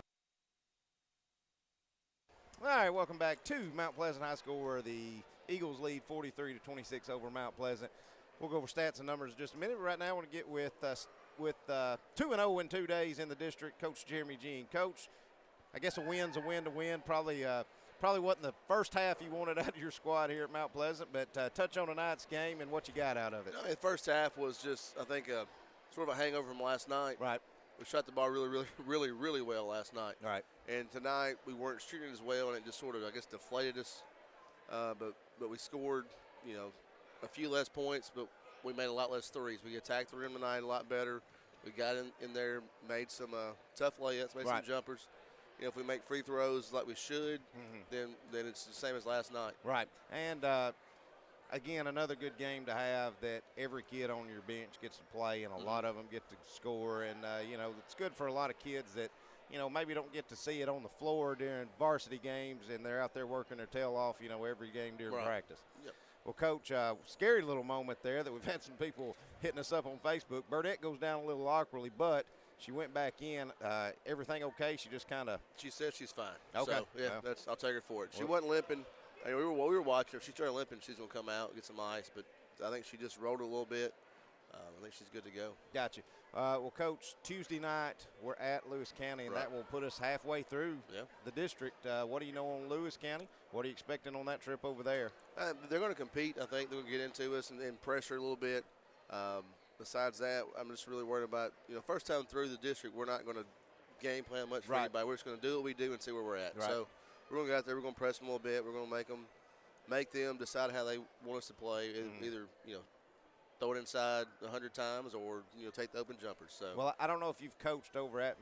[SPEAKER 2] All right, welcome back to Mount Pleasant High School, where the Eagles lead 43-26 over Mount Pleasant. We'll go over stats and numbers in just a minute. But right now, I want to get with 2-0 in 2 days in the district, Coach Jeremy Jean. Coach, I guess a win's a win to win. Probably wasn't the first half you wanted out of your squad here at Mount Pleasant, but touch on tonight's game and what you got out of it.
[SPEAKER 5] The first half was just, I think, sort of a hangover from last night.
[SPEAKER 2] Right.
[SPEAKER 5] We shot the ball really well last night.
[SPEAKER 2] Right.
[SPEAKER 5] And tonight we weren't shooting as well, and it just sort of, I guess, deflated us. But we scored, a few less points, but we made a lot less threes. We attacked the rim tonight a lot better. We got in there, made some tough layups, made some jumpers. If we make free throws like we should, then it's the same as last night.
[SPEAKER 2] Right. And again, another good game to have that every kid on your bench gets to play, and a lot of them get to score. And, it's good for a lot of kids that, maybe don't get to see it on the floor during varsity games, and they're out there working their tail off, every game during practice.
[SPEAKER 5] Yep.
[SPEAKER 2] Well, Coach, scary little moment there that we've had some people hitting us up on Facebook. Burdette goes down a little awkwardly, but she went back in. Everything okay? She just kind of –
[SPEAKER 5] She said she's fine.
[SPEAKER 2] Okay.
[SPEAKER 5] So, I'll take her for it. She wasn't limping. We were watching. If she started limping, she's going to come out, get some ice. But I think she just rolled a little bit. I think she's good to go.
[SPEAKER 2] Gotcha. Well, Coach, Tuesday night we're at Lewis County, and that will put us halfway through the district. What do you know on Lewis County? What are you expecting on that trip over there?
[SPEAKER 5] They're going to compete. I think they're going to get into us and pressure a little bit. Besides that, I'm just really worried about, first time through the district, we're not going to game plan much for anybody. We're just going to do what we do and see where we're at.
[SPEAKER 2] Right.
[SPEAKER 5] So we're going to go out there. We're going to press them a little bit. We're going to make them decide how they want us to play. Either, throw it inside 100 times or, take the open jumpers. So.
[SPEAKER 2] Well, I don't know if you've coached over at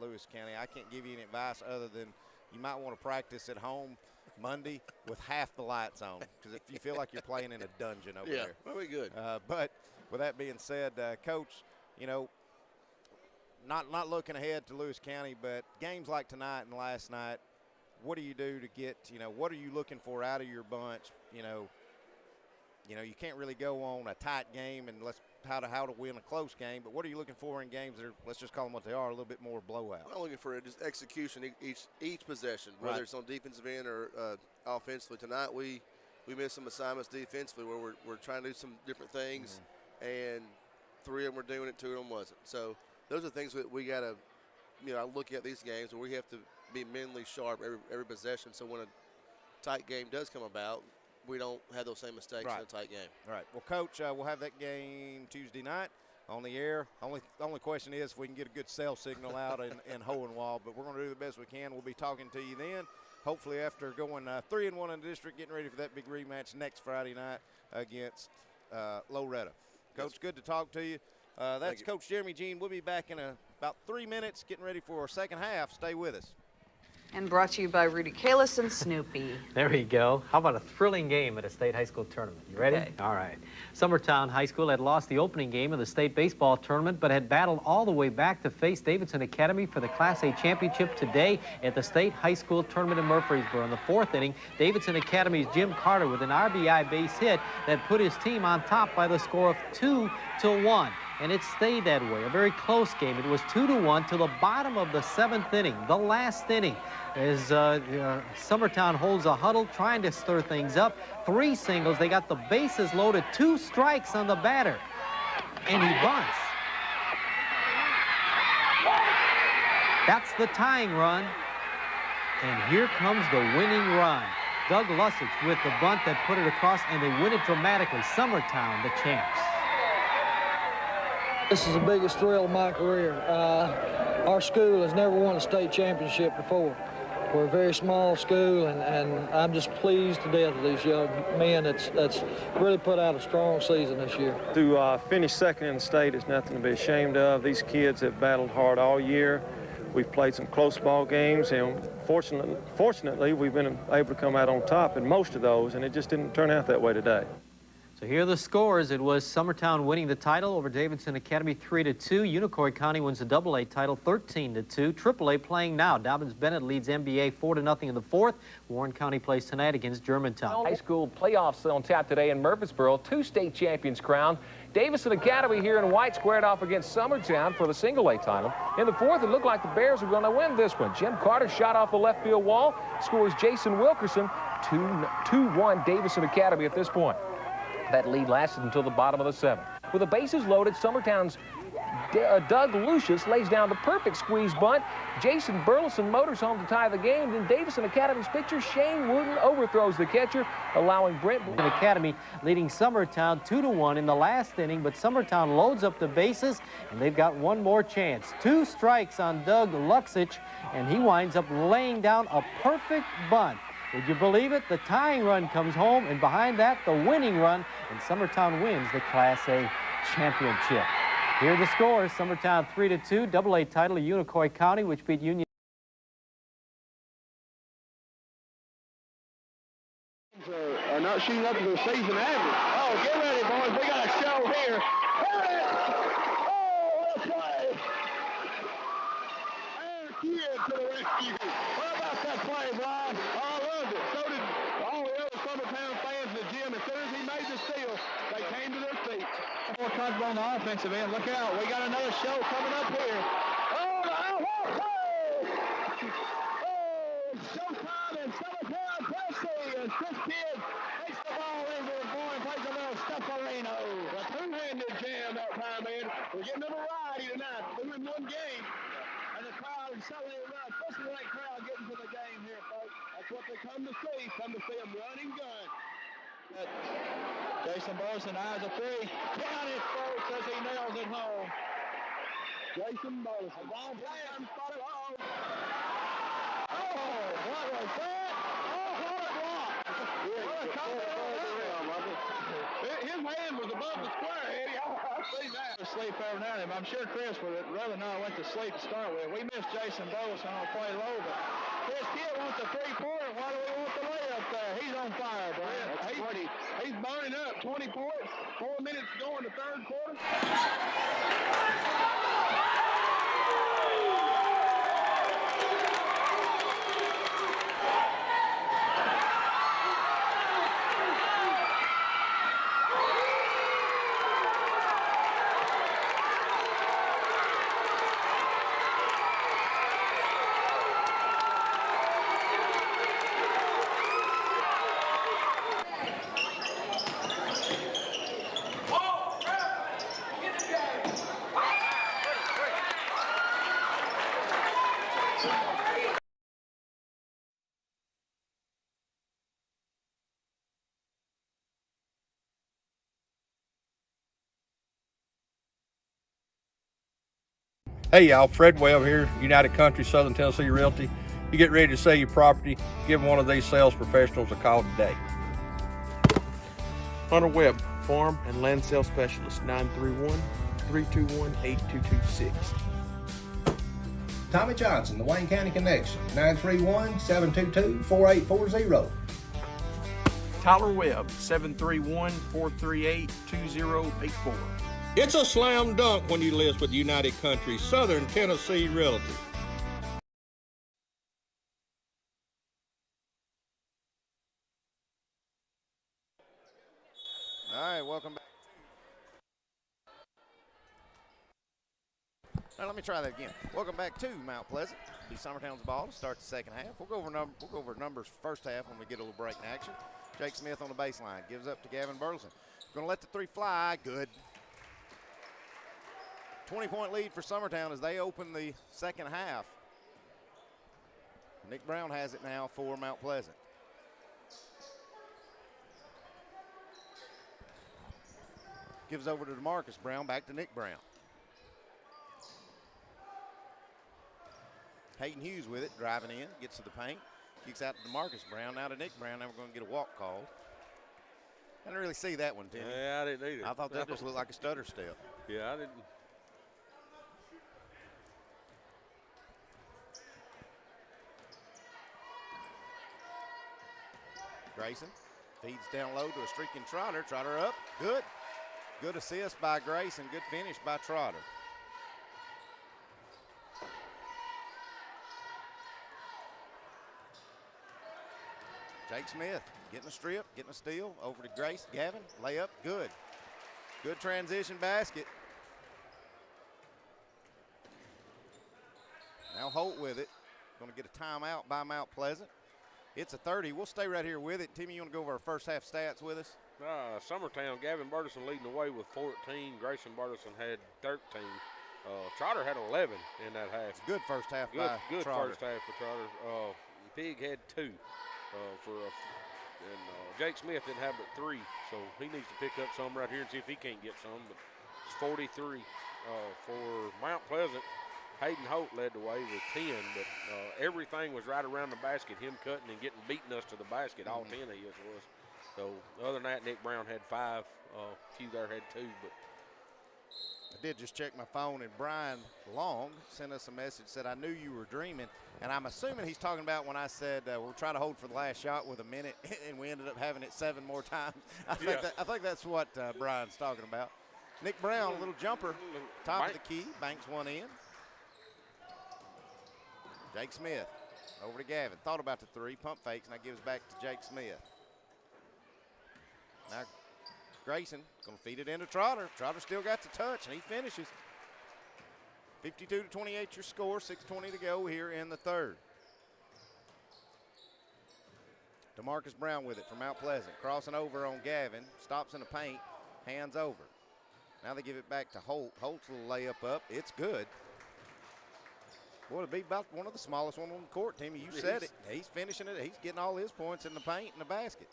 [SPEAKER 2] Lewis County. I can't give you any advice other than you might want to practice at home Monday with half the lights on, because if you feel like you're playing in a dungeon over
[SPEAKER 5] Yeah,
[SPEAKER 2] there.
[SPEAKER 5] that'll be good.
[SPEAKER 2] But with that being said, Coach, you know, not looking ahead to Lewis County, but games like tonight and last night, what do you do to get, you know, what are you looking for out of your bunch? You know, you can't really go on a tight game and how to win a close game, but what are you looking for in games that are, let's just call them what they are, a little bit more blowout?
[SPEAKER 5] I'm looking for just execution each possession, whether
[SPEAKER 2] Right.
[SPEAKER 5] it's on defensive end or offensively. Tonight we missed some assignments defensively where we're trying to do some different things, and 3 of them were doing it, 2 of them wasn't. So those are things that we got to, look at these games where we have to be mentally sharp every possession, so when a tight game does come about, we don't have those same mistakes in a tight game.
[SPEAKER 2] All right. Well, Coach, we'll have that game Tuesday night on the air. Only question is if we can get a good cell signal out in Hohenwald, but we're going to do the best we can. We'll be talking to you then. Hopefully after going 3-1 in the district, getting ready for that big rematch next Friday night against Loretta. Coach, good to talk to you. That's Coach Jeremy Jean. We'll be back in about 3 minutes, getting ready for our second half. Stay with us.
[SPEAKER 1] And brought to you by Rudy Kalis and Snoopy.
[SPEAKER 12] There we go. How about a thrilling game at a state high school tournament? You ready?
[SPEAKER 1] Okay.
[SPEAKER 12] All right. Summertown High School had lost the opening game of the state baseball tournament, but had battled all the way back to face Davidson Academy for the Class A championship today at the state high school tournament in Murfreesboro. In the 4th inning, Davidson Academy's Jim Carter with an RBI base hit that put his team on top by the score of 2-1. And it stayed that way, a very close game. It was 2-1 till the bottom of the 7th inning, the last inning, as Summertown holds a huddle, trying to stir things up. 3 singles, they got the bases loaded, 2 strikes on the batter, and he bunts. That's the tying run, and here comes the winning run. Doug Lussich with the bunt that put it across, and they win it dramatically. Summertown, the champs.
[SPEAKER 22] This is the biggest thrill of my career. Our school has never won a state championship before. We're a very small school, and I'm just pleased to death with these young men that's really put out a strong season this year.
[SPEAKER 24] To finish second in the state is nothing to be ashamed of. These kids have battled hard all year. We've played some close ball games, and fortunately, we've been able to come out on top in most of those, and it just didn't turn out that way today.
[SPEAKER 12] So here are the scores. It was Summertown winning the title over Davidson Academy 3-2. Unicoi County wins the AA title 13-2. AAA playing now. Dobbins-Bennett leads MBA 4-0 in the 4th. Warren County plays tonight against Germantown.
[SPEAKER 25] High school playoffs on tap today in Murfreesboro. 2 state champions crowned. Davidson Academy here in white squared off against Summertown for the single-A title. In the 4th, it looked like the Bears were going to win this one. Jim Carter shot off the left field wall. Scores Jason Wilkerson. 2-1 Davidson Academy at this point. That lead lasted until the bottom of the 7th. With the bases loaded, Summertown's Doug Lucius lays down the perfect squeeze bunt. Jason Burleson motors home to tie the game. Then Davidson Academy's pitcher Shane Wooten overthrows the catcher, allowing Brent
[SPEAKER 12] Academy leading Summertown 2-1 in the last inning, but Summertown loads up the bases, and they've got one more chance. 2 strikes on Doug Luxich, and he winds up laying down a perfect bunt. Would you believe it? The tying run comes home, and behind that, the winning run, and Summertown wins the Class A championship. Here are the scores. Summertown 3-2, AA title of Unicoi County, which beat Union.
[SPEAKER 26] Are not shooting up to their season average. Oh, get ready, boys. We got a show here. Hit it! Oh, what a play! Aaron Kidd to the rescue. What about that play, Brian? Oh, I loved it. So did all the other Summertown fans in the gym. As soon as he made the steal, they came to their feet. More comfortable on the offensive end. Look out. We got another show coming up here. Oh, the outlaw play! Oh, it's showtime in Summertown, Tennessee. And Chris Kidd takes the ball over the boy and plays a little stufferino. A two-handed jam that time, man. We're getting a variety tonight. 2-1 game. And the crowd is certainly right. This is the right crowd getting to the game here, folks. That's what they come to see. Come to see them run and gun. Jason Burleson eyes a 3. Count it, folks, as he nails it home. Jason Burleson. Ball playing, spot it home. Oh, what was that? Oh, what a block. What a compliment on that. His hand was above the square, Eddie. I see that. Sleep every now and then. I'm sure Chris would rather not went to sleep to start with. We missed Jason Burleson on play low, but Chris Kidd wants a 3-pointer. Why do we want the layup? on fire, Brian. He's burning up. 20 points. 4 minutes to go in the third quarter.
[SPEAKER 10] Hey y'all, Fred Webb here, United Country Southern Tennessee Realty. You get ready to sell your property, give one of these sales professionals a call today.
[SPEAKER 17] Hunter Webb, Farm and Land Sales Specialist, 931-321-8226.
[SPEAKER 10] Tommy Johnson, the Wayne County Connection, 931-722-4840.
[SPEAKER 24] Tyler Webb, 731-438-2084.
[SPEAKER 10] It's a slam dunk when you list with United Country Southern Tennessee Realty.
[SPEAKER 2] All right, welcome back. Now, let me try that again. Welcome back to Mount Pleasant. It'll be Summertown's ball to start the second half. We'll go over numbers first half when we get a little break in action. Jake Smith on the baseline. Gives up to Gavin Burleson. Going to let the three fly. Good. 20-point lead for Summertown as they open the second half. Nick Brown has it now for Mount Pleasant. Gives over to DeMarcus Brown, back to Nick Brown. Hayden Hughes with it, driving in, gets to the paint, kicks out to DeMarcus Brown, now to Nick Brown. Now we're going to get a walk called. I didn't really see that one, Timmy.
[SPEAKER 3] Yeah, I didn't either.
[SPEAKER 2] I thought that just looked like a stutter step.
[SPEAKER 3] Yeah, I didn't.
[SPEAKER 2] Grayson feeds down low to a streaking Trotter. Trotter up, good. Good assist by Grayson, good finish by Trotter. Jake Smith getting a strip, getting a steal, over to Grace, Gavin, layup, good. Good transition basket. Now Holt with it. Going to get a timeout by Mount Pleasant. It's a 30. We'll stay right here with it. Timmy, you want to go over our first half stats with us?
[SPEAKER 3] Summertown, Gavin Burleson leading the way with 14. Grayson Burleson had 13. Trotter had 11 in that half.
[SPEAKER 2] Good first half
[SPEAKER 3] good,
[SPEAKER 2] by
[SPEAKER 3] good
[SPEAKER 2] Trotter.
[SPEAKER 3] First half for Trotter. Pig had 2 and Jake Smith didn't have but 3, so he needs to pick up some right here and see if he can't get some. But it's 43 for Mount Pleasant. Hayden Holt led the way with 10, but everything was right around the basket. Him cutting and getting beating us to the basket, all 10 of his was. So other than that, Nick Brown had 5. Few there had 2, but
[SPEAKER 2] I did just check my phone, and Brian Long sent us a message, said, I knew you were dreaming. And I'm assuming he's talking about when I said we'll try to hold for the last shot with a minute, and we ended up having it 7 more times. I think that's what Brian's talking about. Nick Brown, a little jumper, top of the key, banks one in. Jake Smith over to Gavin. Thought about the 3, pump fakes, now gives back to Jake Smith. Now Grayson going to feed it into Trotter. Trotter still got the touch, and he finishes. 52-28 your score, 6:20 to go here in the third. DeMarcus Brown with it from Mount Pleasant. Crossing over on Gavin, stops in the paint, hands over. Now they give it back to Holt. Holt's little layup up, it's good. Boy, it'll be about one of the smallest one on the court, Timmy. You said it. He's finishing it. He's getting all his points in the paint and the basket.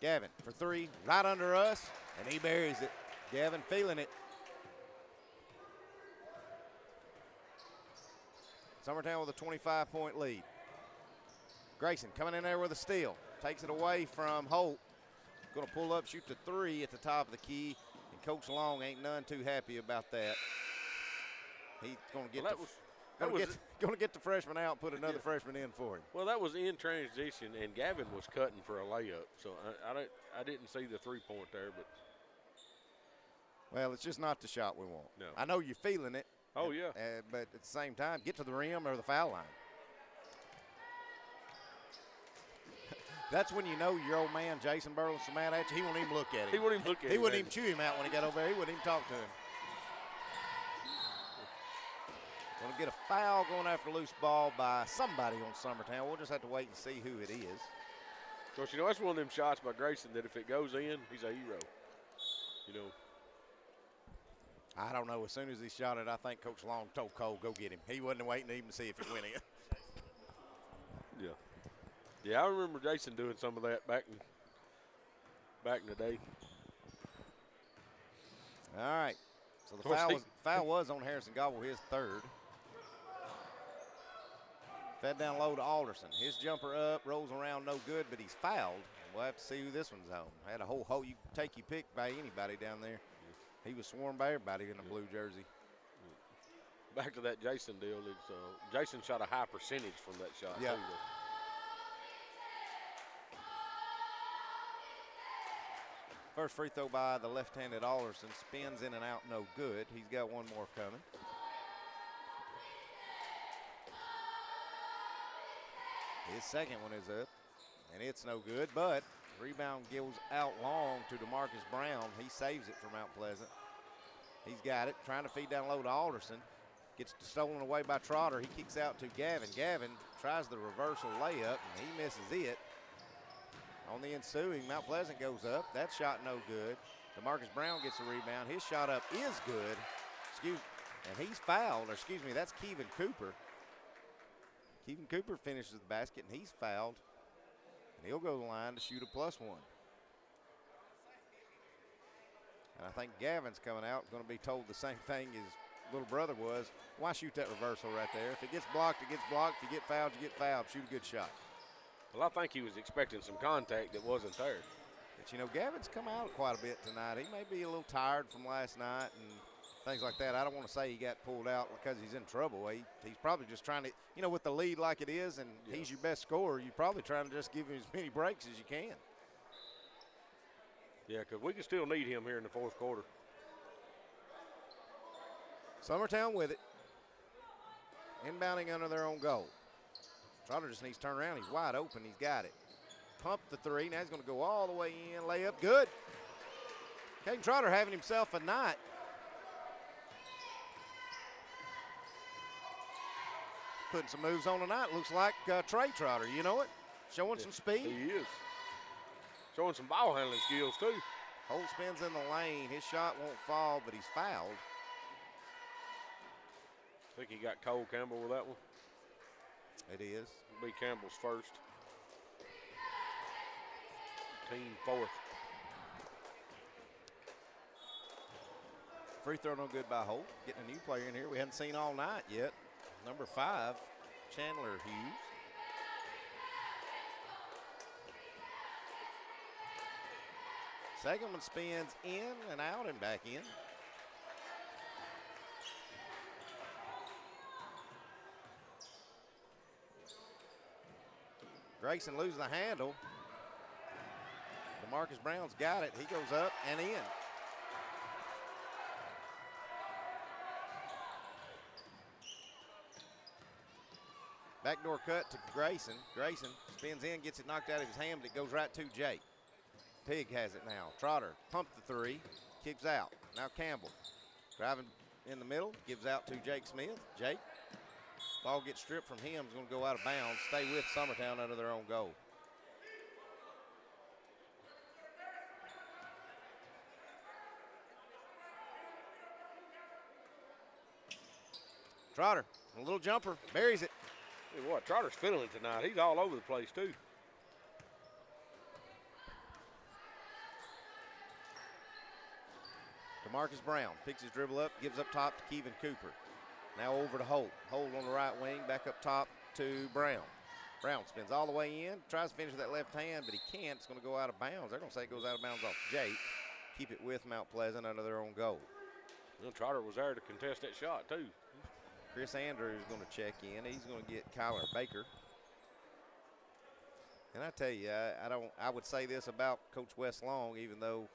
[SPEAKER 2] Gavin for 3, right under us, and he buries it. Gavin feeling it. Summertown with a 25-point lead. Grayson coming in there with a steal. Takes it away from Holt. Going to pull up, shoot the 3 at the top of the key, and Coach Long ain't none too happy about that. He's going to get Going to get the freshman out and put another freshman in for him.
[SPEAKER 3] Well, that was in transition, and Gavin was cutting for a layup, so I didn't see the three-point there. But
[SPEAKER 2] well, it's just not the shot we want.
[SPEAKER 3] No.
[SPEAKER 2] I know you're feeling it.
[SPEAKER 3] Oh, yeah.
[SPEAKER 2] But at the same time, get to the rim or the foul line. That's when you know your old man, Jason Burleson, so mad at you. He won't even look at him.
[SPEAKER 3] He wouldn't even look at him.
[SPEAKER 2] He wouldn't even chew him out when he got over there. He wouldn't even talk to him. Going to get a foul going after a loose ball by somebody on Summertown. We'll just have to wait and see who it is.
[SPEAKER 3] Of course, that's one of them shots by Grayson that if it goes in, he's a hero.
[SPEAKER 2] I don't know. As soon as he shot it, I think Coach Long told Cole, go get him. He wasn't waiting to even see if he went in.
[SPEAKER 3] Yeah. Yeah, I remember Jason doing some of that back in the day.
[SPEAKER 2] All right. So the foul was on Harrison Gobble, his third. Fed down low to Alderson. His jumper up, rolls around, no good, but he's fouled. We'll have to see who this one's on. Had a whole hole. You take your pick by anybody down there. He was swarmed by everybody in a blue jersey.
[SPEAKER 3] Back to that Jason deal. Jason shot a high percentage from that shot.
[SPEAKER 2] Yeah. First free throw by the left-handed Alderson. Spins in and out, no good. He's got one more coming. His second one is up, and it's no good, but rebound goes out long to DeMarcus Brown. He saves it for Mount Pleasant. He's got it, trying to feed down low to Alderson. Gets stolen away by Trotter. He kicks out to Gavin. Gavin tries the reversal layup, and he misses it. On the ensuing, Mount Pleasant goes up. That shot no good. DeMarcus Brown gets the rebound. His shot up is good. And he's fouled. Or excuse me, that's Kevin Cooper. Kevin Cooper finishes the basket, and he's fouled. And he'll go to the line to shoot a +1. And I think Gavin's coming out, going to be told the same thing his little brother was. Why shoot that reversal right there? If it gets blocked, it gets blocked. If you get fouled, you get fouled. Shoot a good shot.
[SPEAKER 3] Well, I think he was expecting some contact that wasn't there.
[SPEAKER 2] But, you know, Gavin's come out quite a bit tonight. He may be a little tired from last night and things like that. I don't want to say he got pulled out because he's in trouble. He's probably just trying to, you know, with the lead like it is and he's your best scorer, you're probably trying to just give him as many breaks as you can.
[SPEAKER 3] Yeah, because we can still need him here in the fourth quarter.
[SPEAKER 2] Summertown with it. Inbounding under their own goal. Trotter just needs to turn around. He's wide open. He's got it. Pump the three. Now he's going to go all the way in. Layup. Good. Caden Trotter having himself a night. Putting some moves on tonight. Looks like Trey Trotter. You know it? Showing some speed.
[SPEAKER 3] He is. Showing some ball handling skills, too.
[SPEAKER 2] Holt spins in the lane. His shot won't fall, but he's fouled.
[SPEAKER 3] I think he got Cole Campbell with that one.
[SPEAKER 2] It is.
[SPEAKER 3] It'll be Campbell's first. Team fourth.
[SPEAKER 2] Free throw no good by Holt. Getting a new player in here we hadn't seen all night yet. Number 5, Chandler Hughes. Second one spins in and out and back in. Grayson loses the handle. DeMarcus Brown's got it. He goes up and in. Backdoor cut to Grayson. Grayson spins in, gets it knocked out of his hand, but it goes right to Jake. Pig has it now. Trotter pumped the three, kicks out. Now Campbell driving in the middle, gives out to Jake Smith. Jake, ball gets stripped from him, is going to go out of bounds, stay with Summertown under their own goal. Trotter, a little jumper, buries it.
[SPEAKER 3] Hey, what, Trotter's feeling it tonight. He's all over the place, too.
[SPEAKER 2] DeMarcus Brown picks his dribble up, gives up top to Kevin Cooper. Now over to Holt. Holt on the right wing, back up top to Brown. Brown spins all the way in, tries to finish with that left hand, but he can't. It's going to go out of bounds. They're going to say it goes out of bounds off Jake. Keep it with Mount Pleasant under their own goal.
[SPEAKER 3] Well, Trotter was there to contest that shot, too.
[SPEAKER 2] Chris Andrews is going to check in. He's going to get Kyler Baker. And I tell you, I would say this about Coach Wes Long, even though,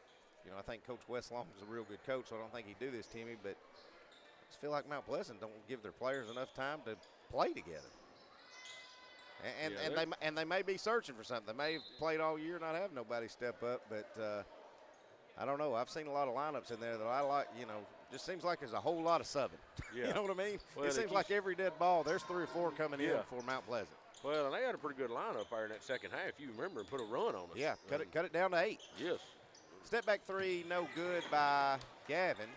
[SPEAKER 2] you know, I think Coach Wes Long is a real good coach, so I don't think he'd do this to me, but I just feel like Mount Pleasant don't give their players enough time to play together. And they may be searching for something. They may have played all year, not have nobody step up, but I don't know. I've seen a lot of lineups in there that I like, you know, just seems like there's a whole lot of subbing.
[SPEAKER 3] Yeah.
[SPEAKER 2] You know what I mean?
[SPEAKER 3] Well,
[SPEAKER 2] it seems like every dead ball, there's 3 or 4 coming in for Mount Pleasant.
[SPEAKER 3] Well, and they had a pretty good lineup there in that second half, you remember, and put a run on us.
[SPEAKER 2] Yeah, cut it down to 8.
[SPEAKER 3] Yes.
[SPEAKER 2] Step back 3, no good by Gavin.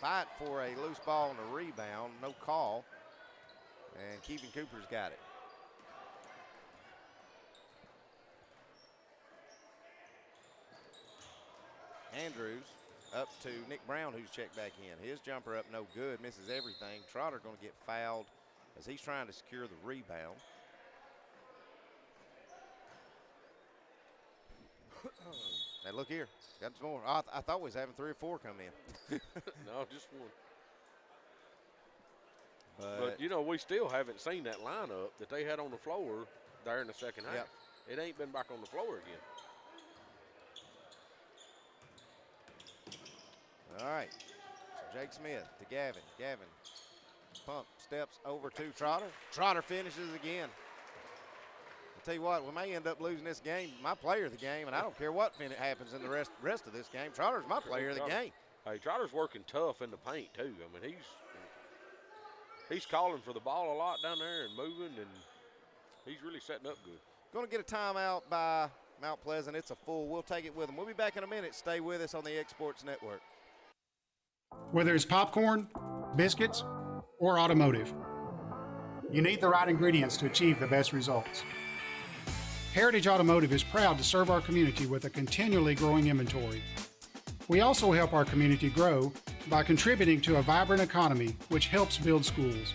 [SPEAKER 2] Fight for a loose ball and a rebound, no call. And Keegan Cooper's got it. Andrews up to Nick Brown, who's checked back in. His jumper up no good, misses everything. Trotter going to get fouled as he's trying to secure the rebound. And look here, got some more. I thought we was having 3 or 4 come in.
[SPEAKER 3] No, just one. But, you know, we still haven't seen that lineup that they had on the floor there in the second half.
[SPEAKER 2] Yep.
[SPEAKER 3] It ain't been back on the floor again.
[SPEAKER 2] All right, so Jake Smith to Gavin. Gavin pump steps over to Trotter. Trotter finishes again. I'll tell you what, we may end up losing this game. My player of the game, and I don't care what happens in the rest of this game. Trotter's my player of the game.
[SPEAKER 3] Hey, Trotter's working tough in the paint too. I mean, he's calling for the ball a lot down there and moving, and he's really setting up good.
[SPEAKER 2] Going to get a timeout by Mount Pleasant. It's a full. We'll take it with them. We'll be back in a minute. Stay with us on the X Sports Network.
[SPEAKER 9] Whether it's popcorn, biscuits, or automotive, you need the right ingredients to achieve the best results. Heritage Automotive is proud to serve our community with a continually growing inventory. We also help our community grow by contributing to a vibrant economy, which helps build schools.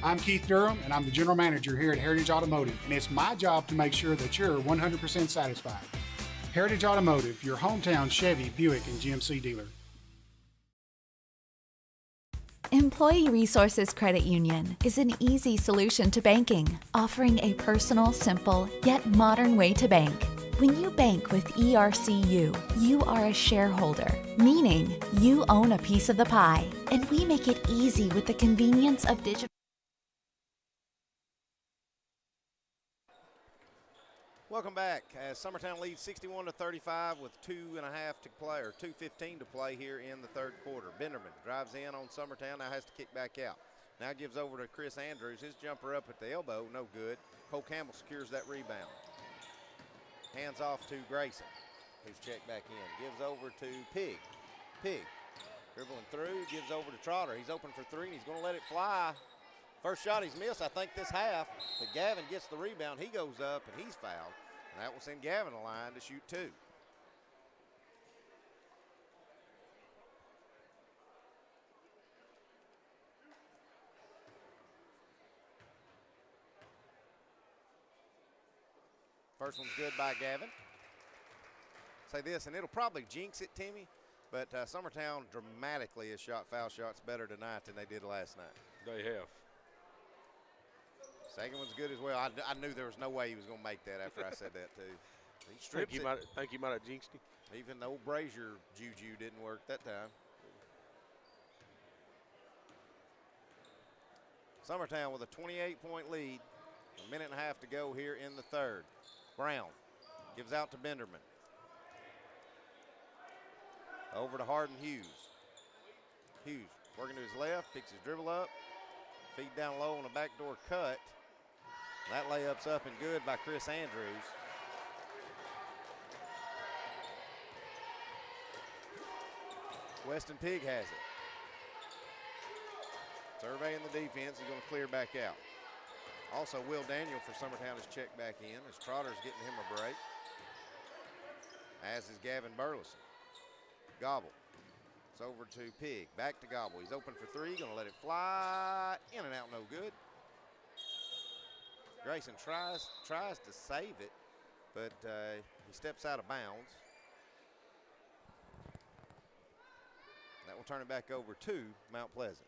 [SPEAKER 9] I'm Keith Durham, and I'm the General Manager here at Heritage Automotive, and it's my job to make sure that you're 100% satisfied. Heritage Automotive, your hometown Chevy, Buick, and GMC dealer.
[SPEAKER 23] Employee Resources Credit Union is an easy solution to banking, offering a personal, simple, yet modern way to bank. When you bank with ERCU, you are a shareholder, meaning you own a piece of the pie, and we make it easy with the convenience of digital.
[SPEAKER 2] Welcome back. As Summertown leads 61-35 with 2:15 to play here in the third quarter. Benderman drives in on Summertown, now has to kick back out. Now gives over to Chris Andrews. His jumper up at the elbow, no good. Cole Campbell secures that rebound. Hands off to Grayson, who's checked back in. Gives over to Pig. Pig dribbling through, gives over to Trotter. He's open for 3, and he's going to let it fly. First shot he's missed, I think, this half. But Gavin gets the rebound. He goes up, and he's fouled. And that will send Gavin a line to shoot 2. First one's good by Gavin. Say this, and it'll probably jinx it, Timmy, but Summertown dramatically has shot foul shots better tonight than they did last night.
[SPEAKER 3] They have.
[SPEAKER 2] Second one's good as well. I knew there was no way he was going to make that after I said that, too. He strips it.
[SPEAKER 3] Think he might have jinxed him.
[SPEAKER 2] Even the old Brazier juju didn't work that time. Summertown with a 28-point lead. A minute and a half to go here in the third. Brown gives out to Benderman. Over to Harden Hughes. Hughes working to his left, picks his dribble up. Feed down low on a backdoor cut. That layup's up and good by Chris Andrews. Weston Pig has it. Surveying the defense, he's going to clear back out. Also, Will Daniel for Summertown is checked back in as Trotter's getting him a break. As is Gavin Burleson. Gobble. It's over to Pig. Back to Gobble. He's open for 3. Going to let it fly. In and out, no good. Grayson tries to save it, but he steps out of bounds. That will turn it back over to Mount Pleasant.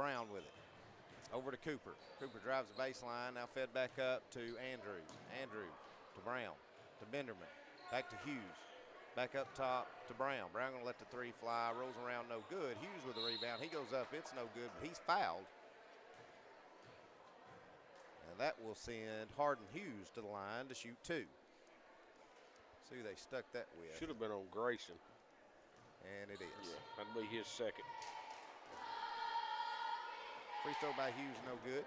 [SPEAKER 2] Brown with it. Over to Cooper. Cooper drives the baseline, now fed back up to Andrews. Andrews to Brown, to Benderman, back to Hughes. Back up top to Brown. Brown gonna let the three fly, rolls around, no good. Hughes with the rebound, he goes up, it's no good, but he's fouled. And that will send Harden Hughes to the line to shoot 2. See who they stuck that with.
[SPEAKER 3] Should have been on Grayson.
[SPEAKER 2] And it is.
[SPEAKER 3] Yeah, that'd be his second.
[SPEAKER 2] Free throw by Hughes, no good.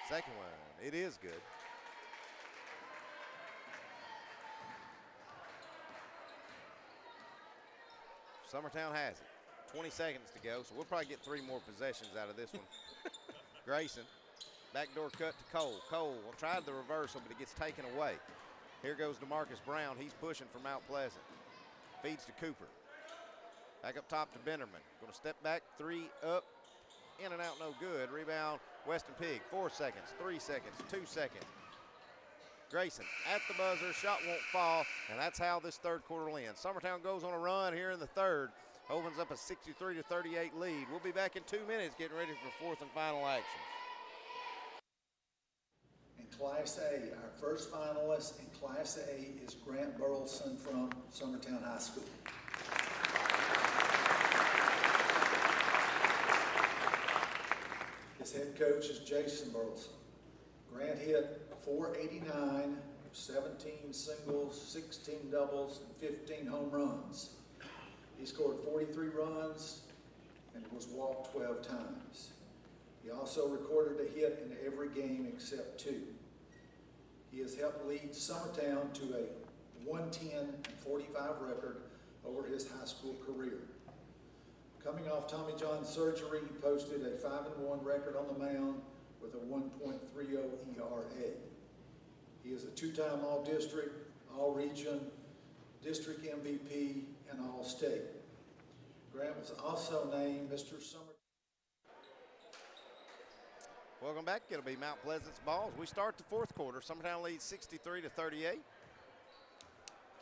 [SPEAKER 2] Second one, it is good. Summertown has it. 20 seconds to go, so we'll probably get 3 more possessions out of this one. Grayson, backdoor cut to Cole. Cole tried the reversal, but it gets taken away. Here goes DeMarcus Brown. He's pushing for Mount Pleasant. Feeds to Cooper. Back up top to Benderman. Going to step back, 3 up, in and out, no good. Rebound, Weston Pigg. 4 seconds, 3 seconds, 2 seconds. Grayson at the buzzer, shot won't fall, and that's how this third quarter will end. Summertown goes on a run here in the third, opens up a 63-38 lead. We'll be back in 2 minutes getting ready for fourth and final action.
[SPEAKER 11] In Class A, our first finalist in Class A is Grant Burleson from Summertown High School. His head coach is Jason Burleson. Grant hit 489, 17 singles, 16 doubles, and 15 home runs. He scored 43 runs and was walked 12 times. He also recorded a hit in every game except 2. He has helped lead Summertown to a 110-45 record over his high school career. Coming off Tommy John surgery, he posted a 5-1 record on the mound with a 1.30 ERA. He is a 2-time All-District, All-Region, District MVP, and All-State. Grant was also named Mr. Summertown.
[SPEAKER 2] Welcome back. It'll be Mount Pleasant's ball as we start the fourth quarter. Summertown leads 63-38.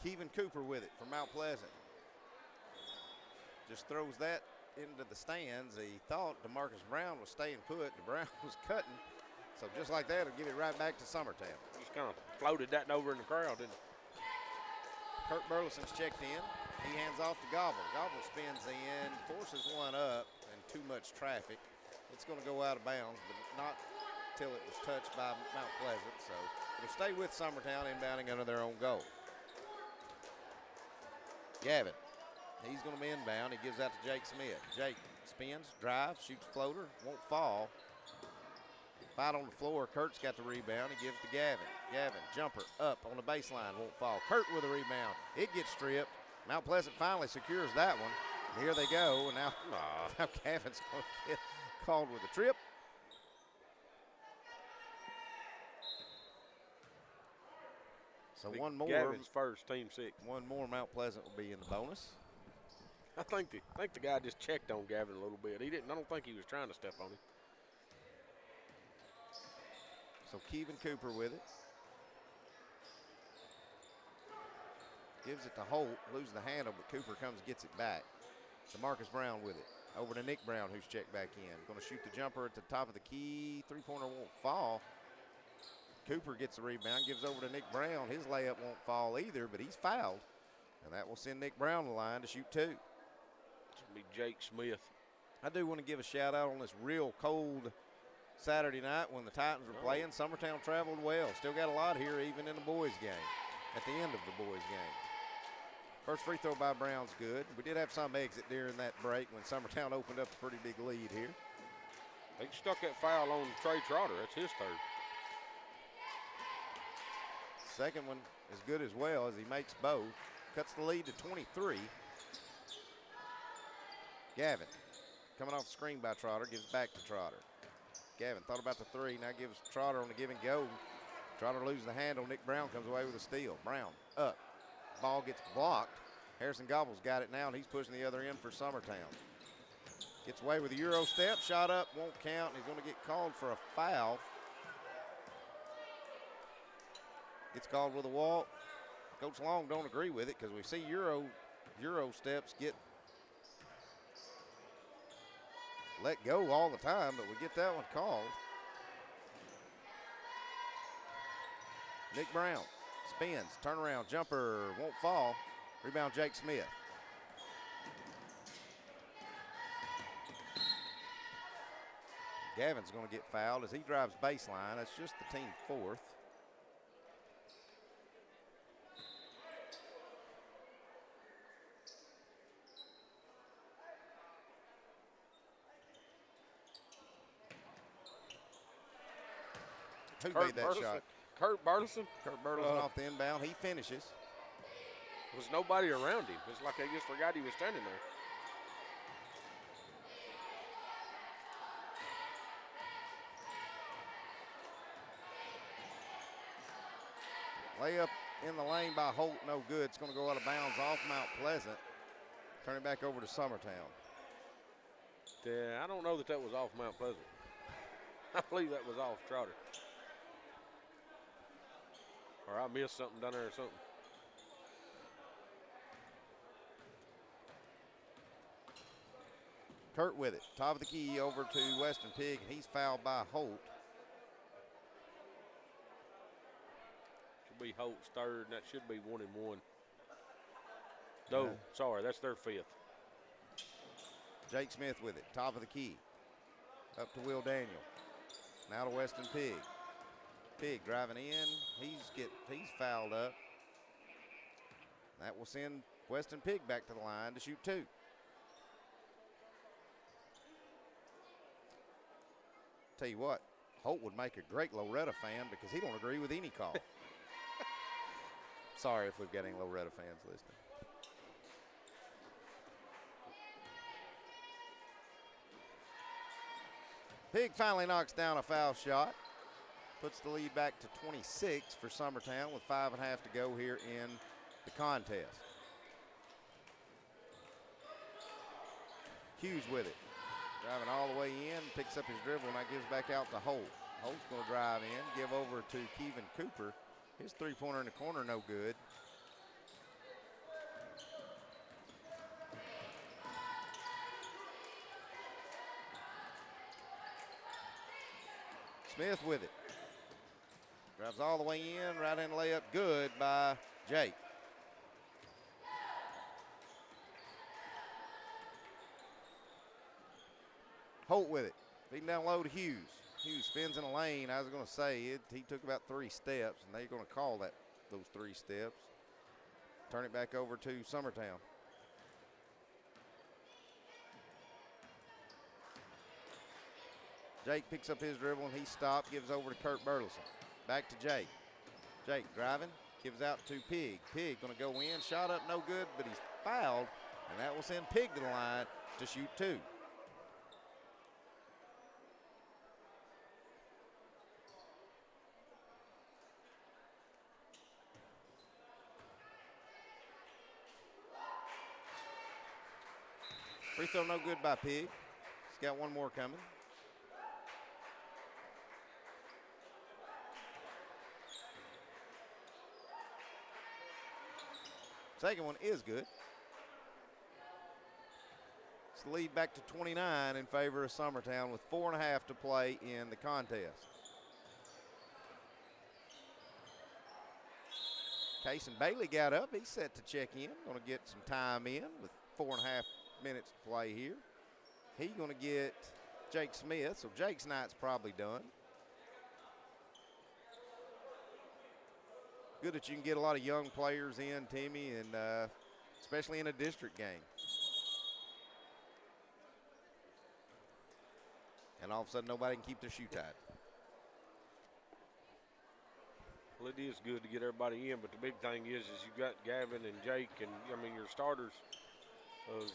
[SPEAKER 2] Kevin Cooper with it for Mount Pleasant. Just throws that into the stands. He thought DeMarcus Brown was staying put. Brown was cutting. So just like that, it'll give it right back to Summertown.
[SPEAKER 3] Just kind of floated that over in the crowd, didn't he?
[SPEAKER 2] Kurt Burleson's checked in. He hands off to Gobble. Gobble spins in, forces one up, and too much traffic. It's going to go out of bounds, but not till it was touched by Mount Pleasant. So it'll stay with Summertown inbounding under their own goal. Gavin, he's going to be inbound. He gives out to Jake Smith. Jake spins, drives, shoots floater, won't fall. Fight on the floor. Kurt's got the rebound. He gives to Gavin. Gavin, jumper up on the baseline, won't fall. Kurt with a rebound. It gets stripped. Mount Pleasant finally secures that one. And here they go, and now Gavin's going to get called with a trip. So one more.
[SPEAKER 3] Gavin's first, team 6.
[SPEAKER 2] One more, Mount Pleasant will be in the bonus.
[SPEAKER 3] I think the guy just checked on Gavin a little bit. He didn't. I don't think he was trying to step on him.
[SPEAKER 2] So Kevin Cooper with it. Gives it to Holt, loses the handle, but Cooper comes and gets it back. DeMarcus Brown with it. Over to Nick Brown, who's checked back in. Going to shoot the jumper at the top of the key. Three-pointer won't fall. Cooper gets the rebound, gives over to Nick Brown. His layup won't fall either, but he's fouled. And that will send Nick Brown to the line to shoot 2.
[SPEAKER 3] It's going to be Jake Smith.
[SPEAKER 2] I do want to give a shout out on this real cold Saturday night when the Titans were playing. Summertown traveled well. Still got a lot here even in the boys' game, at the end of the boys' game. First free throw by Brown's good. We did have some exit during that break when Summertown opened up a pretty big lead here.
[SPEAKER 3] They stuck that foul on Trey Trotter. That's his third.
[SPEAKER 2] Second one is good as well as he makes both. Cuts the lead to 23. Gavin coming off the screen by Trotter, gives back to Trotter. Gavin thought about the 3, now gives Trotter on the give and go. Trotter loses the handle. Nick Brown comes away with a steal. Brown up. Ball gets blocked. Harrison Gobble's got it now, and he's pushing the other end for Summertown. Gets away with a Euro step. Shot up, won't count, and he's going to get called for a foul. It's called with a walk. Coach Long don't agree with it because we see Euro steps get let go all the time, but we get that one called. Nick Brown spins, turnaround, jumper, won't fall. Rebound, Jake Smith. Gavin's going to get fouled as he drives baseline. That's just the team fourth. Who made that shot?
[SPEAKER 3] Kurt Burleson.
[SPEAKER 2] Kurt Burleson off the inbound. He finishes.
[SPEAKER 3] There was nobody around him. It's like I just forgot he was standing there.
[SPEAKER 2] Layup in the lane by Holt, no good. It's going to go out of bounds off Mount Pleasant. Turn it back over to Summertown.
[SPEAKER 3] Yeah, I don't know that was off Mount Pleasant. I believe that was off Trotter. Or I missed something down there or something.
[SPEAKER 2] Kurt with it. Top of the key over to Weston Pig, and he's fouled by Holt.
[SPEAKER 3] Should be Holt's third, and that should be 1 and 1. No, sorry, that's their fifth.
[SPEAKER 2] Jake Smith with it. Top of the key. Up to Will Daniel. Now to Weston Pig. Pig driving in. He's fouled up. That will send Weston Pig back to the line to shoot 2. Tell you what, Holt would make a great Loretta fan because he don't agree with any call. Sorry if we've got any Loretta fans listening. Pig finally knocks down a foul shot. Puts the lead back to 26 for Summertown with 5.5 to go here in the contest. Hughes with it. Driving all the way in, picks up his dribble, and that gives back out to Holt. Holt's going to drive in, give over to Kevin Cooper. His three-pointer in the corner, no good. Smith with it. Drives all the way in, right in layup, good by Jake. Holt with it, feeding down low to Hughes. Hughes spins in a lane. I was going to say he took about 3 steps, and they're going to call those 3 steps. Turn it back over to Summertown. Jake picks up his dribble, and he stopped, gives over to Kurt Burleson. Back to Jake. Jake driving, gives out to Pig. Pig going to go in, shot up, no good, but he's fouled, and that will send Pig to the line to shoot 2. Free throw no good by Pig. He's got one more coming. Second one is good. It's the lead back to 29 in favor of Summertown with 4.5 to play in the contest. Cason Bailey got up. He's set to check in. Going to get some time in with 4.5 minutes to play here. He's going to get Jake Smith, so Jake's night's probably done. Good that you can get a lot of young players in, Timmy, and especially in a district game. And all of a sudden, nobody can keep their shoe tied.
[SPEAKER 3] Well, it is good to get everybody in, but the big thing is you've got Gavin and Jake, and your starters is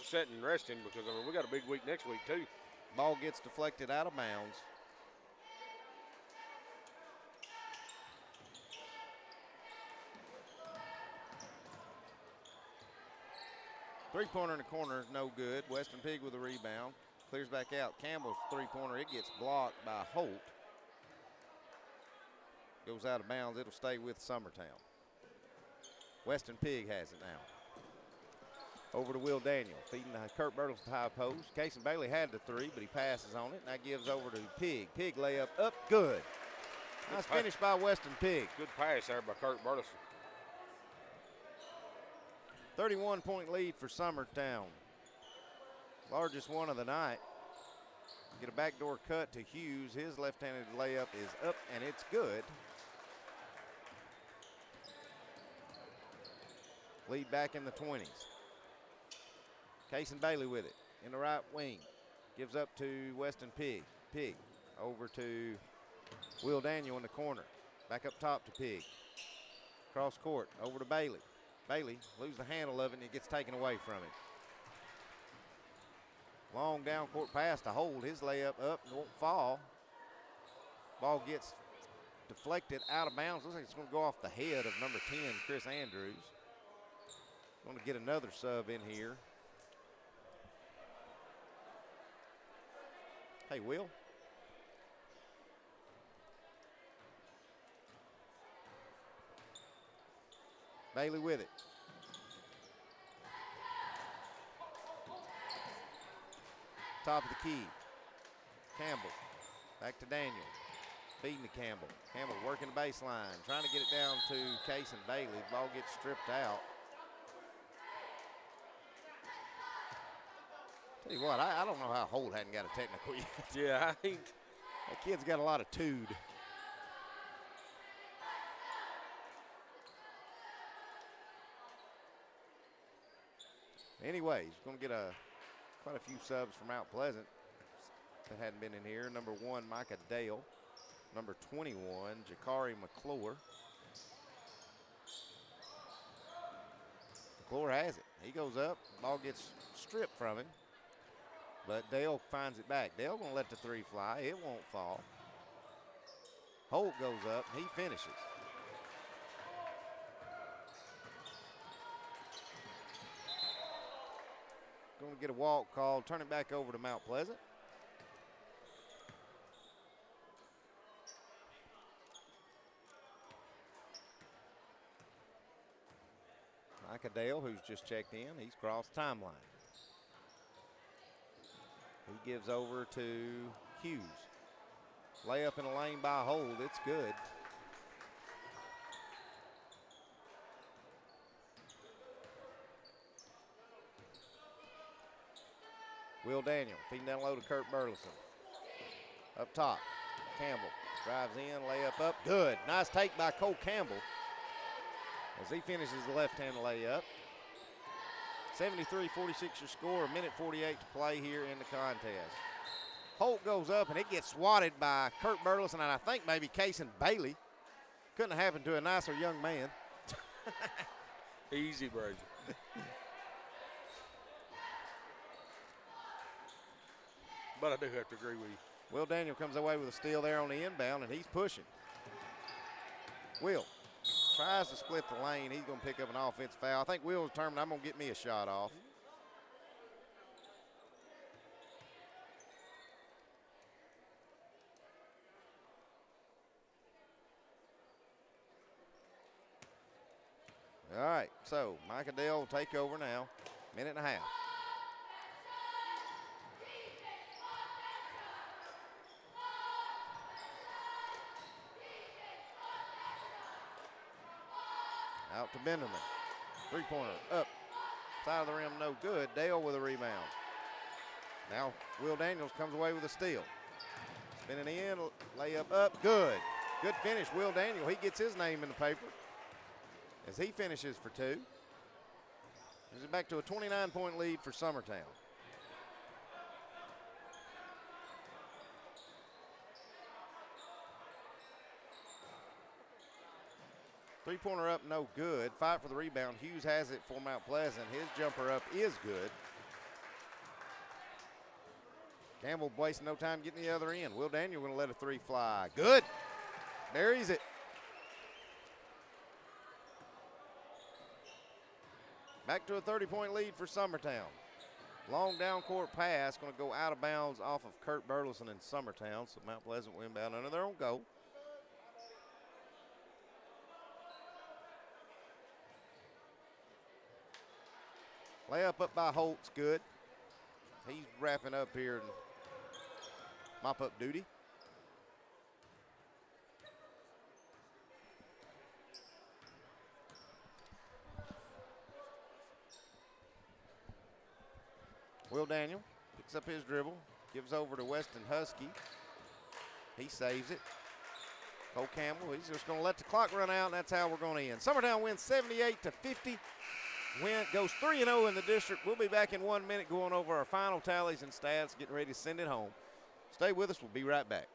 [SPEAKER 3] sitting and resting because we got a big week next week too.
[SPEAKER 2] Ball gets deflected out of bounds. Three-pointer in the corner, no good. Weston Pig with a rebound. Clears back out. Campbell's three-pointer, it gets blocked by Holt. Goes out of bounds. It'll stay with Summertown. Weston Pigg has it now. Over to Will Daniel, feeding Kurt Burleson high post. Casey Bailey had the three, but he passes on it. Now gives over to Pigg. Pigg layup up, good. Nice finish by Weston Pigg.
[SPEAKER 3] Good pass there by Kurt Burleson.
[SPEAKER 2] 31-point lead for Summertown. Largest one of the night. Get a backdoor cut to Hughes. His left-handed layup is up, and it's good. Lead back in the 20s. Casey Bailey with it in the right wing. Gives up to Weston Pigg. Pigg over to Will Daniel in the corner. Back up top to Pigg. Cross court over to Bailey. Bailey loses the handle of it and it gets taken away from him. Long down court pass to Hold. His layup up and won't fall. Ball gets deflected out of bounds. Looks like it's going to go off the head of number 10, Chris Andrews. Going to get another sub in here. Hey, Will. Bailey with it. Top of the key. Campbell. Back to Daniel. Feeding to Campbell. Campbell working the baseline. Trying to get it down to Case and Bailey. The ball gets stripped out. Tell you what, I don't know how Holt hadn't got a technical yet.
[SPEAKER 3] Yeah, I ain't.
[SPEAKER 2] That kid's got a lot of tude. Anyways, we're going to get quite a few subs from Mount Pleasant that hadn't been in here. Number 1, Micah Dale. Number 21, Jakari McClure. McClure has it. He goes up. Ball gets stripped from him. But Dale finds it back. Dale gonna let the three fly. It won't fall. Holt goes up. He finishes. Going to get a walk called. Turn it back over to Mount Pleasant. Micah Dale, who's just checked in, he's crossed timeline. He gives over to Hughes. Layup in the lane by Hold. It's good. Will Daniel feeding down low to Kurt Burleson. Up top, Campbell drives in, layup up, good. Nice take by Cole Campbell as he finishes the left-hand layup. 73-46 your score, a minute 48 to play here in the contest. Holt goes up and it gets swatted by Kurt Burleson and I think maybe Case and Bailey. Couldn't have happened to a nicer young man.
[SPEAKER 3] Easy, Brady. But I do have to agree with you.
[SPEAKER 2] Will Daniel comes away with a steal there on the inbound, and he's pushing. Will tries to split the lane. He's going to pick up an offensive foul. I think Will determined I'm going to get me a shot off. All right, so Micah Dale will take over now. Minute and a half. Out to Benderman. Three-pointer up. Side of the rim, no good. Dale with a rebound. Now Will Daniels comes away with a steal. Spinning in, layup up, good. Good finish, Will Daniel. He gets his name in the paper as he finishes for two. This is back to a 29-point lead for Summertown. Three-pointer up, no good. Fight for the rebound. Hughes has it for Mount Pleasant. His jumper up is good. Campbell wasting no time getting the other end. Will Daniel going to let a three fly. Good. Buries it. Back to a 30-point lead for Summertown. Long down court pass going to go out of bounds off of Kurt Burleson in Summertown. So Mount Pleasant will inbound under their own goal. Layup up by Holt's good. He's wrapping up here in mop-up duty. Will Daniel picks up his dribble, gives over to Weston Husky. He saves it. Cole Campbell, he's just going to let the clock run out, and that's how we're going to end. Summertown wins 78-50. Goes 3-0 in the district. We'll be back in 1 minute going over our final tallies and stats, getting ready to send it home. Stay with us. We'll be right back.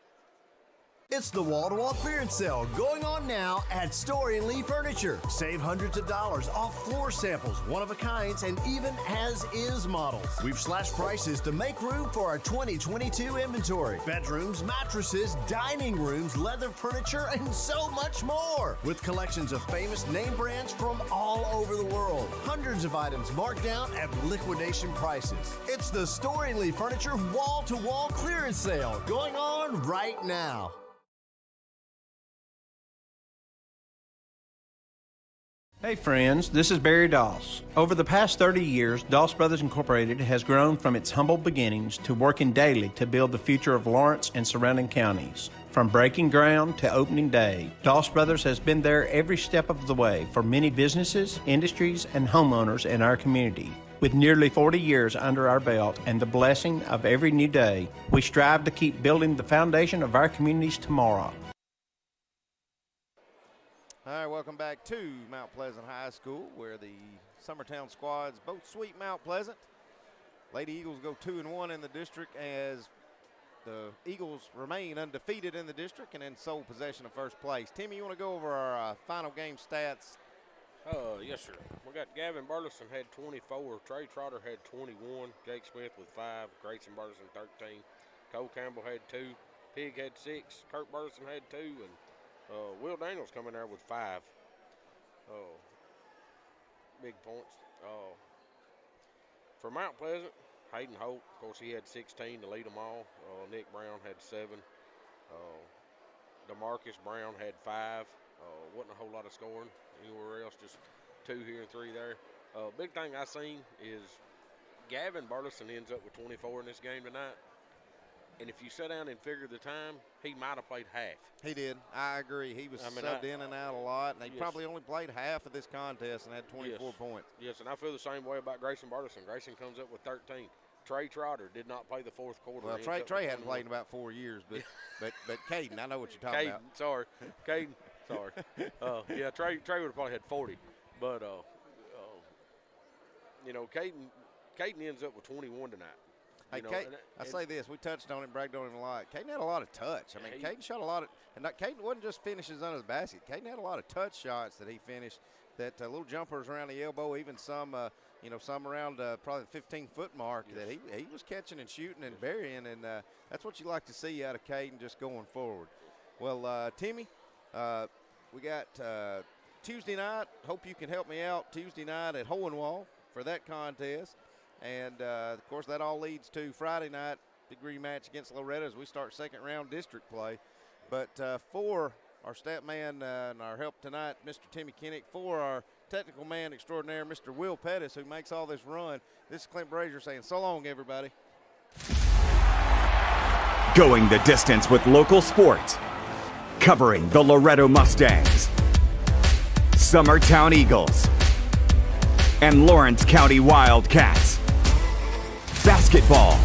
[SPEAKER 7] It's the wall-to-wall clearance sale going on now at Story & Lee Furniture. Save hundreds of dollars off floor samples, one-of-a-kinds, and even as-is models. We've slashed prices to make room for our 2022 inventory. Bedrooms, mattresses, dining rooms, leather furniture, and so much more. With collections of famous name brands from all over the world. Hundreds of items marked down at liquidation prices. It's the Story & Lee Furniture wall-to-wall clearance sale going on right now.
[SPEAKER 10] Hey friends, this is Barry Doss. Over the past 30 years, Doss Brothers Incorporated has grown from its humble beginnings to working daily to build the future of Lawrence and surrounding counties. From breaking ground to opening day, Doss Brothers has been there every step of the way for many businesses, industries, and homeowners in our community. With nearly 40 years under our belt and the blessing of every new day, we strive to keep building the foundation of our communities tomorrow.
[SPEAKER 2] All right, welcome back to Mount Pleasant High School, where the Summertown squads both sweep Mount Pleasant. Lady Eagles go 2-1 in the district as the Eagles remain undefeated in the district and in sole possession of first place. Timmy, you want to go over our final game stats?
[SPEAKER 3] Yes, sir. We got Gavin Burleson had 24, Trey Trotter had 21, Jake Smith with 5, Grayson Burleson 13, Cole Campbell had 2, Pig had 6, Kurt Burleson had 2, and Will Daniels coming there with 5 big points. For Mount Pleasant, Hayden Holt, of course, he had 16 to lead them all. Nick Brown had 7. DeMarcus Brown had 5. Wasn't a whole lot of scoring anywhere else, just 2 here and 3 there. Big thing I seen is Gavin Burleson ends up with 24 in this game tonight. And if you sit down and figure the time, he might have played half.
[SPEAKER 2] He did. I agree. He was subbed in and out a lot, and he probably only played half of this contest and had 24 points.
[SPEAKER 3] Yes, and I feel the same way about Grayson Burleson. Grayson comes up with 13. Trey Trotter did not play the fourth quarter.
[SPEAKER 2] Well, Trey hadn't played in about 4 years, but Caden, I know what you're talking about.
[SPEAKER 3] Sorry. Caden, sorry. Yeah, Trey would have probably had 40. But, Caden ends up with 21 tonight.
[SPEAKER 2] Hey, I say this, we touched on it, bragged on him a lot. Caden had a lot of touch. I mean, Caden shot a lot of, and Caden wasn't just finishes under the basket. Caden had a lot of touch shots that he finished, that little jumpers around the elbow, even some, some around probably the 15-foot mark that he was catching and shooting and burying, and that's what you like to see out of Caden just going forward. Well, Timmy, we got Tuesday night. Hope you can help me out Tuesday night at Hohenwald for that contest. And, of course, that all leads to Friday night, big rematch against Loretta as we start second-round district play. But for our stat man and our help tonight, Mr. Timmy Kinnick, for our technical man extraordinaire, Mr. Will Pettis, who makes all this run, this is Clint Brazier saying so long, everybody.
[SPEAKER 13] Going the distance with local sports. Covering the Loretto Mustangs, Summertown Eagles, and Lawrence County Wildcats. Basketball.